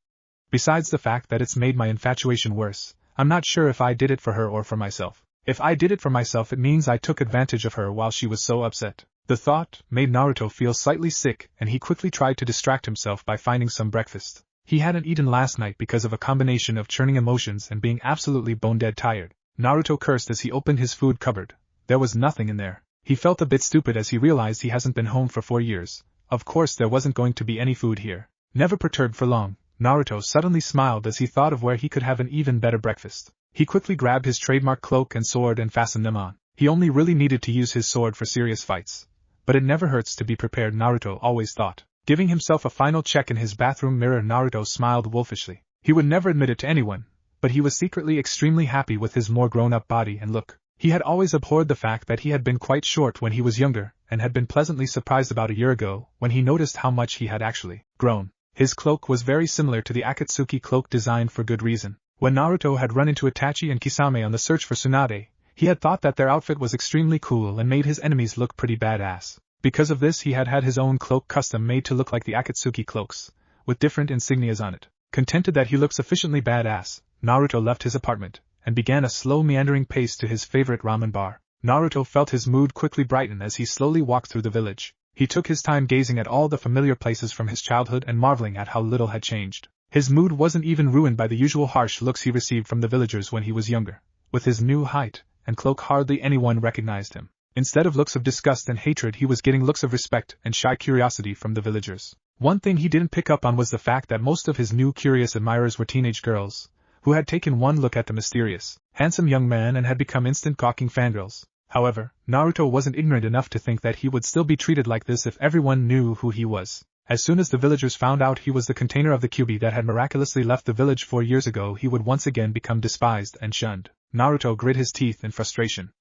Besides the fact that it's made my infatuation worse, I'm not sure if I did it for her or for myself. If I did it for myself, it means I took advantage of her while she was so upset. The thought made Naruto feel slightly sick, and he quickly tried to distract himself by finding some breakfast. He hadn't eaten last night because of a combination of churning emotions and being absolutely bone-dead tired. Naruto cursed as he opened his food cupboard. There was nothing in there. He felt a bit stupid as he realized he hasn't been home for 4 years. Of course there wasn't going to be any food here. Never perturbed for long, Naruto suddenly smiled as he thought of where he could have an even better breakfast. He quickly grabbed his trademark cloak and sword and fastened them on. He only really needed to use his sword for serious fights. But it never hurts to be prepared, Naruto always thought. Giving himself a final check in his bathroom mirror, Naruto smiled wolfishly. He would never admit it to anyone, but he was secretly extremely happy with his more grown-up body and look. He had always abhorred the fact that he had been quite short when he was younger, and had been pleasantly surprised about a year ago when he noticed how much he had actually grown. His cloak was very similar to the Akatsuki cloak, designed for good reason. When Naruto had run into Itachi and Kisame on the search for Tsunade, he had thought that their outfit was extremely cool and made his enemies look pretty badass. Because of this he had had his own cloak custom made to look like the Akatsuki cloaks, with different insignias on it. Contented that he looked sufficiently badass, Naruto left his apartment, and began a slow meandering pace to his favorite ramen bar. Naruto felt his mood quickly brighten as he slowly walked through the village. He took his time gazing at all the familiar places from his childhood and marveling at how little had changed. His mood wasn't even ruined by the usual harsh looks he received from the villagers when he was younger. With his new height and cloak hardly anyone recognized him. Instead of looks of disgust and hatred he was getting looks of respect and shy curiosity from the villagers. One thing he didn't pick up on was the fact that most of his new curious admirers were teenage girls, who had taken one look at the mysterious, handsome young man and had become instant gawking fangirls. However, Naruto wasn't ignorant enough to think that he would still be treated like this if everyone knew who he was. As soon as the villagers found out he was the container of the Kyuubi that had miraculously left the village 4 years ago, he would once again become despised and shunned. Naruto grit his teeth in frustration.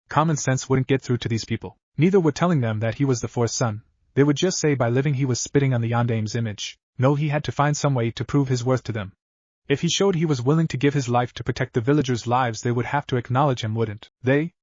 Common sense wouldn't get through to these people. Neither would telling them that he was the fourth son. They would just say by living he was spitting on the Yandame's image. No, he had to find some way to prove his worth to them. If he showed he was willing to give his life to protect the villagers' lives, they would have to acknowledge him, wouldn't they?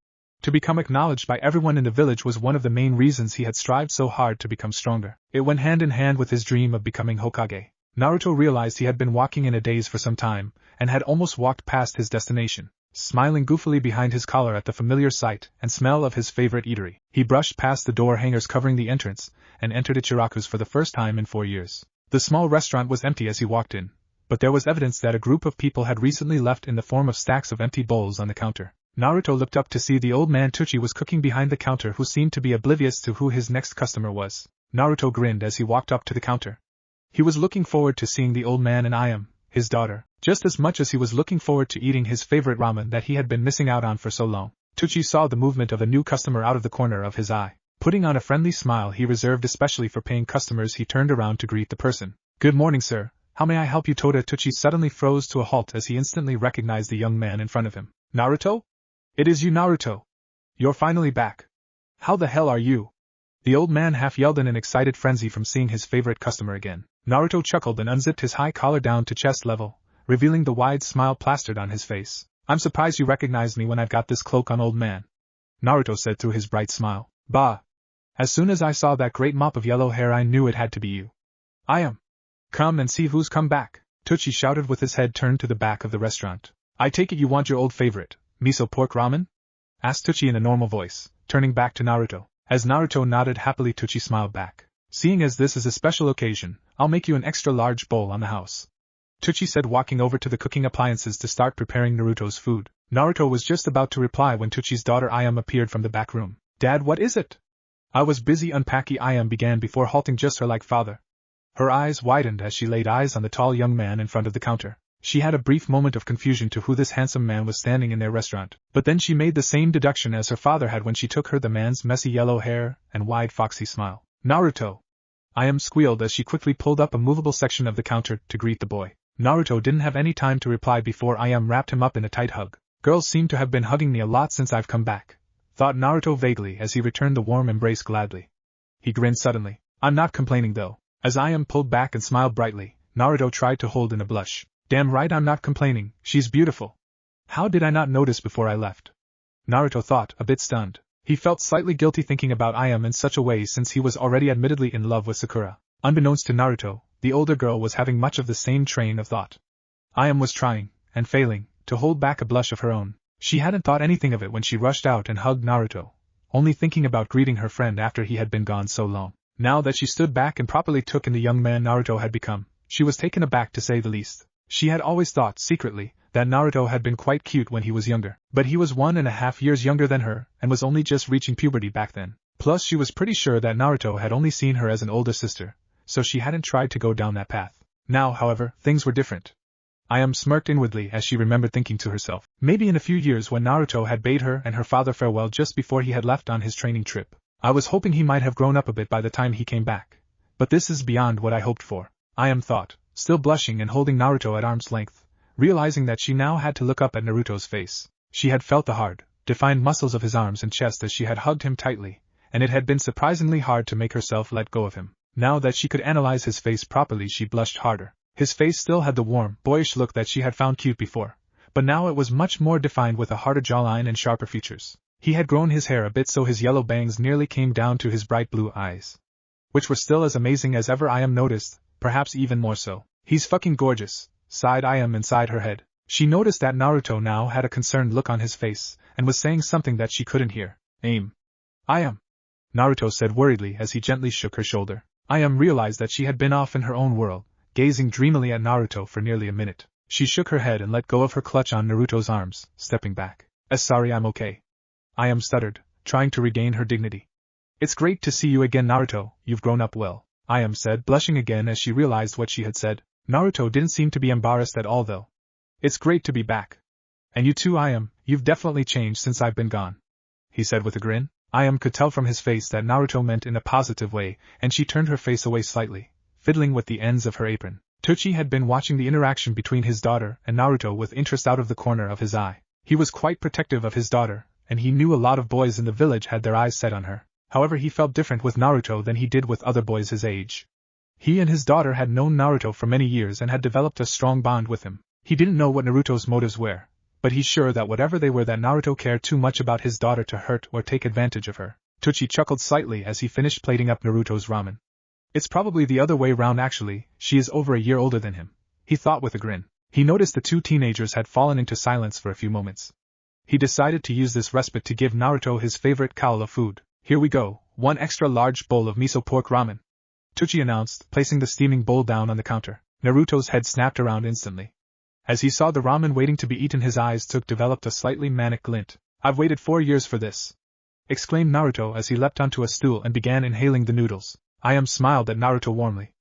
To become acknowledged by everyone in the village was one of the main reasons he had strived so hard to become stronger. It went hand in hand with his dream of becoming Hokage. Naruto realized he had been walking in a daze for some time, and had almost walked past his destination. smiling goofily behind his collar at the familiar sight and smell of his favorite eatery. He brushed past the door hangers covering the entrance and entered Ichiraku's for the first time in 4 years. The small restaurant was empty as he walked in, but there was evidence that a group of people had recently left in the form of stacks of empty bowls on the counter. Naruto looked up to see the old man Tsuchi was cooking behind the counter, who seemed to be oblivious to who his next customer was. Naruto grinned as he walked up to the counter. He was looking forward to seeing the old man and Ayam, his daughter, just as much as he was looking forward to eating his favorite ramen that he had been missing out on for so long. Tsuchi saw the movement of a new customer out of the corner of his eye. Putting on a friendly smile he reserved especially for paying customers, he turned around to greet the person. "Good morning, sir. How may I help you?" Tsuchi suddenly froze to a halt as he instantly recognized the young man in front of him. "Naruto? It is you, Naruto. You're finally back. How the hell are you?" The old man half yelled in an excited frenzy from seeing his favorite customer again. Naruto chuckled and unzipped his high collar down to chest level, revealing the wide smile plastered on his face. "I'm surprised you recognized me when I've got this cloak on, old man," Naruto said through his bright smile. "Bah! As soon as I saw that great mop of yellow hair I knew it had to be you. I am. Come and see who's come back," Tsuchi shouted with his head turned to the back of the restaurant. "I take it you want your old favorite, miso pork ramen?" asked Tsuchi in a normal voice, turning back to Naruto. As Naruto nodded happily, Tsuchi smiled back. "Seeing as this is a special occasion, I'll make you an extra large bowl on the house," Tsuchi said, walking over to the cooking appliances to start preparing Naruto's food. Naruto was just about to reply when Tsuchi's daughter Ayam appeared from the back room. "Dad, what is it?" "I was busy unpacking," Ayam began before halting just her like father. Her eyes widened as she laid eyes on the tall young man in front of the counter. She had a brief moment of confusion to who this handsome man was standing in their restaurant, but then she made the same deduction as her father had when she took her the man's messy yellow hair and wide foxy smile. "Naruto!" Ayam squealed as she quickly pulled up a movable section of the counter to greet the boy. Naruto didn't have any time to reply before Ayam wrapped him up in a tight hug. "Girls seem to have been hugging me a lot since I've come back," thought Naruto vaguely as he returned the warm embrace gladly. He grinned suddenly. "I'm not complaining though." As Ayam pulled back and smiled brightly, Naruto tried to hold in a blush. "Damn right I'm not complaining, she's beautiful. How did I not notice before I left?" Naruto thought, a bit stunned. He felt slightly guilty thinking about Ayam in such a way since he was already admittedly in love with Sakura. Unbeknownst to Naruto, the older girl was having much of the same train of thought. Ayam was trying, and failing, to hold back a blush of her own. She hadn't thought anything of it when she rushed out and hugged Naruto, only thinking about greeting her friend after he had been gone so long. Now that she stood back and properly took in the young man Naruto had become, she was taken aback to say the least. She had always thought, secretly, that Naruto had been quite cute when he was younger, but he was 1.5 years younger than her, and was only just reaching puberty back then. Plus she was pretty sure that Naruto had only seen her as an older sister, so she hadn't tried to go down that path. Now, however, things were different. Ayam smirked inwardly as she remembered thinking to herself, maybe in a few years when Naruto had bade her and her father farewell just before he had left on his training trip, I was hoping he might have grown up a bit by the time he came back. But this is beyond what I hoped for, Ayam thought, still blushing and holding Naruto at arm's length, realizing that she now had to look up at Naruto's face. She had felt the hard, defined muscles of his arms and chest as she had hugged him tightly, and it had been surprisingly hard to make herself let go of him. Now that she could analyze his face properly, she blushed harder. His face still had the warm, boyish look that she had found cute before, but now it was much more defined with a harder jawline and sharper features. He had grown his hair a bit so his yellow bangs nearly came down to his bright blue eyes, which were still as amazing as ever. Ayam noticed, perhaps even more so. "He's fucking gorgeous," sighed Ayam inside her head. She noticed that Naruto now had a concerned look on his face, and was saying something that she couldn't hear. "Aim. Ayam," Naruto said worriedly as he gently shook her shoulder. Ayam realized that she had been off in her own world, gazing dreamily at Naruto for nearly a minute. She shook her head and let go of her clutch on Naruto's arms, stepping back. "Sorry, I'm okay," Ayam stuttered, trying to regain her dignity. "It's great to see you again, Naruto, you've grown up well," Ayam said, blushing again as she realized what she had said. Naruto didn't seem to be embarrassed at all though. "It's great to be back. And you too, Ayam, you've definitely changed since I've been gone," he said with a grin. Ayam could tell from his face that Naruto meant in a positive way, and she turned her face away slightly, fiddling with the ends of her apron. Tsuchi had been watching the interaction between his daughter and Naruto with interest out of the corner of his eye. He was quite protective of his daughter, and he knew a lot of boys in the village had their eyes set on her. However, he felt different with Naruto than he did with other boys his age. He and his daughter had known Naruto for many years and had developed a strong bond with him. He didn't know what Naruto's motives were, but he's sure that whatever they were, that Naruto cared too much about his daughter to hurt or take advantage of her. Tsuchi chuckled slightly as he finished plating up Naruto's ramen. "It's probably the other way round actually, she is over a year older than him," he thought with a grin. He noticed the two teenagers had fallen into silence for a few moments. He decided to use this respite to give Naruto his favorite kaol of food. Here we go, one extra large bowl of miso pork ramen, Tsuchi announced, placing the steaming bowl down on the counter. Naruto's head snapped around instantly. As he saw the ramen waiting to be eaten, his eyes developed a slightly manic glint. I've waited 4 years for this, exclaimed Naruto as he leapt onto a stool and began inhaling the noodles. Ayam smiled at Naruto warmly.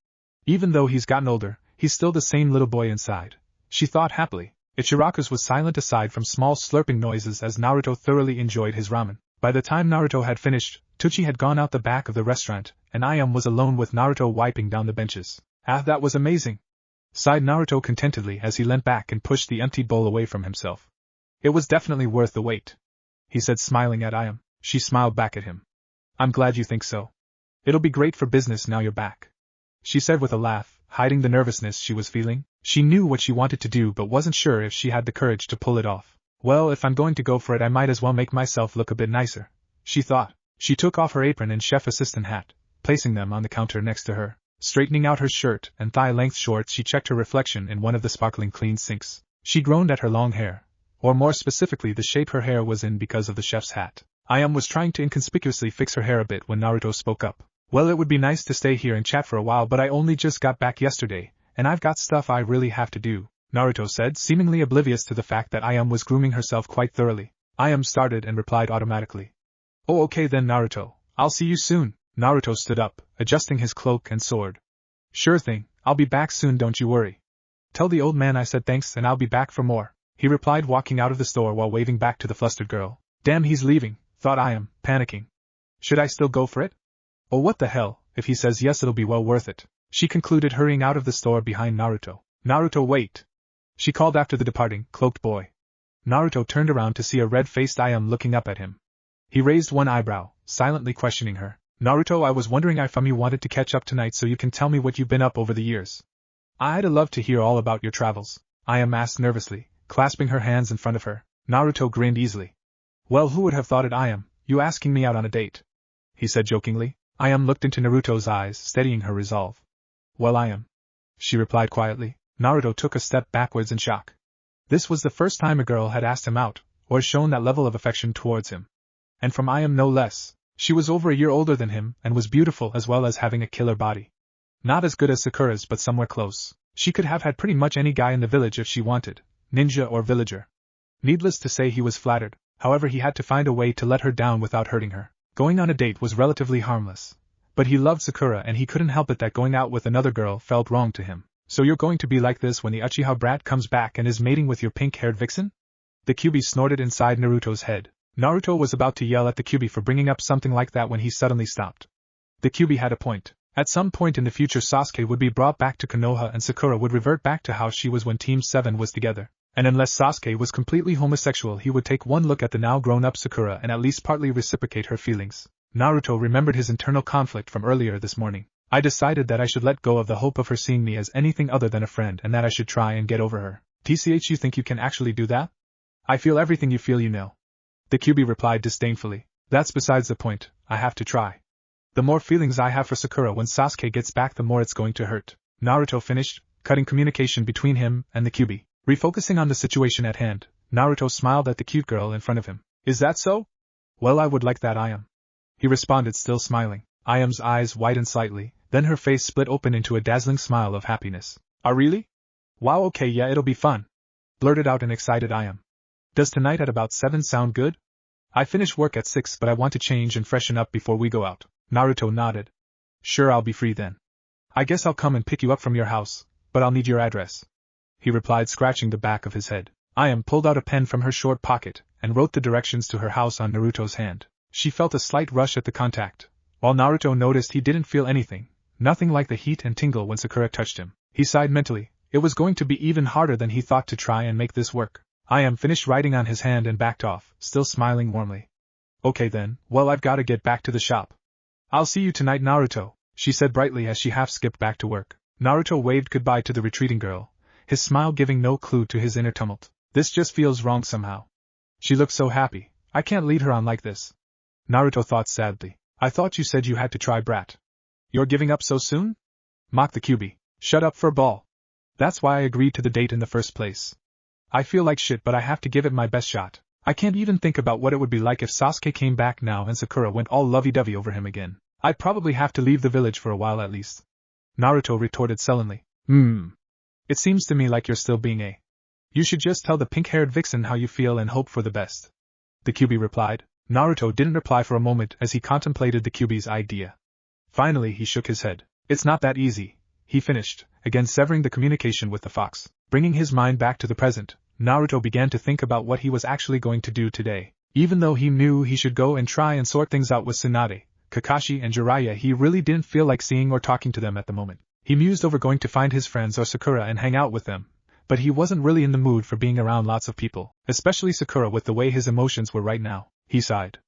Even though he's gotten older, he's still the same little boy inside, she thought happily. Ichiraku's was silent aside from small slurping noises as Naruto thoroughly enjoyed his ramen. By the time Naruto had finished, Tsuchi had gone out the back of the restaurant, and Ayam was alone with Naruto wiping down the benches. Ah, that was amazing, sighed Naruto contentedly as he leant back and pushed the empty bowl away from himself. It was definitely worth the wait, he said, smiling at Ayam. She smiled back at him. I'm glad you think so. It'll be great for business now you're back, she said with a laugh, hiding the nervousness she was feeling. She knew what she wanted to do but wasn't sure if she had the courage to pull it off. Well, if I'm going to go for it, I might as well make myself look a bit nicer, she thought. She took off her apron and chef assistant hat, placing them on the counter next to her. Straightening out her shirt and thigh-length shorts, she checked her reflection in one of the sparkling clean sinks. She groaned at her long hair, or more specifically the shape her hair was in because of the chef's hat. Ayam was trying to inconspicuously fix her hair a bit when Naruto spoke up. Well, it would be nice to stay here and chat for a while, but I only just got back yesterday, and I've got stuff I really have to do, Naruto said, seemingly oblivious to the fact that Ayam was grooming herself quite thoroughly. Ayam started and replied automatically. Oh, okay then, Naruto. I'll see you soon. Naruto stood up, adjusting his cloak and sword. Sure thing, I'll be back soon, don't you worry. Tell the old man I said thanks and I'll be back for more, he replied, walking out of the store while waving back to the flustered girl. Damn, he's leaving, thought Ayam, panicking. Should I still go for it? Oh, what the hell, if he says yes it'll be well worth it, she concluded, hurrying out of the store behind Naruto. Naruto, wait, she called after the departing, cloaked boy. Naruto turned around to see a red-faced Ayam looking up at him. He raised one eyebrow, silently questioning her. Naruto, I was wondering if you wanted to catch up tonight so you can tell me what you've been up over the years. I'd love to hear all about your travels, Ayam asked nervously, clasping her hands in front of her. Naruto grinned easily. Well, who would have thought it, Ayam, you asking me out on a date? He said jokingly. Ayam looked into Naruto's eyes, steadying her resolve. Well, Ayam, she replied quietly. Naruto took a step backwards in shock. This was the first time a girl had asked him out, or shown that level of affection towards him. And from Ayam no less. She was over a year older than him and was beautiful as well as having a killer body. Not as good as Sakura's but somewhere close. She could have had pretty much any guy in the village if she wanted, ninja or villager. Needless to say, he was flattered. However, he had to find a way to let her down without hurting her. Going on a date was relatively harmless. But he loved Sakura and he couldn't help it that going out with another girl felt wrong to him. So you're going to be like this when the Uchiha brat comes back and is mating with your pink-haired vixen? The Kyuubi snorted inside Naruto's head. Naruto was about to yell at the Kyuubi for bringing up something like that when he suddenly stopped. The Kyuubi had a point. At some point in the future, Sasuke would be brought back to Konoha and Sakura would revert back to how she was when Team 7 was together. And unless Sasuke was completely homosexual, he would take one look at the now grown-up Sakura and at least partly reciprocate her feelings. Naruto remembered his internal conflict from earlier this morning. I decided that I should let go of the hope of her seeing me as anything other than a friend and that I should try and get over her. TCH, you think you can actually do that? I feel everything you feel, you know. The Kyuubi replied disdainfully. That's besides the point, I have to try. The more feelings I have for Sakura when Sasuke gets back, the more it's going to hurt. Naruto finished, cutting communication between him and the Kyuubi. Refocusing on the situation at hand, Naruto smiled at the cute girl in front of him. Is that so? Well, I would like that, Ayam. He responded, still smiling. Ayam's eyes widened slightly, then her face split open into a dazzling smile of happiness. Ah, really? Wow, okay, yeah, it'll be fun, blurted out an excited Ayam. Does tonight at about 7 sound good? I finish work at 6 but I want to change and freshen up before we go out. Naruto nodded. Sure, I'll be free then. I guess I'll come and pick you up from your house, but I'll need your address, he replied, scratching the back of his head. Ayam pulled out a pen from her short pocket and wrote the directions to her house on Naruto's hand. She felt a slight rush at the contact, while Naruto noticed he didn't feel anything, nothing like the heat and tingle when Sakura touched him. He sighed mentally. It was going to be even harder than he thought to try and make this work. Ayam finished writing on his hand and backed off, still smiling warmly. Okay then, well, I've got to get back to the shop. I'll see you tonight, Naruto, she said brightly as she half-skipped back to work. Naruto waved goodbye to the retreating girl, his smile giving no clue to his inner tumult. This just feels wrong somehow. She looks so happy. I can't lead her on like this. Naruto thought sadly. I thought you said you had to try, brat. You're giving up so soon? Mocked the Kyuubi. Shut up, furball. That's why I agreed to the date in the first place. I feel like shit but I have to give it my best shot. I can't even think about what it would be like if Sasuke came back now and Sakura went all lovey-dovey over him again. I'd probably have to leave the village for a while at least. Naruto retorted sullenly. It seems to me like you're still being a. You should just tell the pink-haired vixen how you feel and hope for the best. The Kyuubi replied. Naruto didn't reply for a moment as he contemplated the Kyuubi's idea. Finally he shook his head. It's not that easy, he finished, again severing the communication with the fox. Bringing his mind back to the present, Naruto began to think about what he was actually going to do today. Even though he knew he should go and try and sort things out with Tsunade, Kakashi and Jiraiya, he really didn't feel like seeing or talking to them at the moment. He mused over going to find his friends or Sakura and hang out with them, but he wasn't really in the mood for being around lots of people, especially Sakura with the way his emotions were right now. He sighed.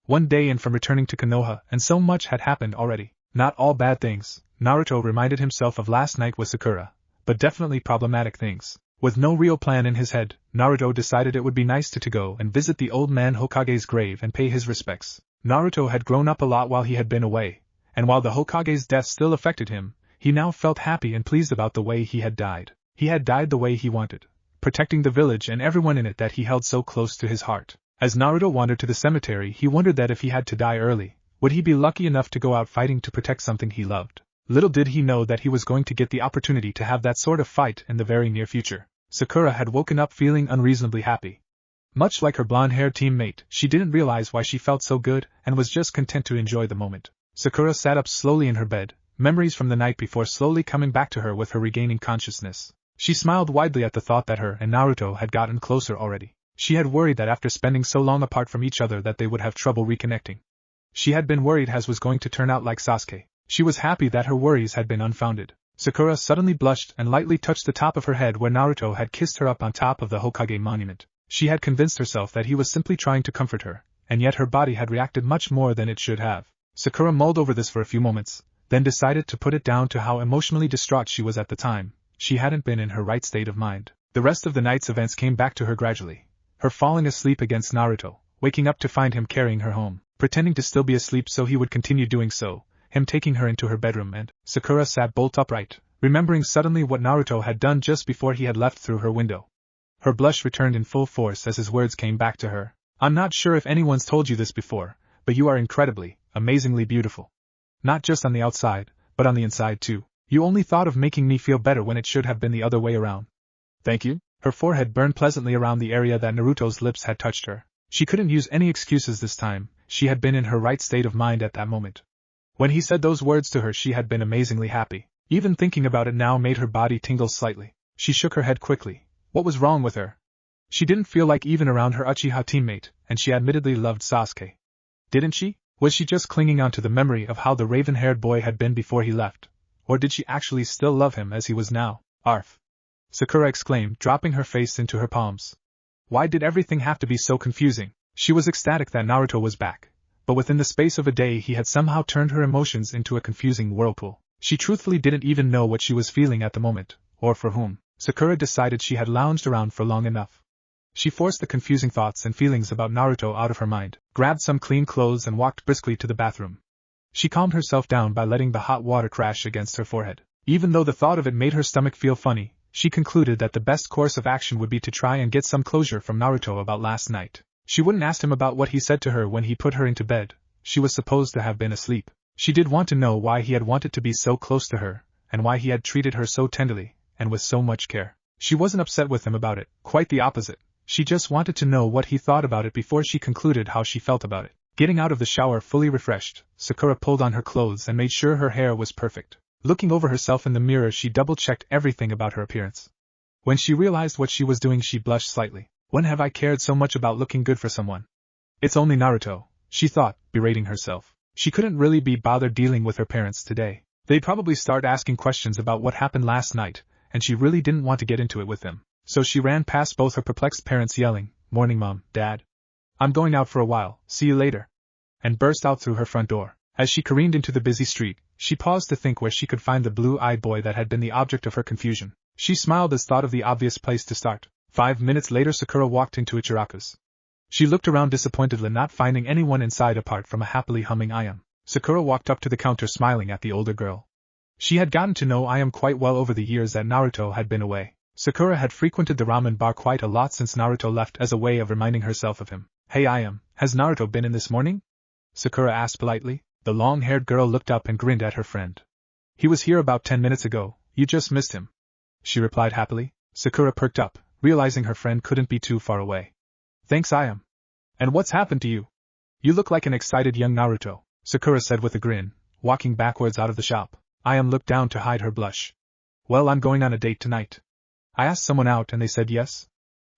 One day in from returning to Konoha, and so much had happened already. Not all bad things, Naruto reminded himself of last night with Sakura, but definitely problematic things. With no real plan in his head, Naruto decided it would be nice to go and visit the old man Hokage's grave and pay his respects. Naruto had grown up a lot while he had been away, and while the Hokage's death still affected him, he now felt happy and pleased about the way he had died. He had died the way he wanted, protecting the village and everyone in it that he held so close to his heart. As Naruto wandered to the cemetery, he wondered that if he had to die early, would he be lucky enough to go out fighting to protect something he loved? Little did he know that he was going to get the opportunity to have that sort of fight in the very near future. Sakura had woken up feeling unreasonably happy. Much like her blonde-haired teammate, she didn't realize why she felt so good and was just content to enjoy the moment. Sakura sat up slowly in her bed, memories from the night before slowly coming back to her with her regaining consciousness. She smiled widely at the thought that her and Naruto had gotten closer already. She had worried that after spending so long apart from each other that they would have trouble reconnecting. She had been worried Has was going to turn out like Sasuke. She was happy that her worries had been unfounded. Sakura suddenly blushed and lightly touched the top of her head where Naruto had kissed her up on top of the Hokage monument. She had convinced herself that he was simply trying to comfort her, and yet her body had reacted much more than it should have. Sakura mulled over this for a few moments, then decided to put it down to how emotionally distraught she was at the time. She hadn't been in her right state of mind. The rest of the night's events came back to her gradually. Her falling asleep against Naruto, waking up to find him carrying her home, pretending to still be asleep so he would continue doing so, him taking her into her bedroom, and Sakura sat bolt upright, remembering suddenly what Naruto had done just before he had left through her window. Her blush returned in full force as his words came back to her. I'm not sure if anyone's told you this before, but you are incredibly, amazingly beautiful. Not just on the outside, but on the inside too. You only thought of making me feel better when it should have been the other way around. Thank you. Her forehead burned pleasantly around the area that Naruto's lips had touched her. She couldn't use any excuses this time, she had been in her right state of mind at that moment. When he said those words to her, she had been amazingly happy. Even thinking about it now made her body tingle slightly. She shook her head quickly. What was wrong with her? She didn't feel like even around her Uchiha teammate, and she admittedly loved Sasuke. Didn't she? Was she just clinging on to the memory of how the raven-haired boy had been before he left? Or did she actually still love him as he was now? Arf! Sakura exclaimed, dropping her face into her palms. Why did everything have to be so confusing? She was ecstatic that Naruto was back, but within the space of a day he had somehow turned her emotions into a confusing whirlpool. She truthfully didn't even know what she was feeling at the moment, or for whom. Sakura decided she had lounged around for long enough. She forced the confusing thoughts and feelings about Naruto out of her mind, grabbed some clean clothes and walked briskly to the bathroom. She calmed herself down by letting the hot water crash against her forehead. Even though the thought of it made her stomach feel funny, she concluded that the best course of action would be to try and get some closure from Naruto about last night. She wouldn't ask him about what he said to her when he put her into bed. She was supposed to have been asleep. She did want to know why he had wanted to be so close to her, and why he had treated her so tenderly, and with so much care. She wasn't upset with him about it, quite the opposite. She just wanted to know what he thought about it before she concluded how she felt about it. Getting out of the shower fully refreshed, Sakura pulled on her clothes and made sure her hair was perfect. Looking over herself in the mirror, she double-checked everything about her appearance. When she realized what she was doing, she blushed slightly. When have I cared so much about looking good for someone? It's only Naruto, she thought, berating herself. She couldn't really be bothered dealing with her parents today. They'd probably start asking questions about what happened last night, and she really didn't want to get into it with them. So she ran past both her perplexed parents yelling, "Morning, Mom, Dad. I'm going out for a while, see you later," and burst out through her front door. As she careened into the busy street, she paused to think where she could find the blue-eyed boy that had been the object of her confusion. She smiled as thought of the obvious place to start. 5 minutes later, Sakura walked into Ichiraku's. She looked around disappointedly, not finding anyone inside apart from a happily humming Ayam. Sakura walked up to the counter smiling at the older girl. She had gotten to know Ayam quite well over the years that Naruto had been away. Sakura had frequented the ramen bar quite a lot since Naruto left as a way of reminding herself of him. Hey has Naruto been in this morning? Sakura asked politely. The long-haired girl looked up and grinned at her friend. He was here about 10 minutes ago, you just missed him, she replied happily. Sakura perked up, realizing her friend couldn't be too far away. Thanks And what's happened to you? You look like an excited young Naruto, Sakura said with a grin, walking backwards out of the shop. Looked down to hide her blush. Well, I'm going on a date tonight. I asked someone out and they said yes,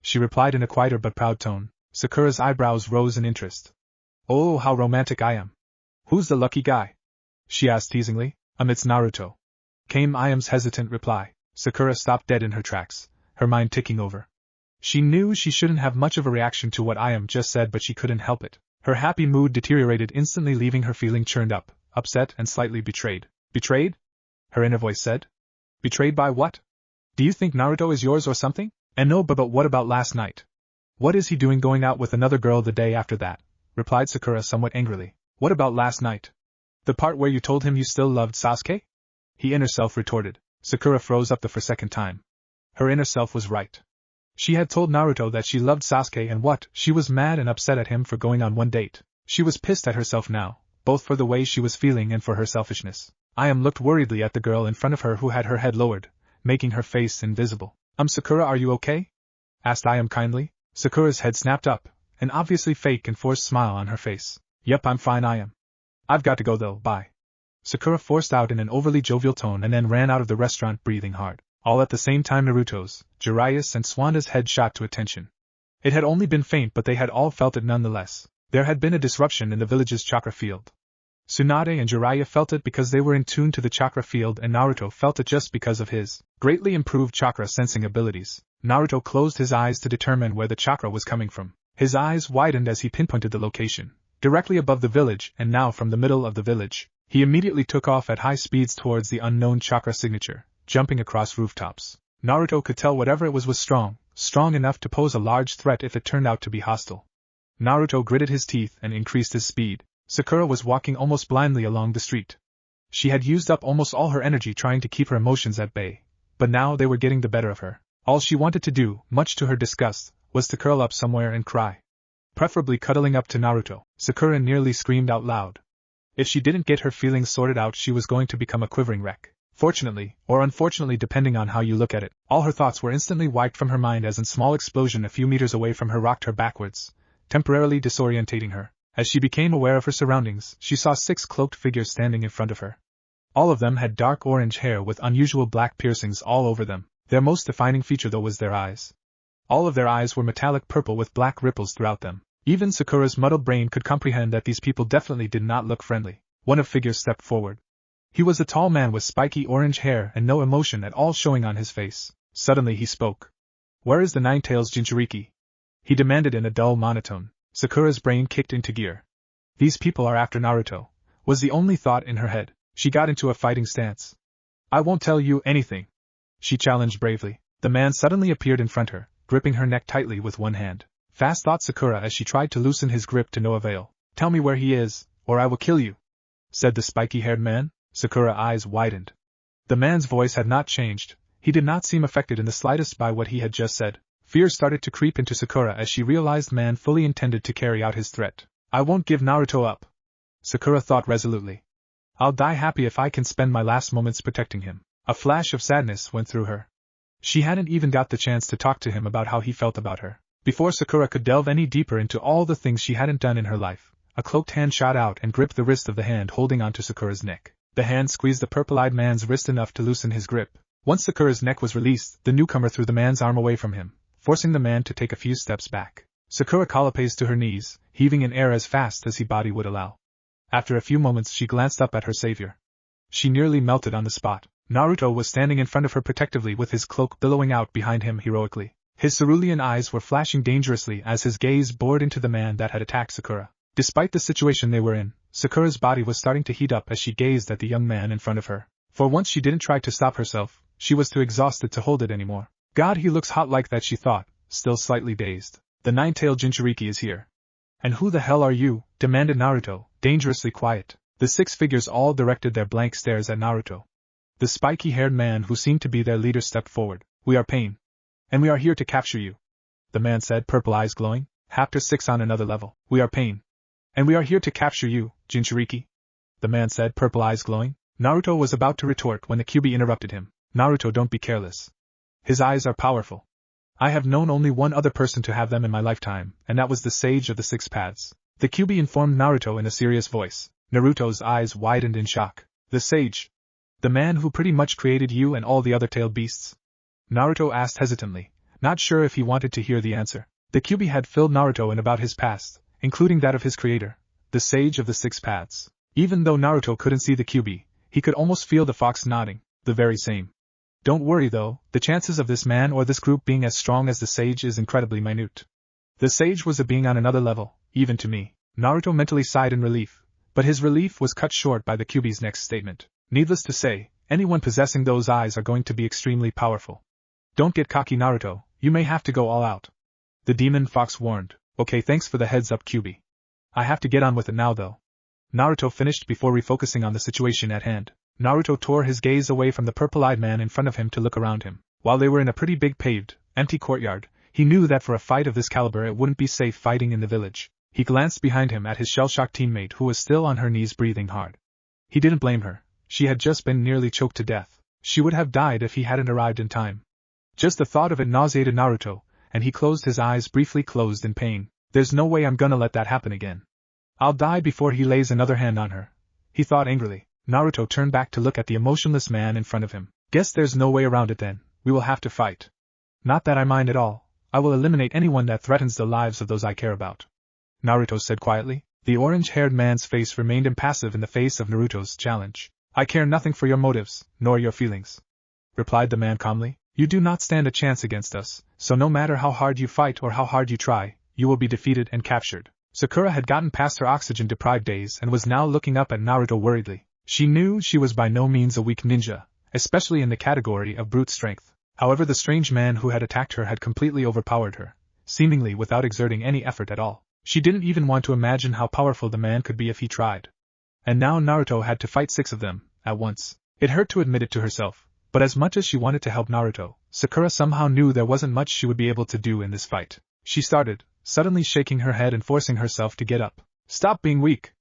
she replied in a quieter but proud tone. Sakura's eyebrows rose in interest. Oh, how romantic I am. Who's the lucky guy? She asked teasingly. It's Naruto, came Iam's hesitant reply. Sakura stopped dead in her tracks, her mind ticking over. She knew she shouldn't have much of a reaction to what Iam just said, but she couldn't help it. Her happy mood deteriorated instantly, leaving her feeling churned up, upset and slightly betrayed. Betrayed? Her inner voice said. Betrayed by what? Do you think Naruto is yours or something? And no, but what about last night? What is he doing going out with another girl the day after that? Replied Sakura somewhat angrily. What about last night? The part where you told him you still loved Sasuke? He inner self retorted. Sakura froze up for second time. Her inner self was right. She had told Naruto that she loved Sasuke and what? She was mad and upset at him for going on one date. She was pissed at herself now, both for the way she was feeling and for her selfishness. Iam looked worriedly at the girl in front of her who had her head lowered, making her face invisible. Sakura, are you okay? Asked Iam kindly. Sakura's head snapped up, an obviously fake and forced smile on her face. Yep, I'm fine, Iam. I've got to go though, bye. Sakura forced out in an overly jovial tone and then ran out of the restaurant breathing hard. All at the same time Naruto's, Jiraiya's and Tsunade's head shot to attention. It had only been faint, but they had all felt it nonetheless. There had been a disruption in the village's chakra field. Tsunade and Jiraiya felt it because they were in tune to the chakra field, and Naruto felt it just because of his greatly improved chakra sensing abilities. Naruto closed his eyes to determine where the chakra was coming from. His eyes widened as he pinpointed the location, directly above the village, and now from the middle of the village. He immediately took off at high speeds towards the unknown chakra signature, jumping across rooftops. Naruto could tell whatever it was strong enough to pose a large threat if it turned out to be hostile. Naruto gritted his teeth and increased his speed. Sakura was walking almost blindly along the street. She had used up almost all her energy trying to keep her emotions at bay, but now they were getting the better of her. All she wanted to do, much to her disgust, was to curl up somewhere and cry. Preferably cuddling up to Naruto. Sakura nearly screamed out loud. If she didn't get her feelings sorted out, she was going to become a quivering wreck. Fortunately, or unfortunately depending on how you look at it, all her thoughts were instantly wiped from her mind as a small explosion a few meters away from her rocked her backwards, temporarily disorientating her. As she became aware of her surroundings, she saw 6 cloaked figures standing in front of her. All of them had dark orange hair with unusual black piercings all over them. Their most defining feature though was their eyes. All of their eyes were metallic purple with black ripples throughout them. Even Sakura's muddled brain could comprehend that these people definitely did not look friendly. One of the figures stepped forward. He was a tall man with spiky orange hair and no emotion at all showing on his face. Suddenly he spoke. Where is the Nine-Tails Jinchuriki? He demanded in a dull monotone. Sakura's brain kicked into gear. These people are after Naruto, was the only thought in her head. She got into a fighting stance. I won't tell you anything, she challenged bravely. The man suddenly appeared in front of her, gripping her neck tightly with one hand. Fast thought Sakura as she tried to loosen his grip to no avail. Tell me where he is, or I will kill you, said the spiky-haired man. Sakura's eyes widened. The man's voice had not changed. He did not seem affected in the slightest by what he had just said. Fear started to creep into Sakura as she realized the man fully intended to carry out his threat. I won't give Naruto up, Sakura thought resolutely. I'll die happy if I can spend my last moments protecting him. A flash of sadness went through her. She hadn't even got the chance to talk to him about how he felt about her. Before Sakura could delve any deeper into all the things she hadn't done in her life, a cloaked hand shot out and gripped the wrist of the hand holding onto Sakura's neck. The hand squeezed the purple-eyed man's wrist enough to loosen his grip. Once Sakura's neck was released, the newcomer threw the man's arm away from him, forcing the man to take a few steps back. Sakura collapsed to her knees, heaving in air as fast as his body would allow. After a few moments she glanced up at her savior. She nearly melted on the spot. Naruto was standing in front of her protectively with his cloak billowing out behind him heroically. His cerulean eyes were flashing dangerously as his gaze bored into the man that had attacked Sakura. Despite the situation they were in, Sakura's body was starting to heat up as she gazed at the young man in front of her. For once she didn't try to stop herself, she was too exhausted to hold it anymore. God, he looks hot like that, she thought, still slightly dazed. The Nine-Tailed Jinchuriki is here. And who the hell are you? Demanded Naruto, dangerously quiet. The 6 figures all directed their blank stares at Naruto. The spiky-haired man who seemed to be their leader stepped forward. We are Pain, And we are here to capture you. The man said, purple eyes glowing. Chapter 6 on another level. We are pain. And we are here to capture you, Jinchuriki. The man said, purple eyes glowing. Naruto was about to retort when the QB interrupted him. Naruto, don't be careless. His eyes are powerful. I have known only one other person to have them in my lifetime, and that was the Sage of the Six Paths. The QB informed Naruto in a serious voice. Naruto's eyes widened in shock. The Sage? The man who pretty much created you and all the other tailed beasts? Naruto asked hesitantly, not sure if he wanted to hear the answer. The QB had filled Naruto in about his past, including that of his creator, the Sage of the Six Paths. Even though Naruto couldn't see the QB, he could almost feel the fox nodding, the very same. Don't worry though, the chances of this man or this group being as strong as the Sage is incredibly minute. The Sage was a being on another level, even to me. Naruto mentally sighed in relief, but his relief was cut short by the QB's next statement. Needless to say, anyone possessing those eyes are going to be extremely powerful. Don't get cocky, Naruto, you may have to go all out. The demon fox warned. Okay, thanks for the heads up, QB. I have to get on with it now though. Naruto finished before refocusing on the situation at hand. Naruto tore his gaze away from the purple-eyed man in front of him to look around him. While they were in a pretty big paved, empty courtyard, he knew that for a fight of this caliber it wouldn't be safe fighting in the village. He glanced behind him at his shell-shocked teammate who was still on her knees breathing hard. He didn't blame her. She had just been nearly choked to death. She would have died if he hadn't arrived in time. Just the thought of it nauseated Naruto, and he closed his eyes, briefly closed in pain. There's no way I'm gonna let that happen again. I'll die before he lays another hand on her, he thought angrily. Naruto turned back to look at the emotionless man in front of him. Guess there's no way around it then, we will have to fight. Not that I mind at all, I will eliminate anyone that threatens the lives of those I care about. Naruto said quietly. The orange-haired man's face remained impassive in the face of Naruto's challenge. I care nothing for your motives, nor your feelings, replied the man calmly. You do not stand a chance against us, so no matter how hard you fight or how hard you try, you will be defeated and captured. Sakura had gotten past her oxygen-deprived days and was now looking up at Naruto worriedly. She knew she was by no means a weak ninja, especially in the category of brute strength. However, the strange man who had attacked her had completely overpowered her, seemingly without exerting any effort at all. She didn't even want to imagine how powerful the man could be if he tried. And now Naruto had to fight 6 of them, at once. It hurt to admit it to herself, but as much as she wanted to help Naruto, Sakura somehow knew there wasn't much she would be able to do in this fight. She started, suddenly shaking her head and forcing herself to get up. Stop being weak.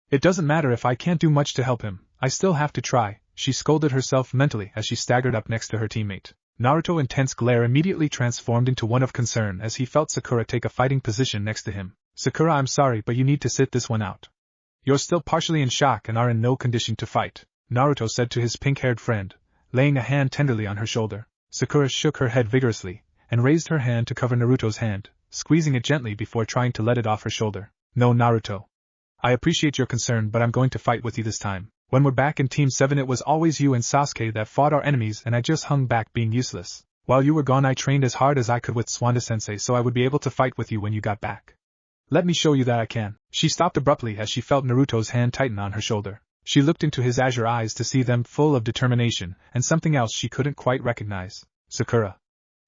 It doesn't matter if I can't do much to help him, I still have to try, she scolded herself mentally as she staggered up next to her teammate. Naruto's intense glare immediately transformed into one of concern as he felt Sakura take a fighting position next to him. Sakura, I'm sorry, but you need to sit this one out. You're still partially in shock and are in no condition to fight, Naruto said to his pink-haired friend, laying a hand tenderly on her shoulder. Sakura shook her head vigorously, and raised her hand to cover Naruto's hand, squeezing it gently before trying to let it off her shoulder. No, Naruto. I appreciate your concern, but I'm going to fight with you this time. When we're back in Team 7 it was always you and Sasuke that fought our enemies and I just hung back being useless. While you were gone I trained as hard as I could with Tsunade-sensei so I would be able to fight with you when you got back. Let me show you that I can. She stopped abruptly as she felt Naruto's hand tighten on her shoulder. She looked into his azure eyes to see them full of determination and something else she couldn't quite recognize. Sakura.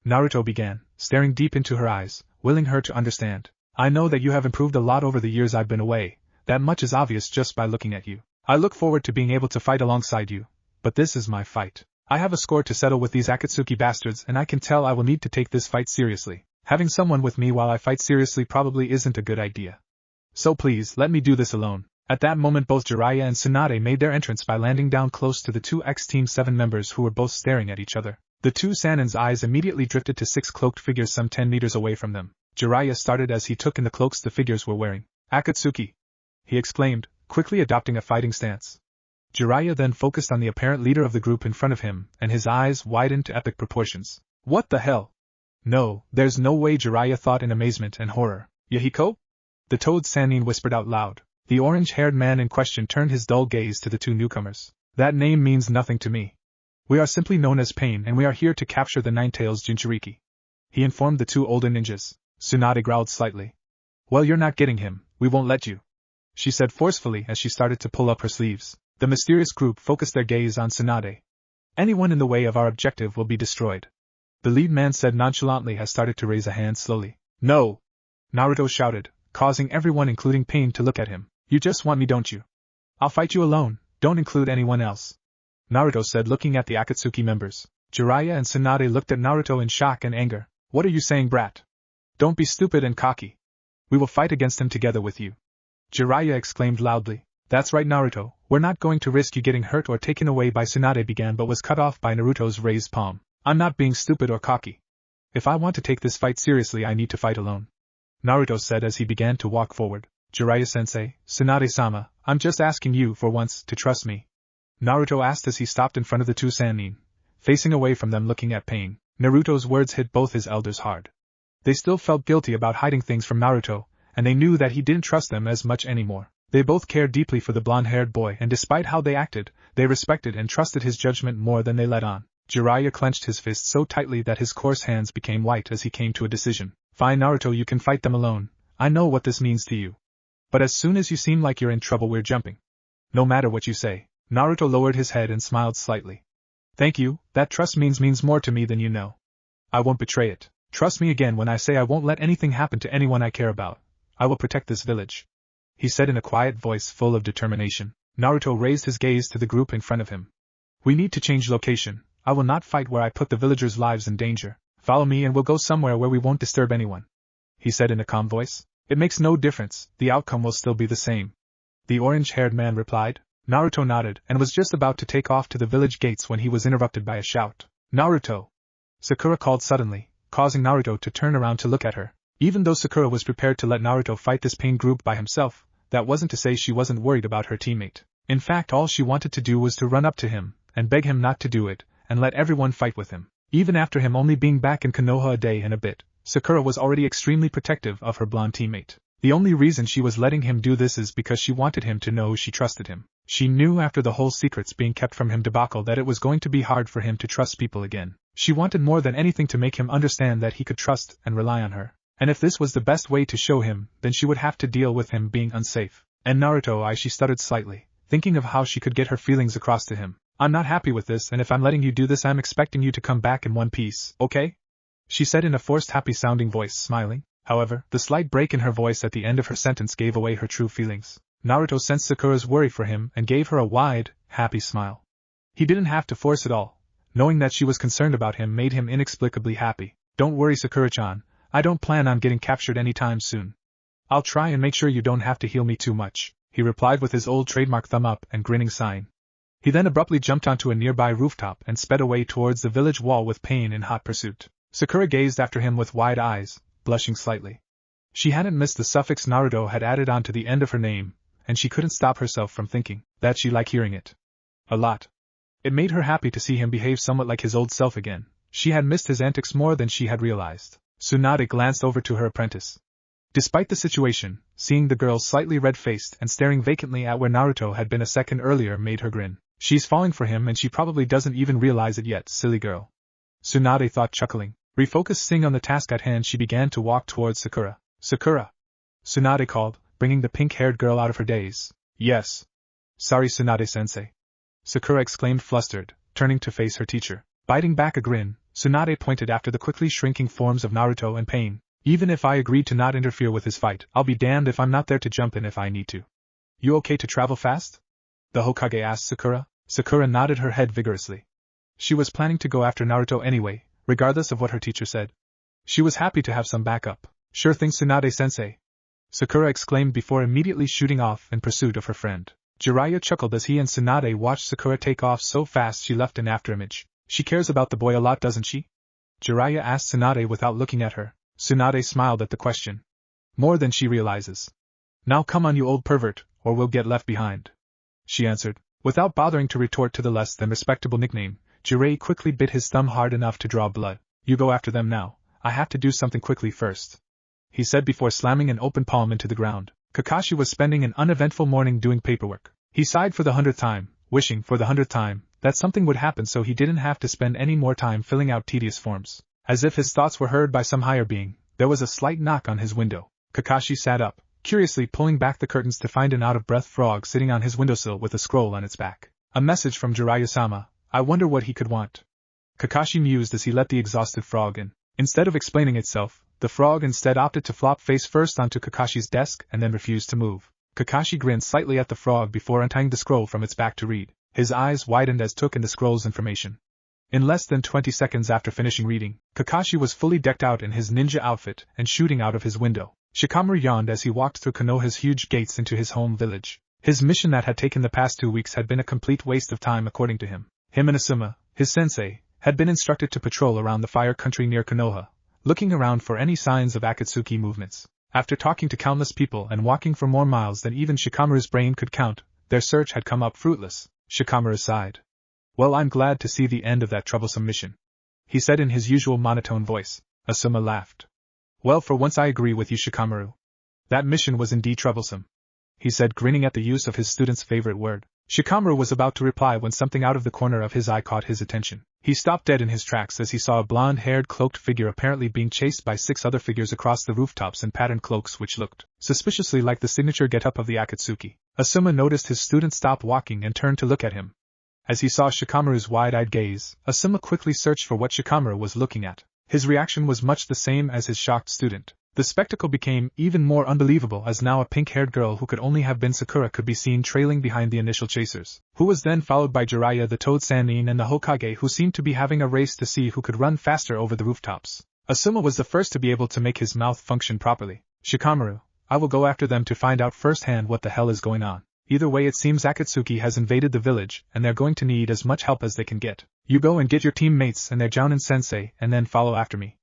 Naruto began, staring deep into her eyes, willing her to understand. I know that you have improved a lot over the years I've been away. That much is obvious just by looking at you. I look forward to being able to fight alongside you, but this is my fight. I have a score to settle with these Akatsuki bastards and I can tell I will need to take this fight seriously. Having someone with me while I fight seriously probably isn't a good idea. So please, let me do this alone. At that moment both Jiraiya and Tsunade made their entrance by landing down close to the 2 Team 7 members who were both staring at each other. The 2 Sannin's eyes immediately drifted to 6 cloaked figures some 10 meters away from them. Jiraiya started as he took in the cloaks the figures were wearing. Akatsuki! He exclaimed, quickly adopting a fighting stance. Jiraiya then focused on the apparent leader of the group in front of him, and his eyes widened to epic proportions. What the hell? No, there's no way, Jiraiya thought in amazement and horror. Yahiko? The Toad Sannin whispered out loud. The orange-haired man in question turned his dull gaze to the 2 newcomers. That name means nothing to me. We are simply known as Pain and we are here to capture the Nine-Tails Jinchuriki. He informed the 2 older ninjas. Tsunade growled slightly. Well, you're not getting him, we won't let you, she said forcefully as she started to pull up her sleeves. The mysterious group focused their gaze on Tsunade. Anyone in the way of our objective will be destroyed. The lead man said nonchalantly as started to raise a hand slowly. No! Naruto shouted, causing everyone including Pain to look at him. You just want me, don't you? I'll fight you alone, don't include anyone else. Naruto said looking at the Akatsuki members. Jiraiya and Tsunade looked at Naruto in shock and anger. What are you saying, brat? Don't be stupid and cocky. We will fight against him together with you. Jiraiya exclaimed loudly. That's right, Naruto, we're not going to risk you getting hurt or taken away by Tsunade began but was cut off by Naruto's raised palm. I'm not being stupid or cocky. If I want to take this fight seriously I need to fight alone. Naruto said as he began to walk forward. Jiraiya-sensei, Tsunade-sama, I'm just asking you for once to trust me. Naruto asked as he stopped in front of the two sannin, facing away from them looking at pain. Naruto's words hit both his elders hard. They still felt guilty about hiding things from Naruto, and they knew that he didn't trust them as much anymore. They both cared deeply for the blonde-haired boy and despite how they acted, they respected and trusted his judgment more than they let on. Jiraiya clenched his fist so tightly that his coarse hands became white as he came to a decision. Fine, Naruto, you can fight them alone. I know what this means to you. But as soon as you seem like you're in trouble we're jumping. No matter what you say. Naruto lowered his head and smiled slightly. Thank you, that trust means more to me than you know. I won't betray it. Trust me again when I say I won't let anything happen to anyone I care about. I will protect this village. He said in a quiet voice full of determination. Naruto raised his gaze to the group in front of him. We need to change location. I will not fight where I put the villagers' lives in danger. Follow me and we'll go somewhere where we won't disturb anyone. He said in a calm voice. It makes no difference, the outcome will still be the same. The orange-haired man replied. Naruto nodded and was just about to take off to the village gates when he was interrupted by a shout. Naruto! Sakura called suddenly, causing Naruto to turn around to look at her. Even though Sakura was prepared to let Naruto fight this pain group by himself, that wasn't to say she wasn't worried about her teammate. In fact, all she wanted to do was to run up to him, and beg him not to do it, and let everyone fight with him. Even after him only being back in Konoha a day and a bit, Sakura was already extremely protective of her blonde teammate. The only reason she was letting him do this is because she wanted him to know she trusted him. She knew after the whole secrets being kept from him debacle that it was going to be hard for him to trust people again. She wanted more than anything to make him understand that he could trust and rely on her. And if this was the best way to show him, then she would have to deal with him being unsafe. And Naruto, she stuttered slightly, thinking of how she could get her feelings across to him. I'm not happy with this, and if I'm letting you do this I'm expecting you to come back in one piece, okay? She said in a forced happy-sounding voice, smiling. However, the slight break in her voice at the end of her sentence gave away her true feelings. Naruto sensed Sakura's worry for him and gave her a wide, happy smile. He didn't have to force it all. Knowing that she was concerned about him made him inexplicably happy. Don't worry, Sakura-chan, I don't plan on getting captured anytime soon. I'll try and make sure you don't have to heal me too much, he replied with his old trademark thumb up and grinning sign. He then abruptly jumped onto a nearby rooftop and sped away towards the village wall with pain in hot pursuit. Sakura gazed after him with wide eyes, blushing slightly. She hadn't missed the suffix Naruto had added on to the end of her name, and she couldn't stop herself from thinking that she liked hearing it. A lot. It made her happy to see him behave somewhat like his old self again. She had missed his antics more than she had realized. Tsunade glanced over to her apprentice. Despite the situation, seeing the girl slightly red-faced and staring vacantly at where Naruto had been a second earlier made her grin. She's falling for him and she probably doesn't even realize it yet, silly girl. Tsunade thought, chuckling. Refocusing on the task at hand, she began to walk towards Sakura. Sakura! Tsunade called, bringing the pink-haired girl out of her daze. Yes. Sorry, Tsunade-sensei. Sakura exclaimed, flustered, turning to face her teacher. Biting back a grin, Tsunade pointed after the quickly shrinking forms of Naruto and Pain. Even if I agreed to not interfere with his fight, I'll be damned if I'm not there to jump in if I need to. You okay to travel fast? The Hokage asked Sakura. Sakura nodded her head vigorously. She was planning to go after Naruto anyway, regardless of what her teacher said. She was happy to have some backup. Sure thing, Tsunade-sensei. Sakura exclaimed before immediately shooting off in pursuit of her friend. Jiraiya chuckled as he and Tsunade watched Sakura take off so fast she left an afterimage. She cares about the boy a lot, doesn't she? Jiraiya asked Tsunade without looking at her. Tsunade smiled at the question. More than she realizes. Now come on, you old pervert, or we'll get left behind. She answered. Without bothering to retort to the less than respectable nickname, Jiraiya quickly bit his thumb hard enough to draw blood. You go after them now, I have to do something quickly first, he said before slamming an open palm into the ground. Kakashi was spending an uneventful morning doing paperwork. He sighed for the 100th time, wishing for the 100th time that something would happen so he didn't have to spend any more time filling out tedious forms. As if his thoughts were heard by some higher being, there was a slight knock on his window. Kakashi sat up, curiously pulling back the curtains to find an out-of-breath frog sitting on his windowsill with a scroll on its back. A message from Jiraiya-sama. I wonder what he could want. Kakashi mused as he let the exhausted frog in. Instead of explaining itself, the frog instead opted to flop face first onto Kakashi's desk and then refused to move. Kakashi grinned slightly at the frog before untying the scroll from its back to read. His eyes widened as took in the scroll's information. In less than 20 seconds after finishing reading, Kakashi was fully decked out in his ninja outfit and shooting out of his window. Shikamaru yawned as he walked through Konoha's huge gates into his home village. His mission that had taken the past 2 weeks had been a complete waste of time according to him. Him and Asuma, his sensei, had been instructed to patrol around the fire country near Konoha, looking around for any signs of Akatsuki movements. After talking to countless people and walking for more miles than even Shikamaru's brain could count, their search had come up fruitless. Shikamaru sighed. Well, I'm glad to see the end of that troublesome mission, he said in his usual monotone voice. Asuma laughed. Well, for once I agree with you, Shikamaru. That mission was indeed troublesome, he said, grinning at the use of his student's favorite word. Shikamaru was about to reply when something out of the corner of his eye caught his attention. He stopped dead in his tracks as he saw a blonde-haired cloaked figure apparently being chased by 6 other figures across the rooftops in patterned cloaks which looked suspiciously like the signature get-up of the Akatsuki. Asuma noticed his student stopped walking and turned to look at him. As he saw Shikamaru's wide-eyed gaze, Asuma quickly searched for what Shikamaru was looking at. His reaction was much the same as his shocked student. The spectacle became even more unbelievable as now a pink-haired girl who could only have been Sakura could be seen trailing behind the initial chasers, who was then followed by Jiraiya the Toad Sannin and the Hokage, who seemed to be having a race to see who could run faster over the rooftops. Asuma was the first to be able to make his mouth function properly. Shikamaru, I will go after them to find out firsthand what the hell is going on. Either way, it seems Akatsuki has invaded the village, and they're going to need as much help as they can get. You go and get your teammates and their Jounin sensei, and then follow after me.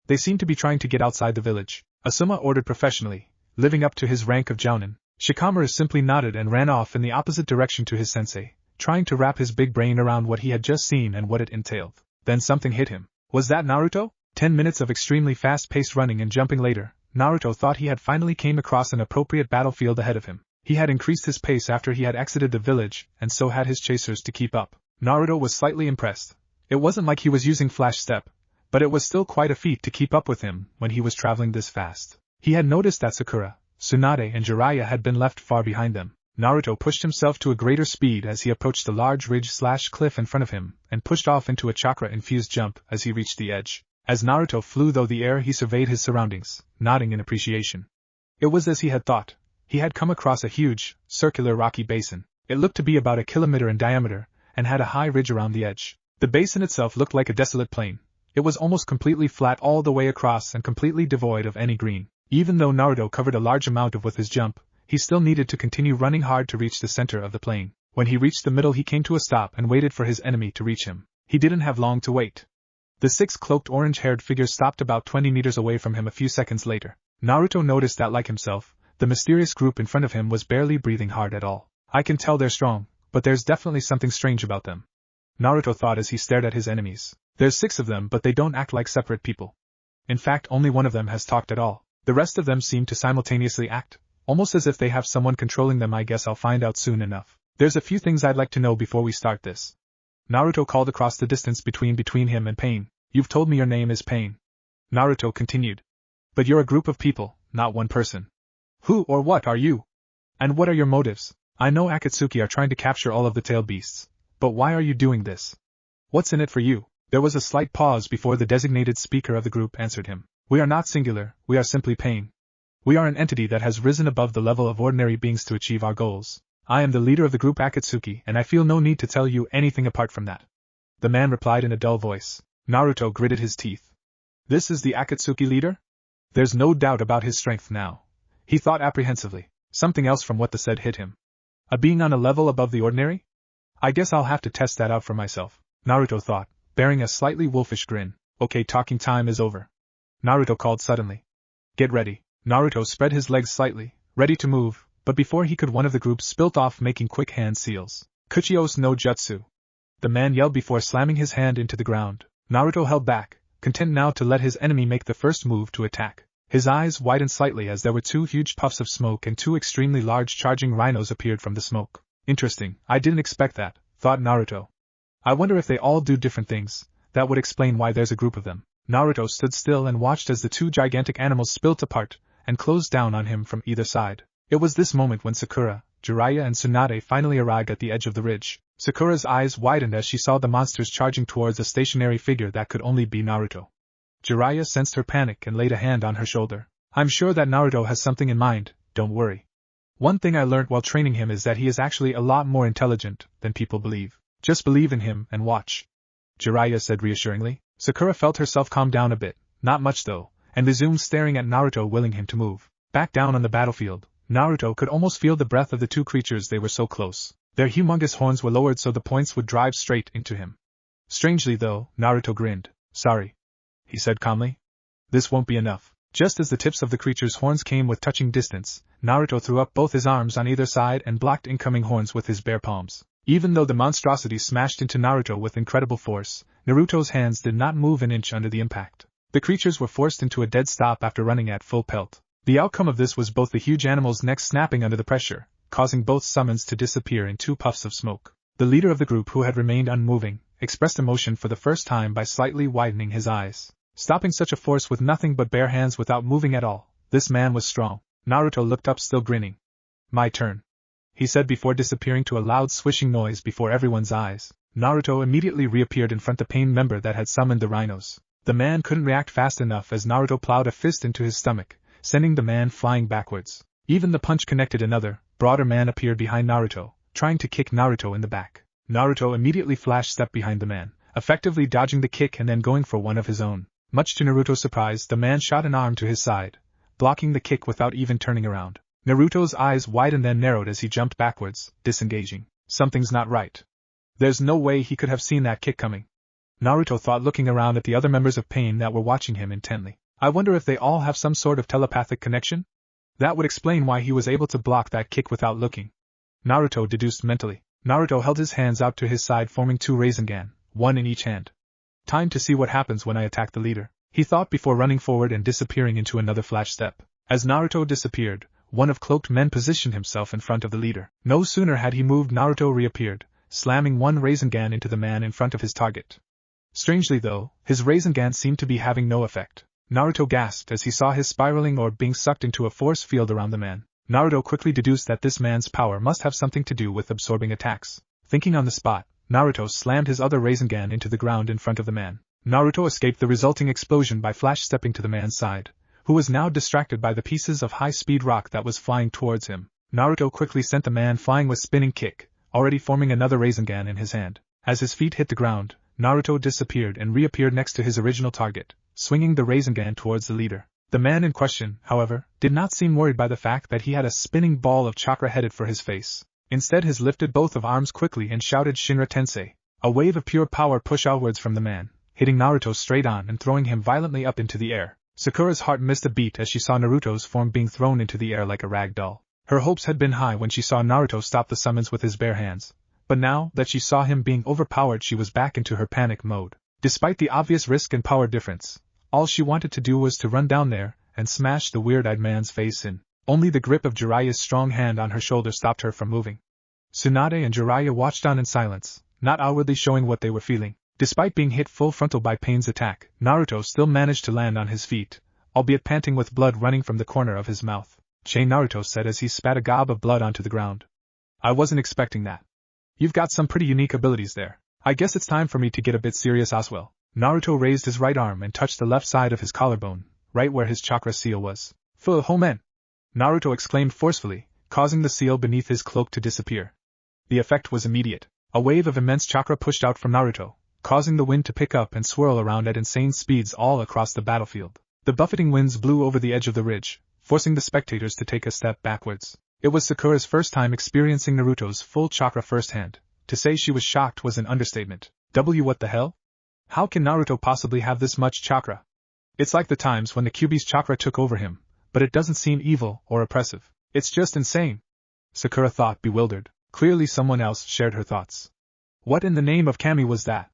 They seem to be trying to get outside the village, Asuma ordered professionally, living up to his rank of Jounin. Shikamaru simply nodded and ran off in the opposite direction to his sensei, trying to wrap his big brain around what he had just seen and what it entailed. Then something hit him. Was that Naruto? 10 minutes of extremely fast-paced running and jumping later, Naruto thought he had finally came across an appropriate battlefield ahead of him. He had increased his pace after he had exited the village, and so had his chasers to keep up. Naruto was slightly impressed. It wasn't like he was using flash step, but it was still quite a feat to keep up with him when he was traveling this fast. He had noticed that Sakura, Tsunade and Jiraiya had been left far behind them. Naruto pushed himself to a greater speed as he approached the large ridge/cliff in front of him, and pushed off into a chakra-infused jump as he reached the edge. As Naruto flew through the air, he surveyed his surroundings, nodding in appreciation. It was as he had thought. He had come across a huge, circular rocky basin. It looked to be about 1 kilometer in diameter, and had a high ridge around the edge. The basin itself looked like a desolate plain. It was almost completely flat all the way across and completely devoid of any green. Even though Naruto covered a large amount of with his jump, he still needed to continue running hard to reach the center of the plain. When he reached the middle, he came to a stop and waited for his enemy to reach him. He didn't have long to wait. The 6 cloaked orange-haired figures stopped about 20 meters away from him a few seconds later. Naruto noticed that, like himself, the mysterious group in front of him was barely breathing hard at all. I can tell they're strong, but there's definitely something strange about them, Naruto thought as he stared at his enemies. There's 6 of them, but they don't act like separate people. In fact, only one of them has talked at all. The rest of them seem to simultaneously act, almost as if they have someone controlling them. I guess I'll find out soon enough. There's a few things I'd like to know before we start this. Naruto called across the distance between him and Pain. You've told me your name is Pain, Naruto continued. But you're a group of people, not one person. Who or what are you? And what are your motives? I know Akatsuki are trying to capture all of the tail beasts, but why are you doing this? What's in it for you? There was a slight pause before the designated speaker of the group answered him. We are not singular, we are simply Pain. We are an entity that has risen above the level of ordinary beings to achieve our goals. I am the leader of the group Akatsuki, and I feel no need to tell you anything apart from that. The man replied in a dull voice. Naruto gritted his teeth. This is the Akatsuki leader? There's no doubt about his strength now, he thought apprehensively. Something else from what the said hit him. A being on a level above the ordinary? I guess I'll have to test that out for myself, Naruto thought, bearing a slightly wolfish grin. Okay, talking time is over, Naruto called suddenly. Get ready. Naruto spread his legs slightly, ready to move, but before he could, one of the group spilt off, making quick hand seals. Kuchios no Jutsu, the man yelled before slamming his hand into the ground. Naruto held back, content now to let his enemy make the first move to attack. His eyes widened slightly as there were 2 huge puffs of smoke and 2 extremely large charging rhinos appeared from the smoke. Interesting, I didn't expect that, thought Naruto. I wonder if they all do different things. That would explain why there's a group of them. Naruto stood still and watched as the 2 gigantic animals spilt apart and closed down on him from either side. It was this moment when Sakura, Jiraiya and Tsunade finally arrived at the edge of the ridge. Sakura's eyes widened as she saw the monsters charging towards a stationary figure that could only be Naruto. Jiraiya sensed her panic and laid a hand on her shoulder. I'm sure that Naruto has something in mind, don't worry. One thing I learned while training him is that he is actually a lot more intelligent than people believe. Just believe in him and watch. Jiraiya said reassuringly. Sakura felt herself calm down a bit, not much though, and resumed staring at Naruto, willing him to move. Back down on the battlefield, Naruto could almost feel the breath of the two creatures. They were so close. Their humongous horns were lowered so the points would drive straight into him. Strangely though, Naruto grinned. Sorry, he said calmly. This won't be enough. Just as the tips of the creature's horns came with touching distance, Naruto threw up both his arms on either side and blocked incoming horns with his bare palms. Even though the monstrosity smashed into Naruto with incredible force, Naruto's hands did not move an inch under the impact. The creatures were forced into a dead stop after running at full pelt. The outcome of this was both the huge animal's neck snapping under the pressure, causing both summons to disappear in two puffs of smoke. The leader of the group, who had remained unmoving, expressed emotion for the first time by slightly widening his eyes. Stopping such a force with nothing but bare hands without moving at all, this man was strong. Naruto looked up, still grinning. My turn, he said before disappearing to a loud swishing noise before everyone's eyes. Naruto immediately reappeared in front of the pain member that had summoned the rhinos. The man couldn't react fast enough as Naruto plowed a fist into his stomach, sending the man flying backwards. Even the punch connected. Another, broader man appeared behind Naruto, trying to kick Naruto in the back. Naruto immediately flash-stepped behind the man, effectively dodging the kick and then going for one of his own. Much to Naruto's surprise, the man shot an arm to his side, blocking the kick without even turning around. Naruto's eyes widened then narrowed as he jumped backwards, disengaging. Something's not right. There's no way he could have seen that kick coming, Naruto thought, looking around at the other members of Pain that were watching him intently. I wonder if they all have some sort of telepathic connection? That would explain why he was able to block that kick without looking, Naruto deduced mentally. Naruto held his hands out to his side, forming two Rasengan, one in each hand. Time to see what happens when I attack the leader, he thought before running forward and disappearing into another flash step. As Naruto disappeared, one of cloaked men positioned himself in front of the leader. No sooner had he moved, Naruto reappeared, slamming one Rasengan into the man in front of his target. Strangely though, his Rasengan seemed to be having no effect. Naruto gasped as he saw his spiraling orb being sucked into a force field around the man. Naruto quickly deduced that this man's power must have something to do with absorbing attacks. Thinking on the spot, Naruto slammed his other Rasengan into the ground in front of the man. Naruto escaped the resulting explosion by flash-stepping to the man's side, who was now distracted by the pieces of high-speed rock that was flying towards him. Naruto quickly sent the man flying with spinning kick, already forming another Rasengan in his hand. As his feet hit the ground, Naruto disappeared and reappeared next to his original target, swinging the Rasengan towards the leader. The man in question, however, did not seem worried by the fact that he had a spinning ball of chakra headed for his face. Instead, he lifted both of arms quickly and shouted Shinra Tensei. A wave of pure power pushed outwards from the man, hitting Naruto straight on and throwing him violently up into the air. Sakura's heart missed a beat as she saw Naruto's form being thrown into the air like a rag doll. Her hopes had been high when she saw Naruto stop the summons with his bare hands, but now that she saw him being overpowered, she was back into her panic mode. Despite the obvious risk and power difference, all she wanted to do was to run down there and smash the weird-eyed man's face in. Only the grip of Jiraiya's strong hand on her shoulder stopped her from moving. Tsunade and Jiraiya watched on in silence, not outwardly showing what they were feeling. Despite being hit full frontal by Pain's attack, Naruto still managed to land on his feet, albeit panting with blood running from the corner of his mouth. Che, Naruto said as he spat a gob of blood onto the ground. I wasn't expecting that. You've got some pretty unique abilities there. I guess it's time for me to get a bit serious as well. Naruto raised his right arm and touched the left side of his collarbone, right where his chakra seal was. Full homen! Naruto exclaimed forcefully, causing the seal beneath his cloak to disappear. The effect was immediate. A wave of immense chakra pushed out from Naruto, causing the wind to pick up and swirl around at insane speeds all across the battlefield. The buffeting winds blew over the edge of the ridge, forcing the spectators to take a step backwards. It was Sakura's first time experiencing Naruto's full chakra firsthand. To say she was shocked was an understatement. What the hell? How can Naruto possibly have this much chakra? It's like the times when the Kyuubi's chakra took over him, but it doesn't seem evil or oppressive. It's just insane. Sakura thought, bewildered. Clearly someone else shared her thoughts. What in the name of Kami was that?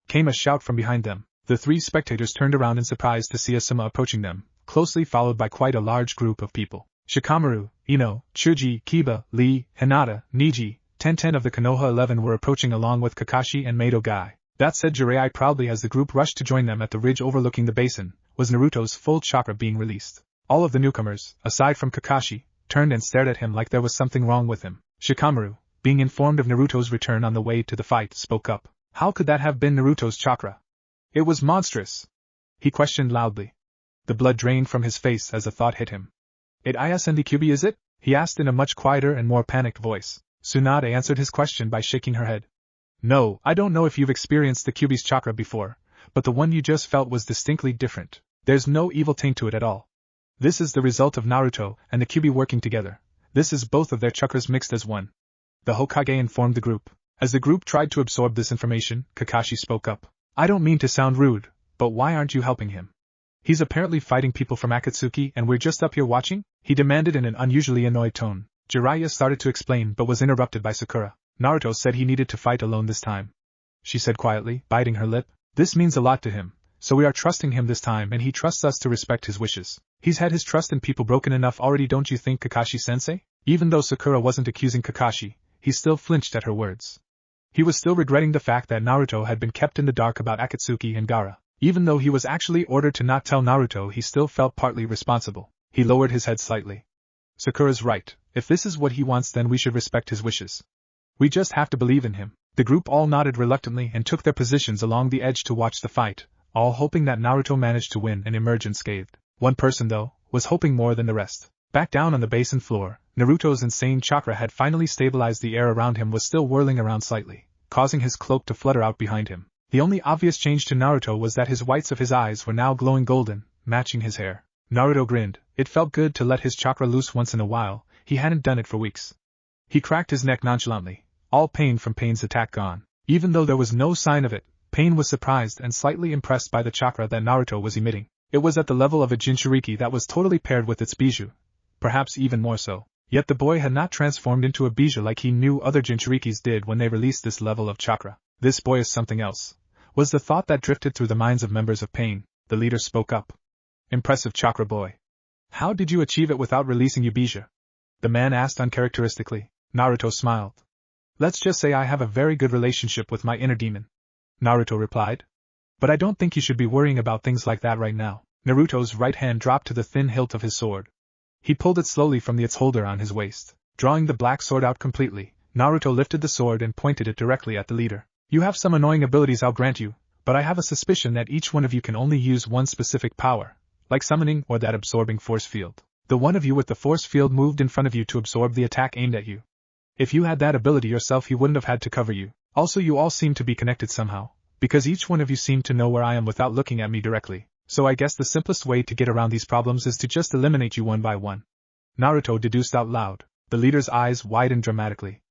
Came a shout from behind them. The three spectators turned around in surprise to see Asuma approaching them, closely followed by quite a large group of people. Shikamaru, Ino, Chuji, Kiba, Lee, Hinata, Niji, Ten of the Konoha 11 were approaching along with Kakashi and Mado Gai. That said Jiraiya proudly as the group rushed to join them at the ridge overlooking the basin, was Naruto's full chakra being released. All of the newcomers, aside from Kakashi, turned and stared at him like there was something wrong with him. Shikamaru, being informed of Naruto's return on the way to the fight, spoke up. How could that have been Naruto's chakra? It was monstrous. He questioned loudly. The blood drained from his face as a thought hit him. It isnd Kyuubi, is it? He asked in a much quieter and more panicked voice. Tsunade answered his question by shaking her head. No, I don't know if you've experienced the Kyuubi's chakra before, but the one you just felt was distinctly different. There's no evil taint to it at all. This is the result of Naruto and the Kyuubi working together. This is both of their chakras mixed as one. The Hokage informed the group. As the group tried to absorb this information, Kakashi spoke up. I don't mean to sound rude, but why aren't you helping him? He's apparently fighting people from Akatsuki and we're just up here watching? He demanded in an unusually annoyed tone. Jiraiya started to explain but was interrupted by Sakura. Naruto said he needed to fight alone this time. She said quietly, biting her lip. This means a lot to him, so we are trusting him this time and he trusts us to respect his wishes. He's had his trust in people broken enough already, don't you think, Kakashi-sensei? Even though Sakura wasn't accusing Kakashi, he still flinched at her words. He was still regretting the fact that Naruto had been kept in the dark about Akatsuki and Gaara. Even though he was actually ordered to not tell Naruto, he still felt partly responsible. He lowered his head slightly. Sakura's right. If this is what he wants, then we should respect his wishes. We just have to believe in him. The group all nodded reluctantly and took their positions along the edge to watch the fight, all hoping that Naruto managed to win and emerge unscathed. One person, though, was hoping more than the rest. Back down on the basin floor, Naruto's insane chakra had finally stabilized. The air around him was still whirling around slightly, causing his cloak to flutter out behind him. The only obvious change to Naruto was that his whites of his eyes were now glowing golden, matching his hair. Naruto grinned. It felt good to let his chakra loose once in a while. He hadn't done it for weeks. He cracked his neck nonchalantly, all pain from Pain's attack gone. Even though there was no sign of it, Pain was surprised and slightly impressed by the chakra that Naruto was emitting. It was at the level of a Jinchuriki that was totally paired with its bijou, perhaps even more so. Yet the boy had not transformed into a bijou like he knew other Jinchurikis did when they released this level of chakra. This boy is something else, was the thought that drifted through the minds of members of Pain. The leader spoke up. Impressive chakra boy. How did you achieve it without releasing your bijou? The man asked uncharacteristically. Naruto smiled. Let's just say I have a very good relationship with my inner demon. Naruto replied. But I don't think you should be worrying about things like that right now. Naruto's right hand dropped to the thin hilt of his sword. He pulled it slowly from its holder on his waist. Drawing the black sword out completely, Naruto lifted the sword and pointed it directly at the leader. You have some annoying abilities, I'll grant you, but I have a suspicion that each one of you can only use one specific power, like summoning or that absorbing force field. The one of you with the force field moved in front of you to absorb the attack aimed at you. If you had that ability yourself, he wouldn't have had to cover you. Also, you all seem to be connected somehow, because each one of you seem to know where I am without looking at me directly. So I guess the simplest way to get around these problems is to just eliminate you one by one. Naruto deduced out loud. The leader's eyes widened dramatically.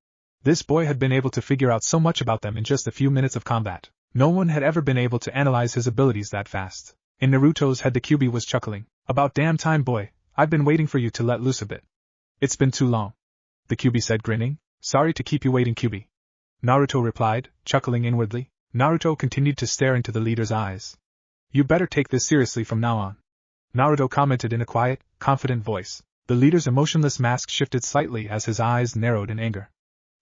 This boy had been able to figure out so much about them in just a few minutes of combat. No one had ever been able to analyze his abilities that fast. In Naruto's head, the Kyuubi was chuckling. About damn time, boy. I've been waiting for you to let loose a bit. It's been too long. The Kyuubi said, grinning. Sorry to keep you waiting, Kyuubi. Naruto replied, chuckling inwardly. Naruto continued to stare into the leader's eyes. You better take this seriously from now on. Naruto commented in a quiet, confident voice. The leader's emotionless mask shifted slightly as his eyes narrowed in anger.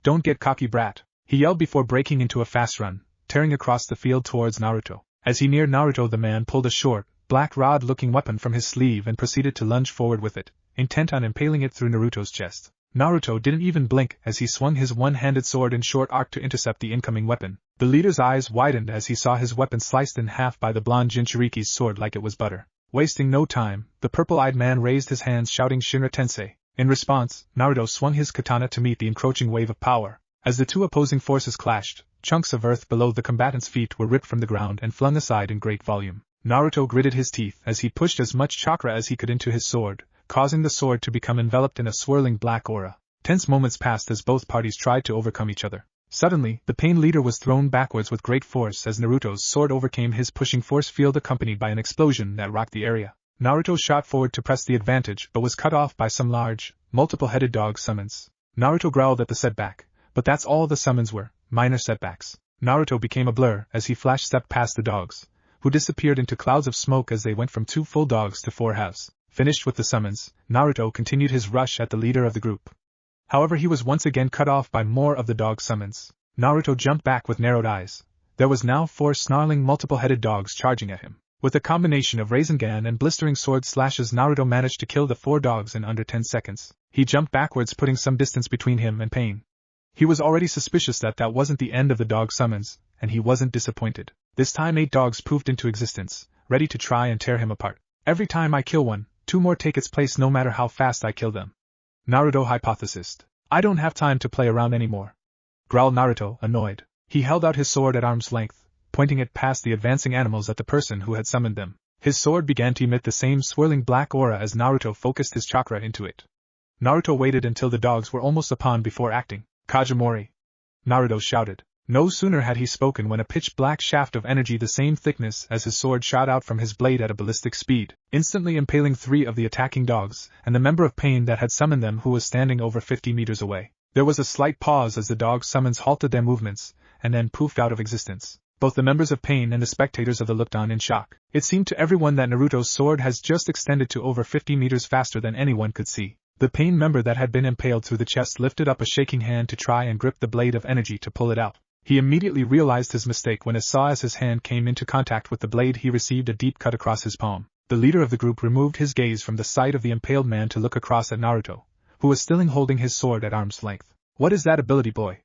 Don't get cocky, brat, he yelled before breaking into a fast run, tearing across the field towards Naruto. As he neared Naruto, the man pulled a short, black rod-looking weapon from his sleeve and proceeded to lunge forward with it, intent on impaling it through Naruto's chest. Naruto didn't even blink as he swung his one-handed sword in short arc to intercept the incoming weapon. The leader's eyes widened as he saw his weapon sliced in half by the blonde Jinchuriki's sword like it was butter. Wasting no time, the purple-eyed man raised his hands shouting Shinra Tensei. In response, Naruto swung his katana to meet the encroaching wave of power. As the two opposing forces clashed, chunks of earth below the combatants' feet were ripped from the ground and flung aside in great volume. Naruto gritted his teeth as he pushed as much chakra as he could into his sword, causing the sword to become enveloped in a swirling black aura. Tense moments passed as both parties tried to overcome each other. Suddenly, the Pain leader was thrown backwards with great force as Naruto's sword overcame his pushing force field, accompanied by an explosion that rocked the area. Naruto shot forward to press the advantage but was cut off by some large, multiple-headed dog summons. Naruto growled at the setback, but that's all the summons were, minor setbacks. Naruto became a blur as he flash-stepped past the dogs, who disappeared into clouds of smoke as they went from 2 full dogs to 4 halves. Finished with the summons, Naruto continued his rush at the leader of the group. However, he was once again cut off by more of the dog summons. Naruto jumped back with narrowed eyes. There was now 4 snarling multiple-headed dogs charging at him. With a combination of Rasengan and blistering sword slashes, Naruto managed to kill the 4 dogs in under 10 seconds. He jumped backwards, putting some distance between him and Pain. He was already suspicious that wasn't the end of the dog summons, and he wasn't disappointed. This time 8 dogs poofed into existence, ready to try and tear him apart. Every time I kill one, 2 more take its place no matter how fast I kill them. Naruto hypothesized. I don't have time to play around anymore. Growled Naruto, annoyed. He held out his sword at arm's length, pointing it past the advancing animals at the person who had summoned them. His sword began to emit the same swirling black aura as Naruto focused his chakra into it. Naruto waited until the dogs were almost upon before acting. Kajimori! Naruto shouted. No sooner had he spoken when a pitch-black shaft of energy the same thickness as his sword shot out from his blade at a ballistic speed, instantly impaling 3 of the attacking dogs, and the member of pain that had summoned them who was standing over 50 meters away. There was a slight pause as the dog summons halted their movements, and then poofed out of existence. Both the members of pain and the spectators of the looked on in shock. It seemed to everyone that Naruto's sword has just extended to over 50 meters faster than anyone could see. The pain member that had been impaled through the chest lifted up a shaking hand to try and grip the blade of energy to pull it out. He immediately realized his mistake when as his hand came into contact with the blade he received a deep cut across his palm. The leader of the group removed his gaze from the sight of the impaled man to look across at Naruto, who was still holding his sword at arm's length. What is that ability, boy?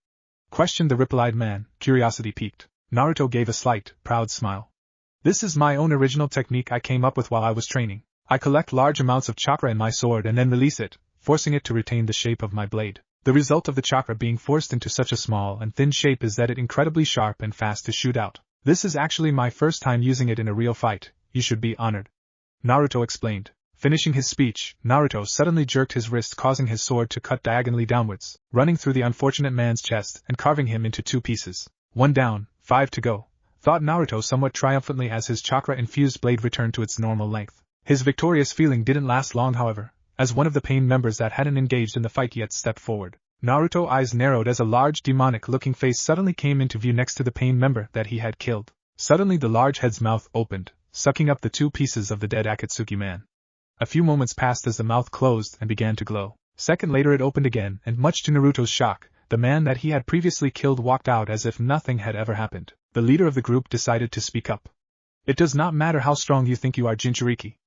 Questioned the ripple-eyed man, curiosity piqued. Naruto gave a slight, proud smile. This is my own original technique I came up with while I was training. I collect large amounts of chakra in my sword and then release it, forcing it to retain the shape of my blade. The result of the chakra being forced into such a small and thin shape is that it incredibly sharp and fast to shoot out. This is actually my first time using it in a real fight. You should be honored. Naruto explained. Finishing his speech, Naruto suddenly jerked his wrist, causing his sword to cut diagonally downwards, running through the unfortunate man's chest and carving him into 2 pieces. 1 down, 5 to go, thought Naruto somewhat triumphantly as his chakra-infused blade returned to its normal length. His victorious feeling didn't last long, however, as one of the pain members that hadn't engaged in the fight yet stepped forward. Naruto's eyes narrowed as a large demonic-looking face suddenly came into view next to the pain member that he had killed. Suddenly the large head's mouth opened, sucking up the 2 pieces of the dead Akatsuki man. A few moments passed as the mouth closed and began to glow. Second later it opened again, and much to Naruto's shock, the man that he had previously killed walked out as if nothing had ever happened. The leader of the group decided to speak up. It does not matter how strong you think you are, Jinchuriki.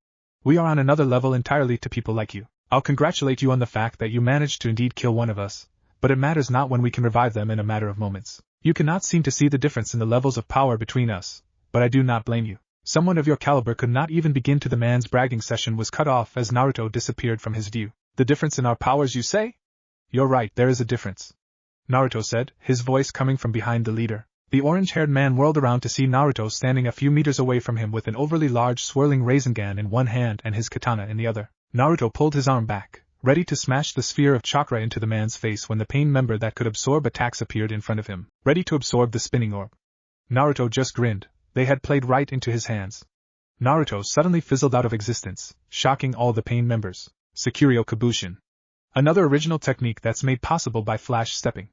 We are on another level entirely to people like you. I'll congratulate you on the fact that you managed to indeed kill one of us, but it matters not when we can revive them in a matter of moments. You cannot seem to see the difference in the levels of power between us, but I do not blame you. Someone of your caliber could not even begin to. The man's bragging session was cut off as Naruto disappeared from his view. The difference in our powers, you say? You're right, there is a difference, Naruto said, his voice coming from behind the leader. The orange-haired man whirled around to see Naruto standing a few meters away from him with an overly large swirling Rasengan in one hand and his katana in the other. Naruto pulled his arm back, ready to smash the sphere of chakra into the man's face when the pain member that could absorb attacks appeared in front of him, ready to absorb the spinning orb. Naruto just grinned. They had played right into his hands. Naruto suddenly fizzled out of existence, shocking all the pain members. Sekuryo Kabushin. Another original technique that's made possible by flash stepping.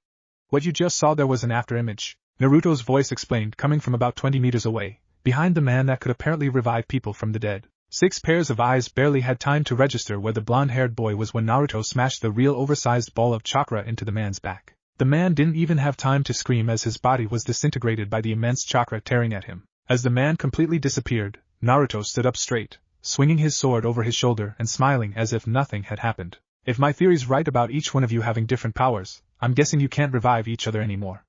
What you just saw there was an after-image, Naruto's voice explained, coming from about 20 meters away, behind the man that could apparently revive people from the dead. 6 pairs of eyes barely had time to register where the blonde-haired boy was when Naruto smashed the real oversized ball of chakra into the man's back. The man didn't even have time to scream as his body was disintegrated by the immense chakra tearing at him. As the man completely disappeared, Naruto stood up straight, swinging his sword over his shoulder and smiling as if nothing had happened. If my theory's right about each one of you having different powers, I'm guessing you can't revive each other anymore,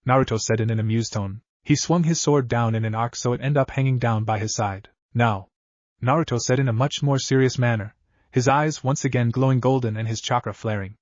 Naruto said in an amused tone. He swung his sword down in an arc so it ended up hanging down by his side. Now, Naruto said in a much more serious manner, his eyes once again glowing golden and his chakra flaring.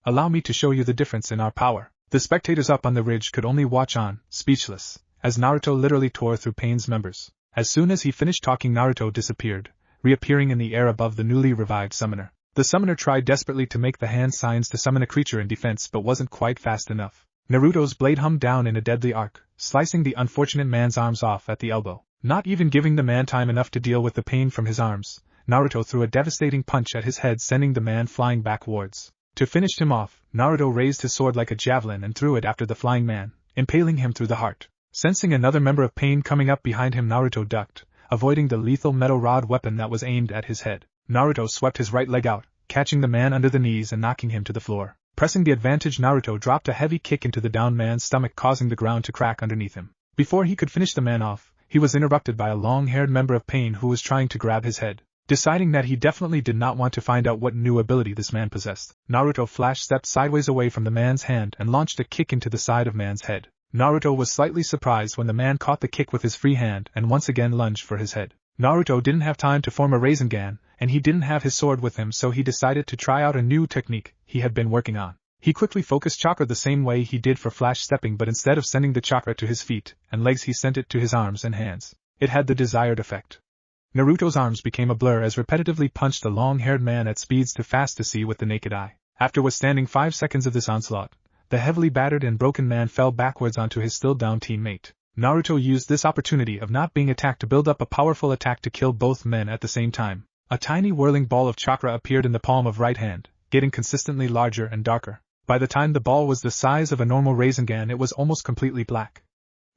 Allow me to show you the difference in our power. The spectators up on the ridge could only watch on, speechless, as Naruto literally tore through Pain's members. As soon as he finished talking, Naruto disappeared, reappearing in the air above the newly revived summoner. The summoner tried desperately to make the hand signs to summon a creature in defense but wasn't quite fast enough. Naruto's blade hummed down in a deadly arc, slicing the unfortunate man's arms off at the elbow. Not even giving the man time enough to deal with the pain from his arms, Naruto threw a devastating punch at his head, sending the man flying backwards. To finish him off, Naruto raised his sword like a javelin and threw it after the flying man, impaling him through the heart. Sensing another member of Pain coming up behind him, Naruto ducked, avoiding the lethal metal rod weapon that was aimed at his head. Naruto swept his right leg out, catching the man under the knees and knocking him to the floor. Pressing the advantage, Naruto dropped a heavy kick into the downed man's stomach, causing the ground to crack underneath him. Before he could finish the man off, he was interrupted by a long-haired member of Pain who was trying to grab his head. Deciding that he definitely did not want to find out what new ability this man possessed, Naruto flash-stepped sideways away from the man's hand and launched a kick into the side of man's head. Naruto was slightly surprised when the man caught the kick with his free hand and once again lunged for his head. Naruto didn't have time to form a Rasengan, and he didn't have his sword with him, so he decided to try out a new technique he had been working on. He quickly focused chakra the same way he did for flash stepping, but instead of sending the chakra to his feet and legs, he sent it to his arms and hands. It had the desired effect. Naruto's arms became a blur as repetitively punched the long-haired man at speeds too fast to see with the naked eye. After withstanding 5 seconds of this onslaught, the heavily battered and broken man fell backwards onto his still-down teammate. Naruto used this opportunity of not being attacked to build up a powerful attack to kill both men at the same time. A tiny whirling ball of chakra appeared in the palm of right hand, getting consistently larger and darker. By the time the ball was the size of a normal Rasengan, it was almost completely black.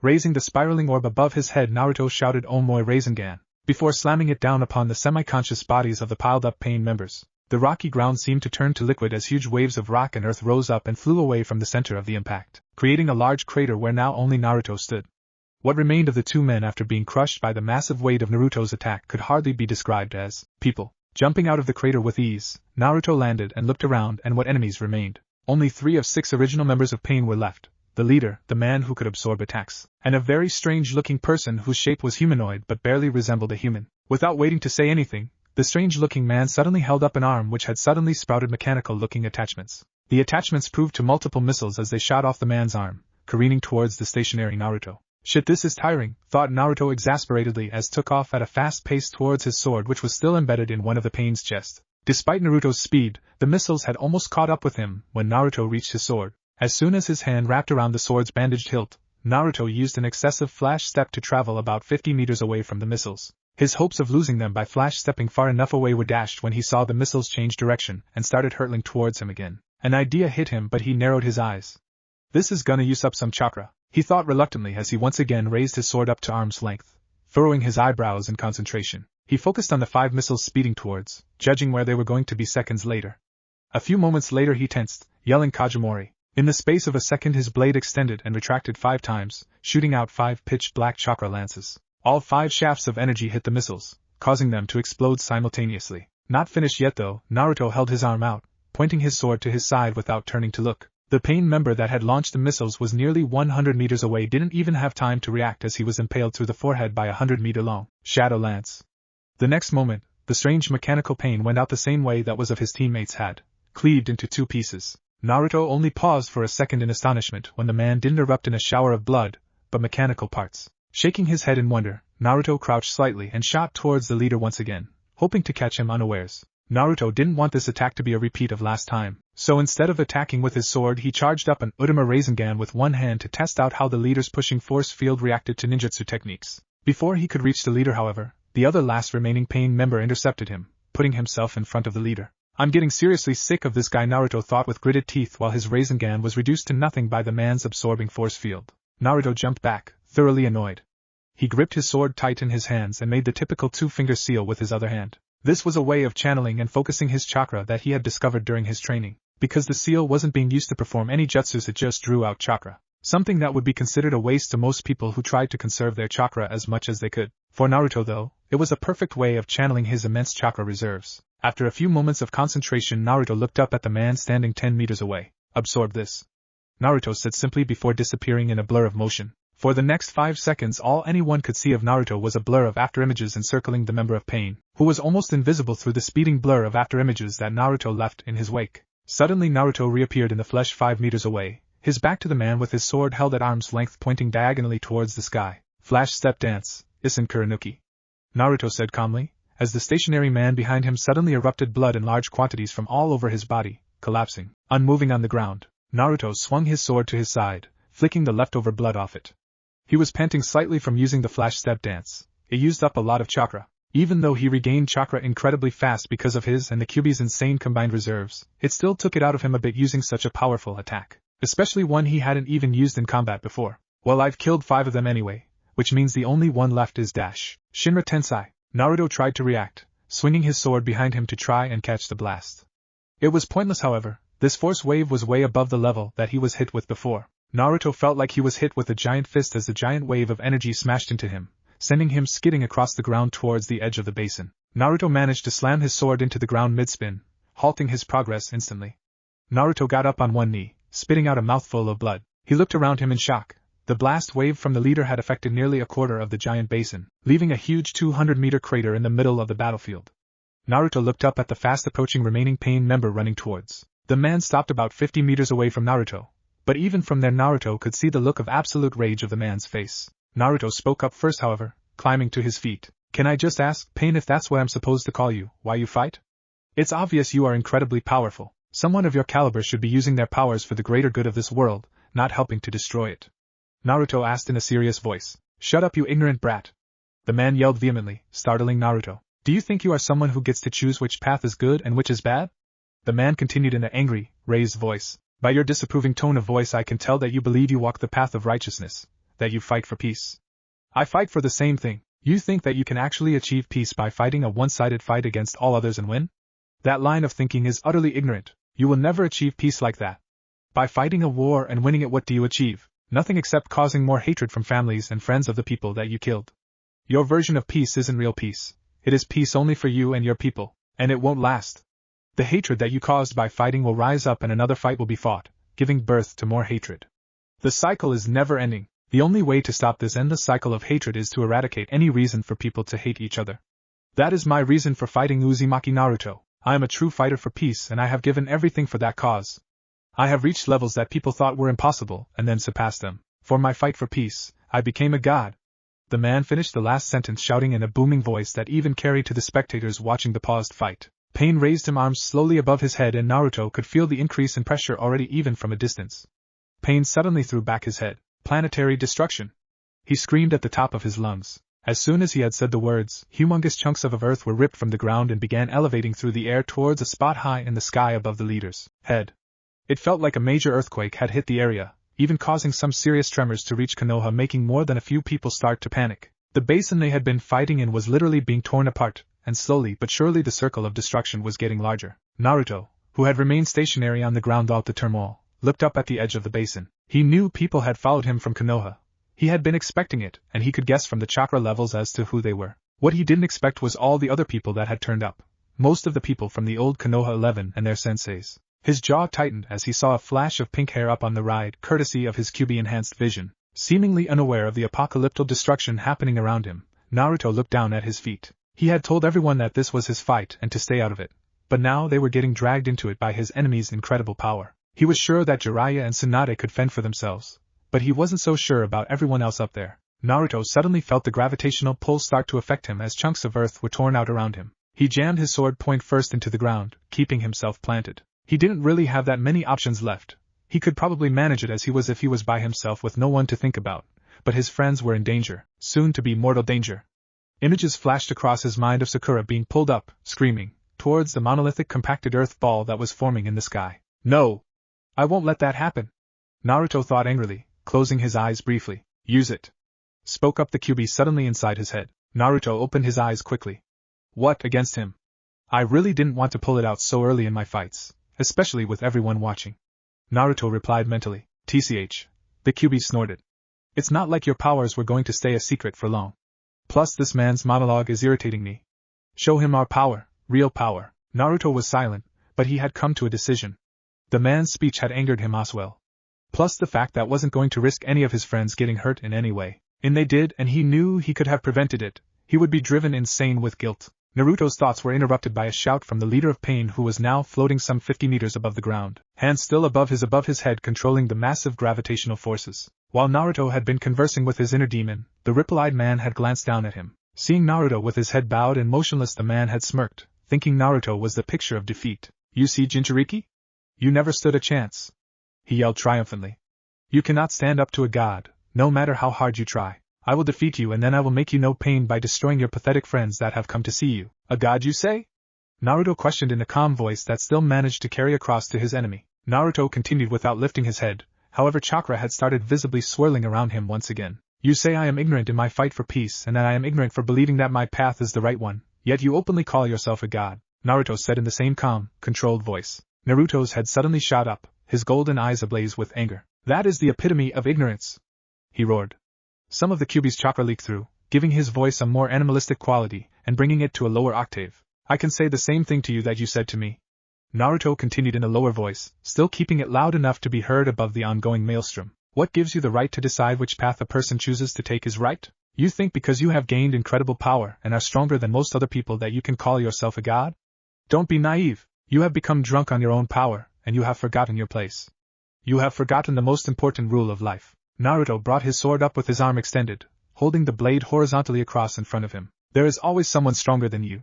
Raising the spiraling orb above his head, Naruto shouted "Omoe Rasengan," before slamming it down upon the semi-conscious bodies of the piled-up pain members. The rocky ground seemed to turn to liquid as huge waves of rock and earth rose up and flew away from the center of the impact, creating a large crater where now only Naruto stood. What remained of the two men after being crushed by the massive weight of Naruto's attack could hardly be described as people. Jumping out of the crater with ease, Naruto landed and looked around, and what enemies remained. Only 3 of 6 original members of Pain were left: the leader, the man who could absorb attacks, and a very strange-looking person whose shape was humanoid but barely resembled a human. Without waiting to say anything, the strange-looking man suddenly held up an arm which had suddenly sprouted mechanical-looking attachments. The attachments proved to multiple missiles as they shot off the man's arm, careening towards the stationary Naruto. Shit, this is tiring, thought Naruto exasperatedly as took off at a fast pace towards his sword, which was still embedded in one of the Pain's chest. Despite Naruto's speed, the missiles had almost caught up with him when Naruto reached his sword. As soon as his hand wrapped around the sword's bandaged hilt, Naruto used an excessive flash step to travel about 50 meters away from the missiles. His hopes of losing them by flash stepping far enough away were dashed when he saw the missiles change direction and started hurtling towards him again. An idea hit him, but he narrowed his eyes. This is gonna use up some chakra, he thought reluctantly as he once again raised his sword up to arm's length. Furrowing his eyebrows in concentration, he focused on the 5 missiles speeding towards, judging where they were going to be seconds later. A few moments later he tensed, yelling Kajimori. In the space of a second his blade extended and retracted 5 times, shooting out 5 pitch-black chakra lances. All 5 shafts of energy hit the missiles, causing them to explode simultaneously. Not finished yet though, Naruto held his arm out, pointing his sword to his side without turning to look. The Pain member that had launched the missiles was nearly 100 meters away, didn't even have time to react as he was impaled through the forehead by a 100-meter-long shadow lance. The next moment, the strange mechanical Pain went out the same way that was of his teammates had, cleaved into 2 pieces. Naruto only paused for a second in astonishment when the man didn't erupt in a shower of blood, but mechanical parts. Shaking his head in wonder, Naruto crouched slightly and shot towards the leader once again, hoping to catch him unawares. Naruto didn't want this attack to be a repeat of last time, so instead of attacking with his sword he charged up an Ultima Rasengan with one hand to test out how the leader's pushing force field reacted to ninjutsu techniques. Before he could reach the leader however, the other last remaining Pain member intercepted him, putting himself in front of the leader. I'm getting seriously sick of this guy, Naruto thought with gritted teeth while his Rasengan was reduced to nothing by the man's absorbing force field. Naruto jumped back, thoroughly annoyed. He gripped his sword tight in his hands and made the typical 2-finger seal with his other hand. This was a way of channeling and focusing his chakra that he had discovered during his training. Because the seal wasn't being used to perform any jutsus, it just drew out chakra. Something that would be considered a waste to most people who tried to conserve their chakra as much as they could. For Naruto though, it was a perfect way of channeling his immense chakra reserves. After a few moments of concentration, Naruto looked up at the man standing 10 meters away. Absorb this, Naruto said simply before disappearing in a blur of motion. For the next 5 seconds all anyone could see of Naruto was a blur of afterimages encircling the member of Pain, who was almost invisible through the speeding blur of afterimages that Naruto left in his wake. Suddenly Naruto reappeared in the flesh 5 meters away, his back to the man with his sword held at arm's length pointing diagonally towards the sky. Flash step dance, Isen Kurinuki, Naruto said calmly, as the stationary man behind him suddenly erupted blood in large quantities from all over his body, collapsing. Unmoving on the ground, Naruto swung his sword to his side, flicking the leftover blood off it. He was panting slightly from using the flash step dance. It used up a lot of chakra. Even though he regained chakra incredibly fast because of his and the Kyuubi's insane combined reserves, it still took it out of him a bit using such a powerful attack. Especially one he hadn't even used in combat before. Well, I've killed 5 of them anyway, which means the only one left is Dash. Shinra Tensei. Naruto tried to react, swinging his sword behind him to try and catch the blast. It was pointless however, this force wave was way above the level that he was hit with before. Naruto felt like he was hit with a giant fist as the giant wave of energy smashed into him, sending him skidding across the ground towards the edge of the basin. Naruto managed to slam his sword into the ground mid-spin, halting his progress instantly. Naruto got up on one knee, spitting out a mouthful of blood. He looked around him in shock. The blast wave from the leader had affected nearly a quarter of the giant basin, leaving a huge 200-meter crater in the middle of the battlefield. Naruto looked up at the fast-approaching remaining Pain member running towards The man stopped about 50 meters away from Naruto, but even from there Naruto could see the look of absolute rage of the man's face. Naruto spoke up first, however, climbing to his feet. Can I just ask, Pain, if that's what I'm supposed to call you, why you fight? It's obvious you are incredibly powerful. Someone of your caliber should be using their powers for the greater good of this world, not helping to destroy it. Naruto asked in a serious voice. Shut up, you ignorant brat. The man yelled vehemently, startling Naruto. Do you think you are someone who gets to choose which path is good and which is bad? The man continued in an angry, raised voice. By your disapproving tone of voice I can tell that you believe you walk the path of righteousness, that you fight for peace. I fight for the same thing. You think that you can actually achieve peace by fighting a one-sided fight against all others and win? That line of thinking is utterly ignorant. You will never achieve peace like that. By fighting a war and winning it, what do you achieve? Nothing except causing more hatred from families and friends of the people that you killed. Your version of peace isn't real peace. It is peace only for you and your people, and it won't last. The hatred that you caused by fighting will rise up and another fight will be fought, giving birth to more hatred. The cycle is never ending. The only way to stop this endless cycle of hatred is to eradicate any reason for people to hate each other. That is my reason for fighting Uzumaki Naruto. I am a true fighter for peace and I have given everything for that cause. I have reached levels that people thought were impossible and then surpassed them. For my fight for peace, I became a god. The man finished the last sentence shouting in a booming voice that even carried to the spectators watching the paused fight. Pain raised his arms slowly above his head and Naruto could feel the increase in pressure already even from a distance. Pain suddenly threw back his head. Planetary destruction. He screamed at the top of his lungs. As soon as he had said the words, humongous chunks of earth were ripped from the ground and began elevating through the air towards a spot high in the sky above the leader's head. It felt like a major earthquake had hit the area, even causing some serious tremors to reach Konoha, making more than a few people start to panic. The basin they had been fighting in was literally being torn apart, and slowly but surely the circle of destruction was getting larger. Naruto, who had remained stationary on the ground throughout the turmoil, looked up at the edge of the basin. He knew people had followed him from Konoha. He had been expecting it, and he could guess from the chakra levels as to who they were. What he didn't expect was all the other people that had turned up. Most of the people from the old Konoha 11 and their senseis. His jaw tightened as he saw a flash of pink hair up on the ride, courtesy of his QB-enhanced vision. Seemingly unaware of the apocalyptic destruction happening around him, Naruto looked down at his feet. He had told everyone that this was his fight and to stay out of it, but now they were getting dragged into it by his enemy's incredible power. He was sure that Jiraiya and Tsunade could fend for themselves, but he wasn't so sure about everyone else up there. Naruto suddenly felt the gravitational pull start to affect him as chunks of earth were torn out around him. He jammed his sword point first into the ground, keeping himself planted. He didn't really have that many options left. He could probably manage it as he was if he was by himself with no one to think about, but his friends were in danger, soon to be mortal danger. Images flashed across his mind of Sakura being pulled up, screaming, towards the monolithic compacted earth ball that was forming in the sky. No! I won't let that happen! Naruto thought angrily, closing his eyes briefly. Use it! Spoke up the QB suddenly inside his head. Naruto opened his eyes quickly. What, against him? I really didn't want to pull it out so early in my fights, especially with everyone watching. Naruto replied mentally. TCH. The QB snorted. It's not like your powers were going to stay a secret for long. Plus this man's monologue is irritating me. Show him our power, real power. Naruto was silent, but he had come to a decision. The man's speech had angered him as well. Plus the fact that wasn't going to risk any of his friends getting hurt in any way. And they did, and he knew he could have prevented it. He would be driven insane with guilt. Naruto's thoughts were interrupted by a shout from the leader of Pain, who was now floating some 50 meters above the ground, hands still above his head controlling the massive gravitational forces. While Naruto had been conversing with his inner demon, the ripple-eyed man had glanced down at him. Seeing Naruto with his head bowed and motionless, the man had smirked, thinking Naruto was the picture of defeat. You see, Jinchuriki? You never stood a chance. He yelled triumphantly. You cannot stand up to a god, no matter how hard you try. I will defeat you and then I will make you know pain by destroying your pathetic friends that have come to see you. A god, you say? Naruto questioned in a calm voice that still managed to carry across to his enemy. Naruto continued without lifting his head, however Chakra had started visibly swirling around him once again. You say I am ignorant in my fight for peace and that I am ignorant for believing that my path is the right one, yet you openly call yourself a god, Naruto said in the same calm, controlled voice. Naruto's head suddenly shot up, his golden eyes ablaze with anger. That is the epitome of ignorance! He roared. Some of the QB's chakra leaked through, giving his voice a more animalistic quality and bringing it to a lower octave. I can say the same thing to you that you said to me. Naruto continued in a lower voice, still keeping it loud enough to be heard above the ongoing maelstrom. What gives you the right to decide which path a person chooses to take is right? You think because you have gained incredible power and are stronger than most other people that you can call yourself a god? Don't be naive. You have become drunk on your own power, and you have forgotten your place. You have forgotten the most important rule of life. Naruto brought his sword up with his arm extended, holding the blade horizontally across in front of him. There is always someone stronger than you.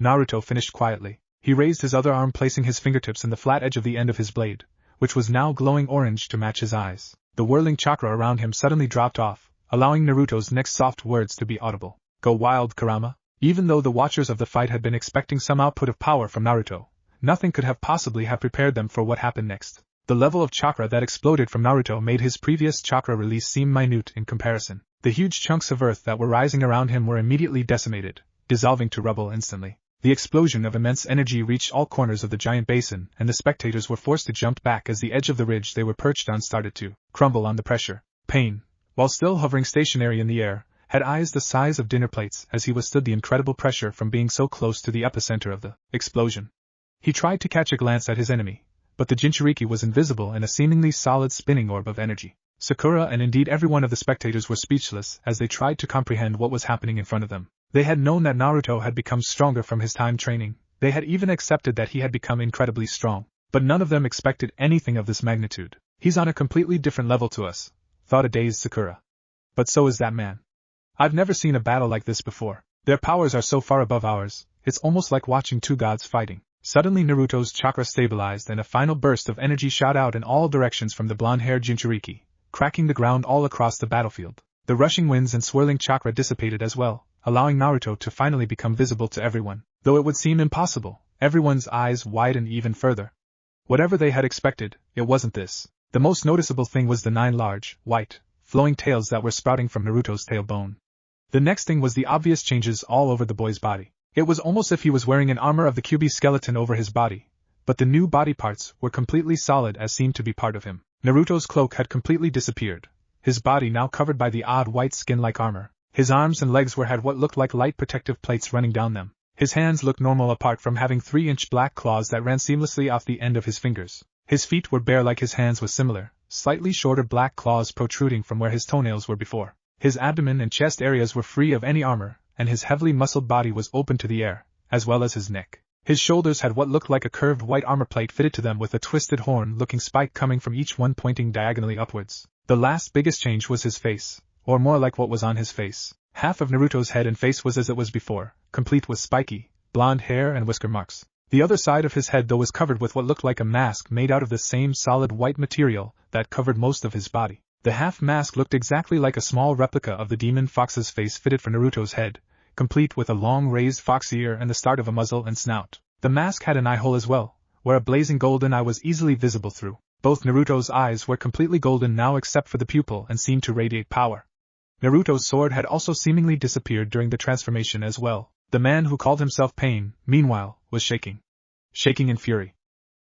Naruto finished quietly. He raised his other arm, placing his fingertips in the flat edge of the end of his blade, which was now glowing orange to match his eyes. The whirling chakra around him suddenly dropped off, allowing Naruto's next soft words to be audible. Go wild, Kurama. Even though the watchers of the fight had been expecting some output of power from Naruto, nothing could have possibly have prepared them for what happened next. The level of chakra that exploded from Naruto made his previous chakra release seem minute in comparison. The huge chunks of earth that were rising around him were immediately decimated, dissolving to rubble instantly. The explosion of immense energy reached all corners of the giant basin, and the spectators were forced to jump back as the edge of the ridge they were perched on started to crumble on the pressure. Pain, while still hovering stationary in the air, had eyes the size of dinner plates as he withstood the incredible pressure from being so close to the epicenter of the explosion. He tried to catch a glance at his enemy, but the Jinchuriki was invisible in a seemingly solid spinning orb of energy. Sakura and indeed every one of the spectators were speechless as they tried to comprehend what was happening in front of them. They had known that Naruto had become stronger from his time training, they had even accepted that he had become incredibly strong, but none of them expected anything of this magnitude. He's on a completely different level to us, thought a dazed Sakura. But so is that man. I've never seen a battle like this before. Their powers are so far above ours, it's almost like watching two gods fighting. Suddenly Naruto's chakra stabilized and a final burst of energy shot out in all directions from the blonde-haired Jinchuriki, cracking the ground all across the battlefield. The rushing winds and swirling chakra dissipated as well, allowing Naruto to finally become visible to everyone. Though it would seem impossible, everyone's eyes widened even further. Whatever they had expected, it wasn't this. The most noticeable thing was the 9 large, white, flowing tails that were sprouting from Naruto's tailbone. The next thing was the obvious changes all over the boy's body. It was almost as if he was wearing an armor of the Kyuubi skeleton over his body, but the new body parts were completely solid as seemed to be part of him. Naruto's cloak had completely disappeared, his body now covered by the odd white skin-like armor. His arms and legs had what looked like light protective plates running down them. His hands looked normal apart from having 3-inch black claws that ran seamlessly off the end of his fingers. His feet were bare like his hands with similar, slightly shorter black claws protruding from where his toenails were before. His abdomen and chest areas were free of any armor, and his heavily muscled body was open to the air, as well as his neck. His shoulders had what looked like a curved white armor plate fitted to them with a twisted horn-looking spike coming from each one pointing diagonally upwards. The last biggest change was his face, or more like what was on his face. Half of Naruto's head and face was as it was before, complete with spiky, blonde hair and whisker marks. The other side of his head though was covered with what looked like a mask made out of the same solid white material that covered most of his body. The half mask looked exactly like a small replica of the demon fox's face fitted for Naruto's head, complete with a long raised fox ear and the start of a muzzle and snout. The mask had an eye hole as well, where a blazing golden eye was easily visible through. Both Naruto's eyes were completely golden now except for the pupil and seemed to radiate power. Naruto's sword had also seemingly disappeared during the transformation as well. The man who called himself Pain, meanwhile, was shaking. Shaking in fury.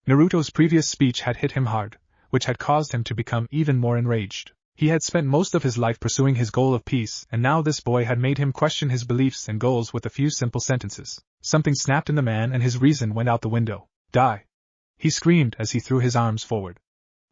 Naruto's previous speech had hit him hard, which had caused him to become even more enraged. He had spent most of his life pursuing his goal of peace, and now this boy had made him question his beliefs and goals with a few simple sentences. Something snapped in the man and his reason went out the window. Die! He screamed as he threw his arms forward.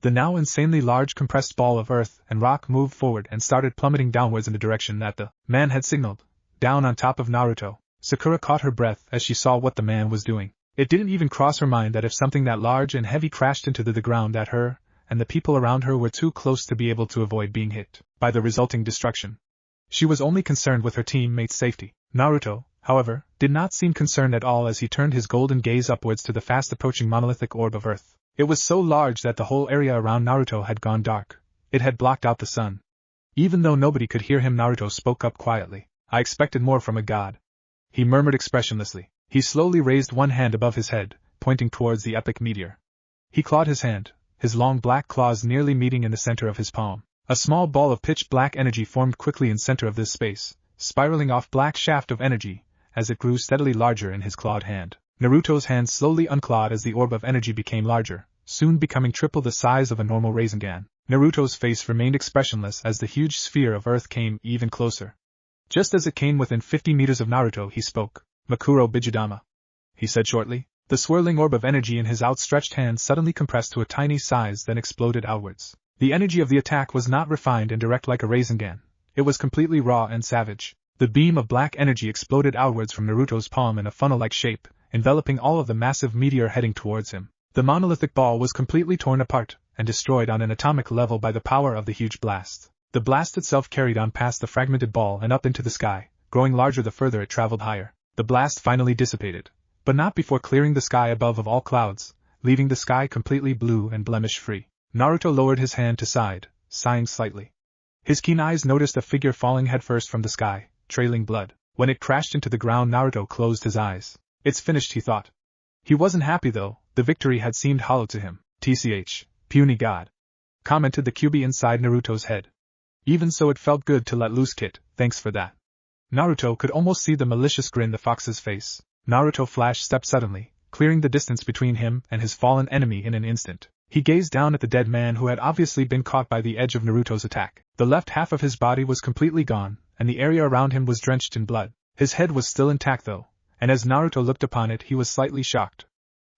The now insanely large compressed ball of earth and rock moved forward and started plummeting downwards in the direction that the man had signaled, down on top of Naruto. Sakura caught her breath as she saw what the man was doing. It didn't even cross her mind that if something that large and heavy crashed into the ground that her and the people around her were too close to be able to avoid being hit by the resulting destruction. She was only concerned with her teammate's safety. Naruto, however, did not seem concerned at all as he turned his golden gaze upwards to the fast-approaching monolithic orb of earth. It was so large that the whole area around Naruto had gone dark. It had blocked out the sun. Even though nobody could hear him, Naruto spoke up quietly. I expected more from a god. He murmured expressionlessly. He slowly raised one hand above his head, pointing towards the epic meteor. He clawed his hand, his long black claws nearly meeting in the center of his palm. A small ball of pitch-black energy formed quickly in center of this space, spiraling off black shaft of energy, as it grew steadily larger in his clawed hand. Naruto's hand slowly unclawed as the orb of energy became larger, soon becoming triple the size of a normal Rasengan. Naruto's face remained expressionless as the huge sphere of earth came even closer. Just as it came within 50 meters of Naruto, he spoke. Makuro Bijudama, he said shortly. The swirling orb of energy in his outstretched hand suddenly compressed to a tiny size, then exploded outwards. The energy of the attack was not refined and direct like a Rasengan. It was completely raw and savage. The beam of black energy exploded outwards from Naruto's palm in a funnel-like shape, enveloping all of the massive meteor heading towards him. The monolithic ball was completely torn apart and destroyed on an atomic level by the power of the huge blast. The blast itself carried on past the fragmented ball and up into the sky, growing larger the further it traveled higher. The blast finally dissipated, but not before clearing the sky above of all clouds, leaving the sky completely blue and blemish-free. Naruto lowered his hand to side, sighing slightly. His keen eyes noticed a figure falling headfirst from the sky, trailing blood. When it crashed into the ground, Naruto closed his eyes. It's finished, he thought. He wasn't happy though, the victory had seemed hollow to him. TCH, puny god, commented the QB inside Naruto's head. Even so, it felt good to let loose, kid, thanks for that. Naruto could almost see the malicious grin the fox's face. Naruto flash stepped suddenly, clearing the distance between him and his fallen enemy in an instant. He gazed down at the dead man who had obviously been caught by the edge of Naruto's attack. The left half of his body was completely gone, and the area around him was drenched in blood. His head was still intact though, and as Naruto looked upon it he was slightly shocked.